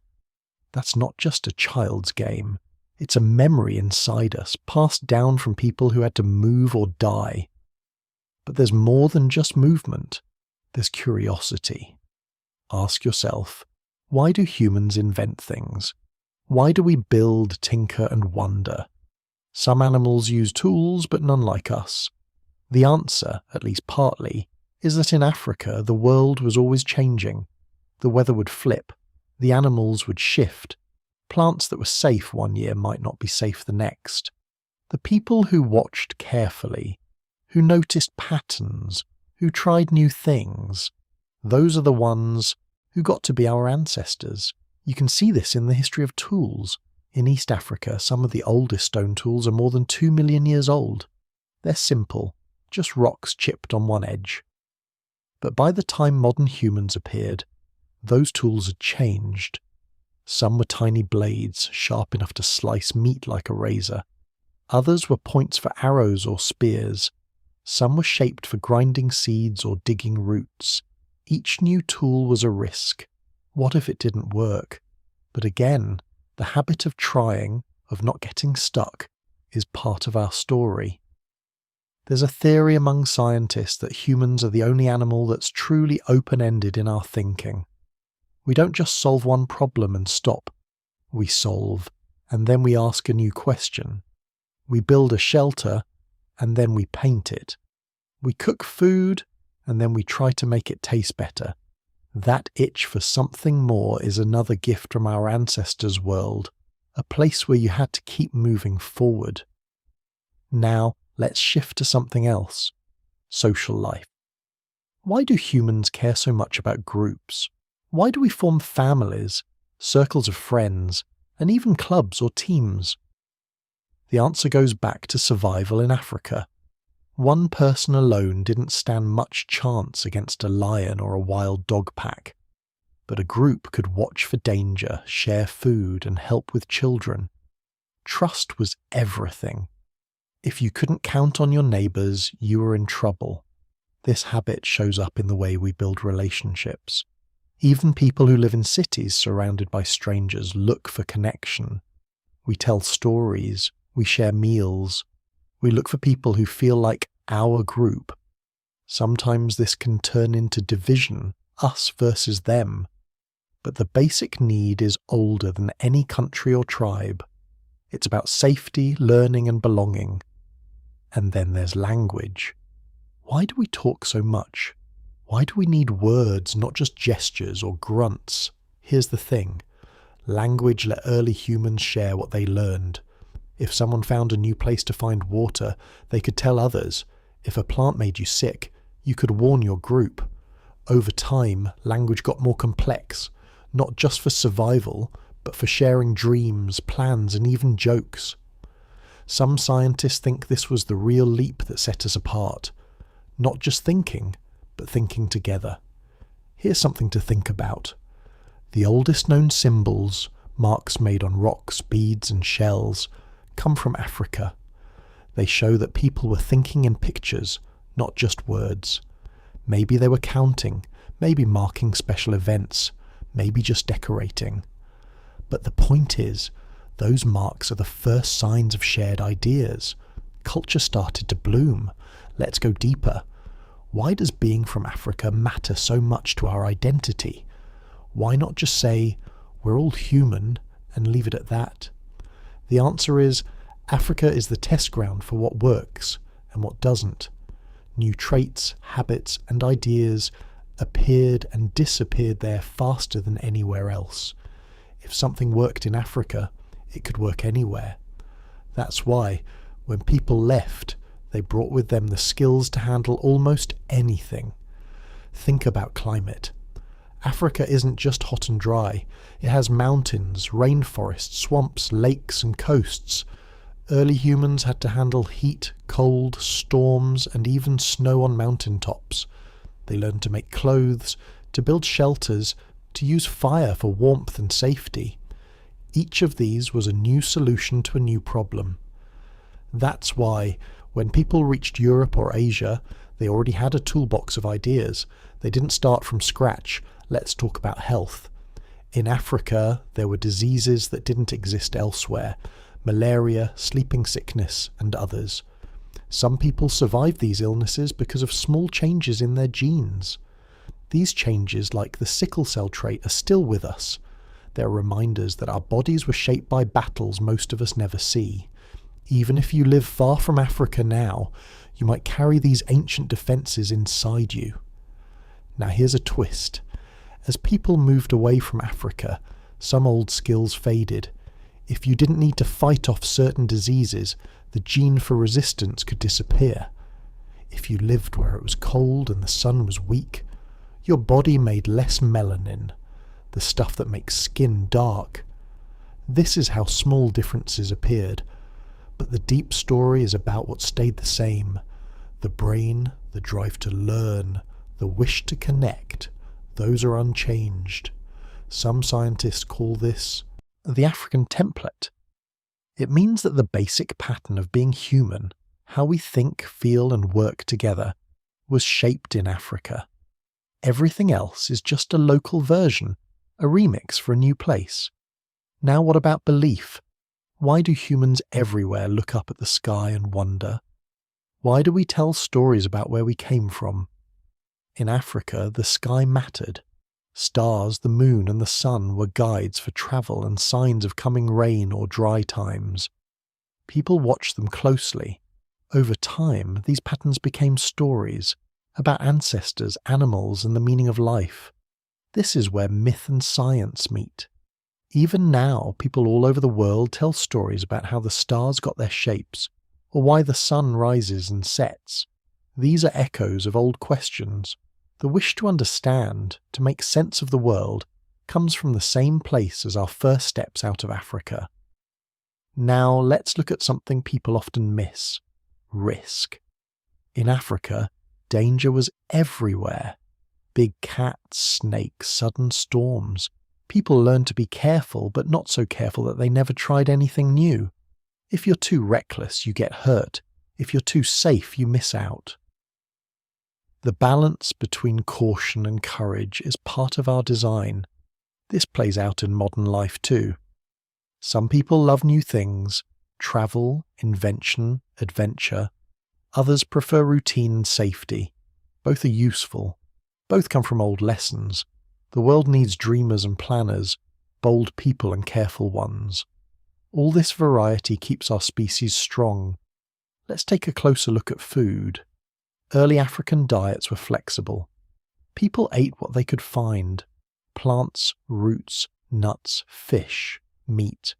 That's not just a child's game. It's a memory inside us, passed down from people who had to move or die. But there's more than just movement. There's curiosity. Ask yourself, why do humans invent things? Why do we build, tinker, and wonder? Some animals use tools, but none like us. The answer, at least partly, is that in Africa the world was always changing. The weather would flip. The animals would shift. Plants that were safe one year might not be safe the next. The people who watched carefully, who noticed patterns, who tried new things, those are the ones who got to be our ancestors. You can see this in the history of tools. In East Africa, some of the oldest stone tools are more than 2 million years old. They're simple, just rocks chipped on one edge. But by the time modern humans appeared, those tools had changed. Some were tiny blades, sharp enough to slice meat like a razor. Others were points for arrows or spears. Some were shaped for grinding seeds or digging roots. Each new tool was a risk. What if it didn't work? But again, the habit of trying, of not getting stuck, is part of our story. There's a theory among scientists that humans are the only animal that's truly open-ended in our thinking. We don't just solve one problem and stop. We solve, and then we ask a new question. We build a shelter, and then we paint it. We cook food, and then we try to make it taste better. That itch for something more is another gift from our ancestors' world, a place where you had to keep moving forward. Now, let's shift to something else. Social life. Why do humans care so much about groups? Why do we form families, circles of friends, and even clubs or teams? The answer goes back to survival in Africa. One person alone didn't stand much chance against a lion or a wild dog pack, but a group could watch for danger, share food, and help with children. Trust was everything. If you couldn't count on your neighbours, you were in trouble. This habit shows up in the way we build relationships. Even people who live in cities surrounded by strangers look for connection. We tell stories, we share meals, we look for people who feel like our group. Sometimes this can turn into division, us versus them. But the basic need is older than any country or tribe. It's about safety, learning, and belonging. And then there's language. Why do we talk so much? Why do we need words, not just gestures or grunts? Here's the thing. Language let early humans share what they learned. If someone found a new place to find water, they could tell others. If a plant made you sick, you could warn your group. Over time, language got more complex, not just for survival, but for sharing dreams, plans, and even jokes. Some scientists think this was the real leap that set us apart. Not just thinking, but thinking together. Here's something to think about. The oldest known symbols, marks made on rocks, beads, and shells, come from Africa. They show that people were thinking in pictures, not just words. Maybe they were counting, maybe marking special events, maybe just decorating. But the point is, those marks are the first signs of shared ideas. Culture started to bloom. Let's go deeper. Why does being from Africa matter so much to our identity? Why not just say, we're all human, and leave it at that? The answer is, Africa is the test ground for what works and what doesn't. New traits, habits, and ideas appeared and disappeared there faster than anywhere else. If something worked in Africa, it could work anywhere. That's why, when people left, They brought with them the skills to handle almost anything. Think about climate. Africa isn't just hot and dry. It has mountains, rainforests, swamps, lakes and coasts. Early humans had to handle heat, cold, storms, and even snow on mountaintops. They learned to make clothes, to build shelters, to use fire for warmth and safety. Each of these was a new solution to a new problem. That's why, when people reached Europe or Asia, they already had a toolbox of ideas. They didn't start from scratch. Let's talk about health. In Africa, there were diseases that didn't exist elsewhere. Malaria, sleeping sickness, and others. Some people survived these illnesses because of small changes in their genes. These changes, like the sickle cell trait, are still with us. They're reminders that our bodies were shaped by battles most of us never see. Even if you live far from Africa now, you might carry these ancient defences inside you. Now here's a twist. As people moved away from Africa, some old skills faded. If you didn't need to fight off certain diseases, the gene for resistance could disappear. If you lived where it was cold and the sun was weak, your body made less melanin, the stuff that makes skin dark. This is how small differences appeared. But the deep story is about what stayed the same. The brain, the drive to learn, the wish to connect, those are unchanged. Some scientists call this the African template. It means that the basic pattern of being human, how we think, feel and work together, was shaped in Africa. Everything else is just a local version, a remix for a new place. Now what about belief? Why do humans everywhere look up at the sky and wonder? Why do we tell stories about where we came from? In Africa, the sky mattered. Stars, the moon and the sun were guides for travel and signs of coming rain or dry times. People watched them closely. Over time, these patterns became stories about ancestors, animals and the meaning of life. This is where myth and science meet. Even now, people all over the world tell stories about how the stars got their shapes, or why the sun rises and sets. These are echoes of old questions. The wish to understand, to make sense of the world, comes from the same place as our first steps out of Africa. Now let's look at something people often miss: risk. In Africa, danger was everywhere. Big cats, snakes, sudden storms. People learn to be careful, but not so careful that they never tried anything new. If you're too reckless, you get hurt. If you're too safe, you miss out. The balance between caution and courage is part of our design. This plays out in modern life too. Some people love new things, travel, invention, adventure. Others prefer routine and safety. Both are useful. Both come from old lessons. The world needs dreamers and planners, bold people and careful ones. All this variety keeps our species strong. Let's take a closer look at food. Early African diets were flexible. People ate what they could find: plants, roots, nuts, fish, meat.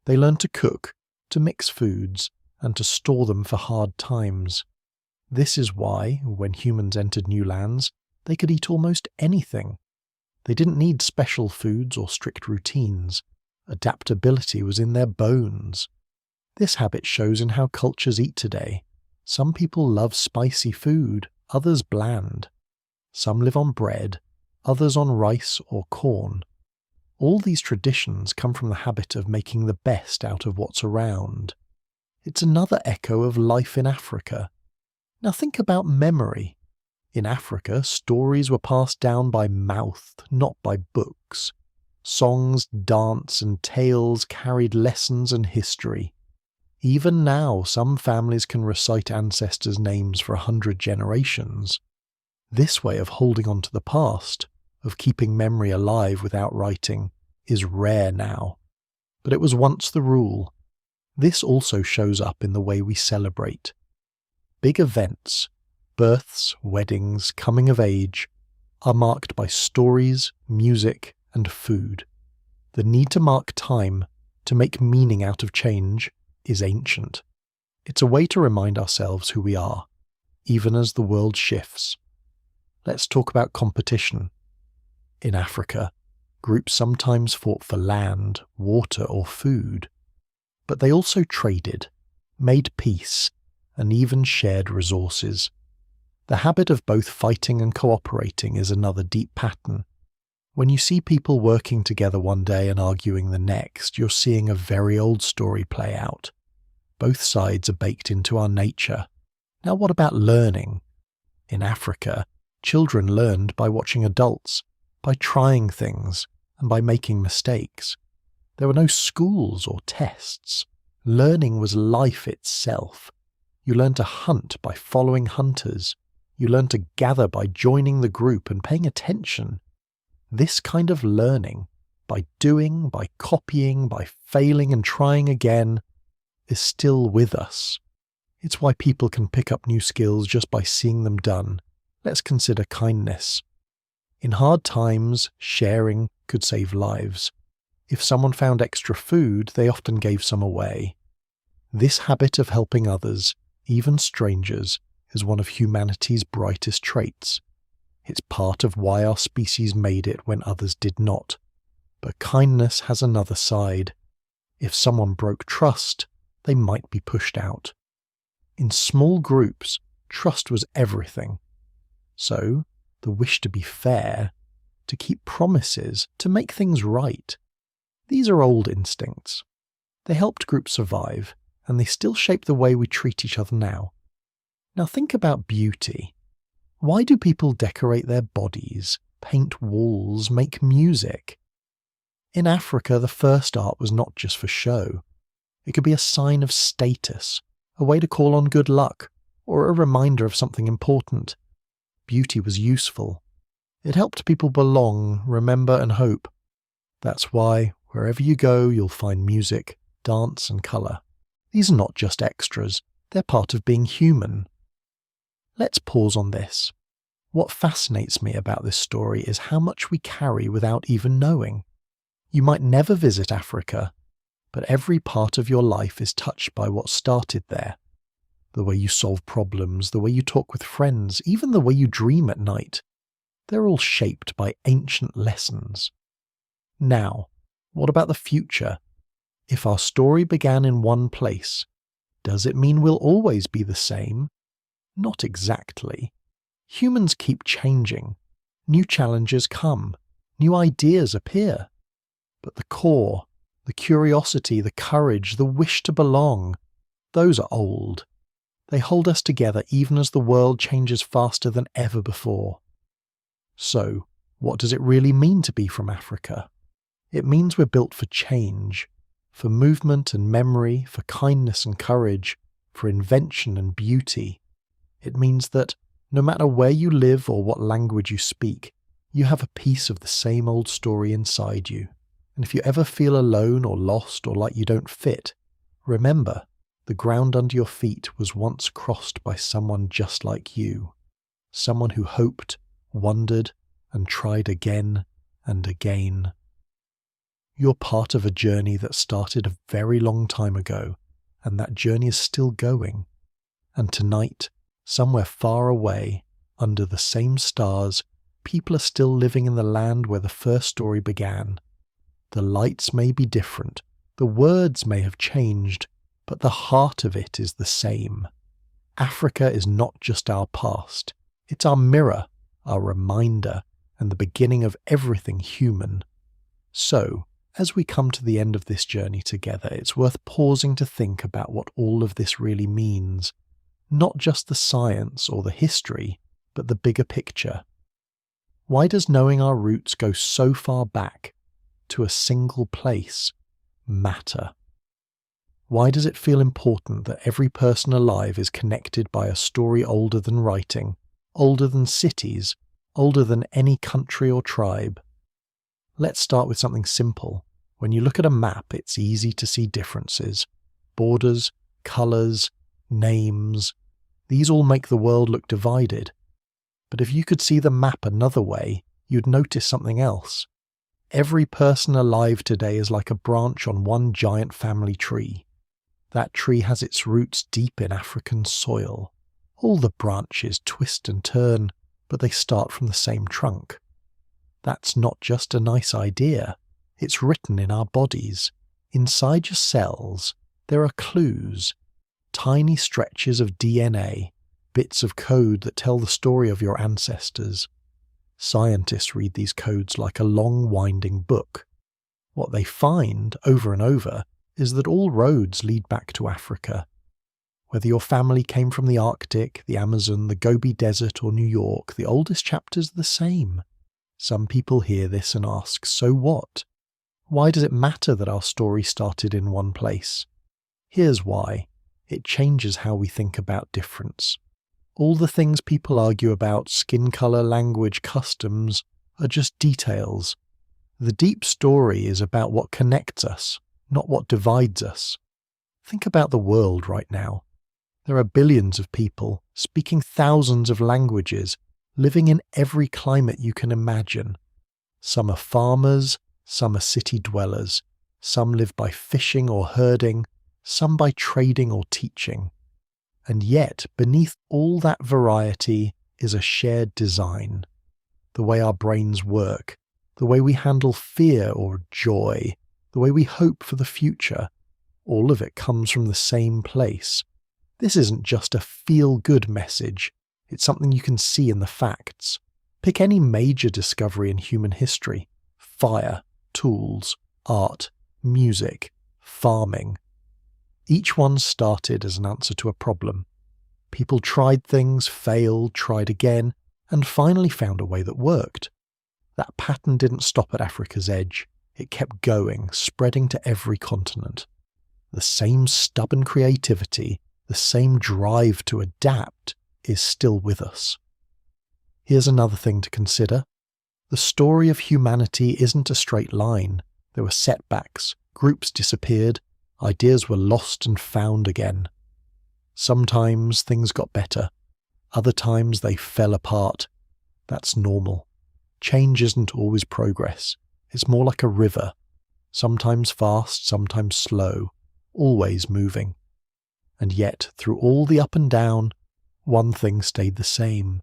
They learned to cook, to mix foods, and to store them for hard times. This is why, when humans entered new lands, they could eat almost anything. They didn't need special foods or strict routines. Adaptability was in their bones. This habit shows in how cultures eat today. Some people love spicy food, others bland. Some live on bread, others on rice or corn. All these traditions come from the habit of making the best out of what's around. It's another echo of life in Africa. Now think about memory. In Africa, stories were passed down by mouth, not by books. Songs, dance, and tales carried lessons and history. Even now, some families can recite ancestors' names for 100 generations. This way of holding on to the past, of keeping memory alive without writing, is rare now. But it was once the rule. This also shows up in the way we celebrate. Big events, births, weddings, coming of age, are marked by stories, music, and food. The need to mark time, to make meaning out of change, is ancient. It's a way to remind ourselves who we are, even as the world shifts. Let's talk about competition. In Africa, groups sometimes fought for land, water, or food, but they also traded, made peace, and even shared resources. The habit of both fighting and cooperating is another deep pattern. When you see people working together one day and arguing the next, you're seeing a very old story play out. Both sides are baked into our nature. Now what about learning? In Africa, children learned by watching adults, by trying things, and by making mistakes. There were no schools or tests. Learning was life itself. You learned to hunt by following hunters. You learned to gather by joining the group and paying attention. This kind of learning, by doing, by copying, by failing and trying again, is still with us. It's why people can pick up new skills just by seeing them done. Let's consider kindness. In hard times, sharing could save lives. If someone found extra food, they often gave some away. This habit of helping others, even strangers, is one of humanity's brightest traits. It's part of why our species made it when others did not. But kindness has another side. If someone broke trust, they might be pushed out. In small groups, trust was everything. So, the wish to be fair, to keep promises, to make things right. These are old instincts. They helped groups survive, and they still shape the way we treat each other now. Now think about beauty. Why do people decorate their bodies, paint walls, make music? In Africa, the first art was not just for show. It could be a sign of status, a way to call on good luck, or a reminder of something important. Beauty was useful. It helped people belong, remember, and hope. That's why, wherever you go, you'll find music, dance, and colour. These are not just extras, they're part of being human. Let's pause on this. What fascinates me about this story is how much we carry without even knowing. You might never visit Africa, but every part of your life is touched by what started there. The way you solve problems, the way you talk with friends, even the way you dream at night. They're all shaped by ancient lessons. Now, what about the future? If our story began in one place, does it mean we'll always be the same? Not exactly. Humans keep changing. New challenges come. New ideas appear. But the core, the curiosity, the courage, the wish to belong, those are old. They hold us together even as the world changes faster than ever before. So, what does it really mean to be from Africa? It means we're built for change, for movement and memory, for kindness and courage, for invention and beauty. It means that, no matter where you live or what language you speak, you have a piece of the same old story inside you. And if you ever feel alone or lost or like you don't fit, remember, the ground under your feet was once crossed by someone just like you. Someone who hoped, wondered, and tried again and again. You're part of a journey that started a very long time ago, and that journey is still going. And tonight, somewhere far away, under the same stars, people are still living in the land where the first story began. The lights may be different, the words may have changed, but the heart of it is the same. Africa is not just our past, it's our mirror, our reminder, and the beginning of everything human. So, as we come to the end of this journey together, it's worth pausing to think about what all of this really means. Not just the science or the history, but the bigger picture. Why does knowing our roots go so far back, to a single place, matter? Why does it feel important that every person alive is connected by a story older than writing, older than cities, older than any country or tribe? Let's start with something simple. When you look at a map, it's easy to see differences. Borders, colours, names. These all make the world look divided. But if you could see the map another way, you'd notice something else. Every person alive today is like a branch on one giant family tree. That tree has its roots deep in African soil. All the branches twist and turn, but they start from the same trunk. That's not just a nice idea. It's written in our bodies. Inside your cells, there are clues, tiny stretches of DNA, bits of code that tell the story of your ancestors. Scientists read these codes like a long, winding book. What they find, over and over, is that all roads lead back to Africa. Whether your family came from the Arctic, the Amazon, the Gobi Desert, or New York, the oldest chapter's the same. Some people hear this and ask, so what? Why does it matter that our story started in one place? Here's why. It changes how we think about difference. All the things people argue about, skin colour, language, customs, are just details. The deep story is about what connects us, not what divides us. Think about the world right now. There are billions of people, speaking thousands of languages, living in every climate you can imagine. Some are farmers, some are city dwellers, some live by fishing or herding, some by trading or teaching. And yet, beneath all that variety is a shared design. The way our brains work, the way we handle fear or joy, the way we hope for the future, all of it comes from the same place. This isn't just a feel-good message, it's something you can see in the facts. Pick any major discovery in human history: fire, tools, art, music, farming. Each one started as an answer to a problem. People tried things, failed, tried again, and finally found a way that worked. That pattern didn't stop at Africa's edge. It kept going, spreading to every continent. The same stubborn creativity, the same drive to adapt, is still with us. Here's another thing to consider. The story of humanity isn't a straight line. There were setbacks, groups disappeared, ideas were lost and found again. Sometimes things got better. Other times they fell apart. That's normal. Change isn't always progress. It's more like a river. Sometimes fast, sometimes slow, always moving. And yet, through all the up and down, one thing stayed the same.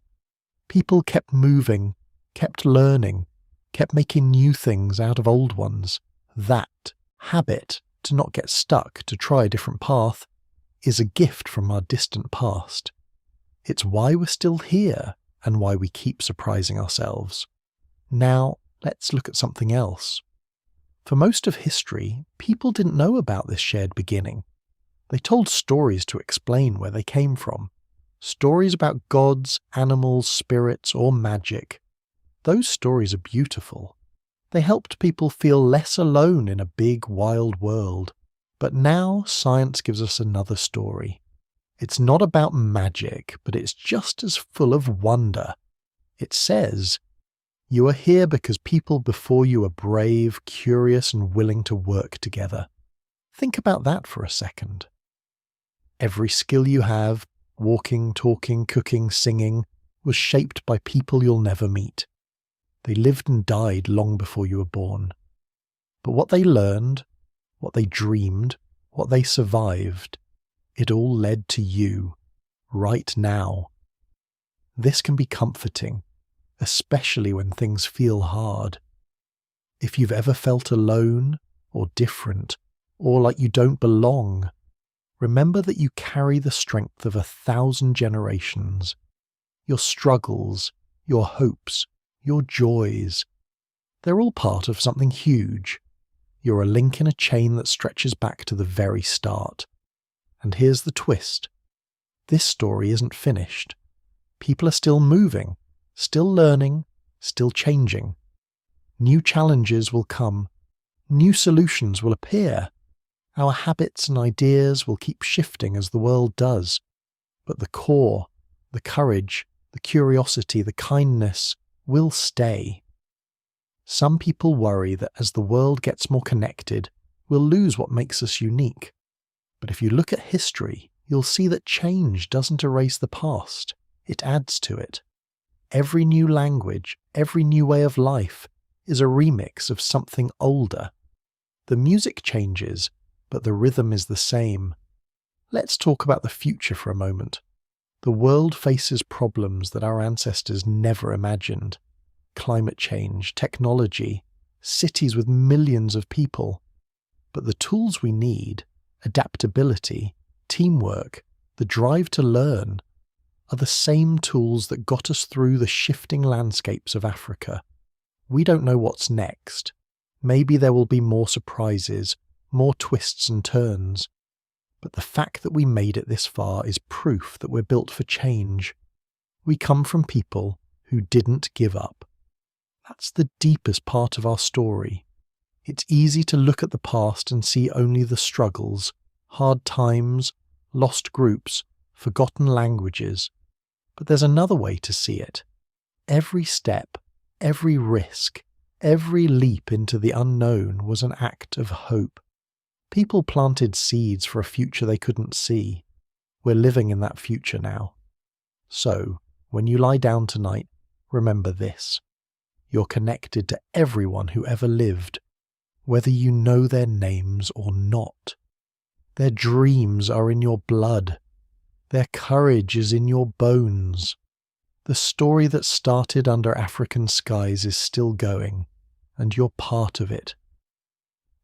People kept moving, kept learning, kept making new things out of old ones. That habit, to not get stuck, to try a different path, is a gift from our distant past. It's why we're still here and why we keep surprising ourselves. Now, let's look at something else. For most of history, people didn't know about this shared beginning. They told stories to explain where they came from. Stories about gods, animals, spirits, or magic. Those stories are beautiful. They helped people feel less alone in a big, wild world. But now science gives us another story. It's not about magic, but it's just as full of wonder. It says, "You are here because people before you are brave, curious, and willing to work together." Think about that for a second. Every skill you have, walking, talking, cooking, singing, was shaped by people you'll never meet. They lived and died long before you were born. But what they learned, what they dreamed, what they survived, it all led to you, right now. This can be comforting, especially when things feel hard. If you've ever felt alone, or different, or like you don't belong, remember that you carry the strength of 1,000 generations. Your struggles, your hopes, your joys, they're all part of something huge. You're a link in a chain that stretches back to the very start. And here's the twist. This story isn't finished. People are still moving, still learning, still changing. New challenges will come. New solutions will appear. Our habits and ideas will keep shifting as the world does. But the core, the courage, the curiosity, the kindness will stay. Some people worry that as the world gets more connected, we'll lose what makes us unique. But if you look at history, you'll see that change doesn't erase the past. It adds to it. Every new language, every new way of life is a remix of something older. The music changes, but the rhythm is the same. Let's talk about the future for a moment. The world faces problems that our ancestors never imagined. Climate change, technology, cities with millions of people. But the tools we need, adaptability, teamwork, the drive to learn, are the same tools that got us through the shifting landscapes of Africa. We don't know what's next. Maybe there will be more surprises, more twists and turns. But the fact that we made it this far is proof that we're built for change. We come from people who didn't give up. That's the deepest part of our story. It's easy to look at the past and see only the struggles, hard times, lost groups, forgotten languages. But there's another way to see it. Every step, every risk, every leap into the unknown was an act of hope. People planted seeds for a future they couldn't see. We're living in that future now. So, when you lie down tonight, remember this. You're connected to everyone who ever lived, whether you know their names or not. Their dreams are in your blood. Their courage is in your bones. The story that started under African skies is still going, and you're part of it.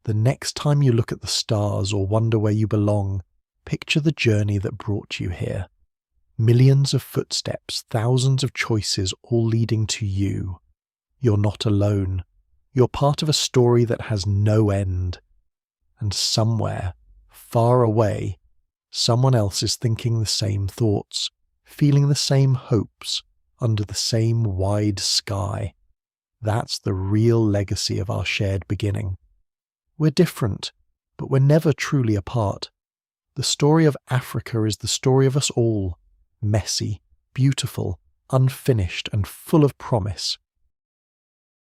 The next time you look at the stars or wonder where you belong, picture the journey that brought you here. Millions of footsteps, thousands of choices, all leading to you. You're not alone. You're part of a story that has no end. And somewhere, far away, someone else is thinking the same thoughts, feeling the same hopes, under the same wide sky. That's the real legacy of our shared beginning. We're different, but we're never truly apart. The story of Africa is the story of us all, messy, beautiful, unfinished, and full of promise.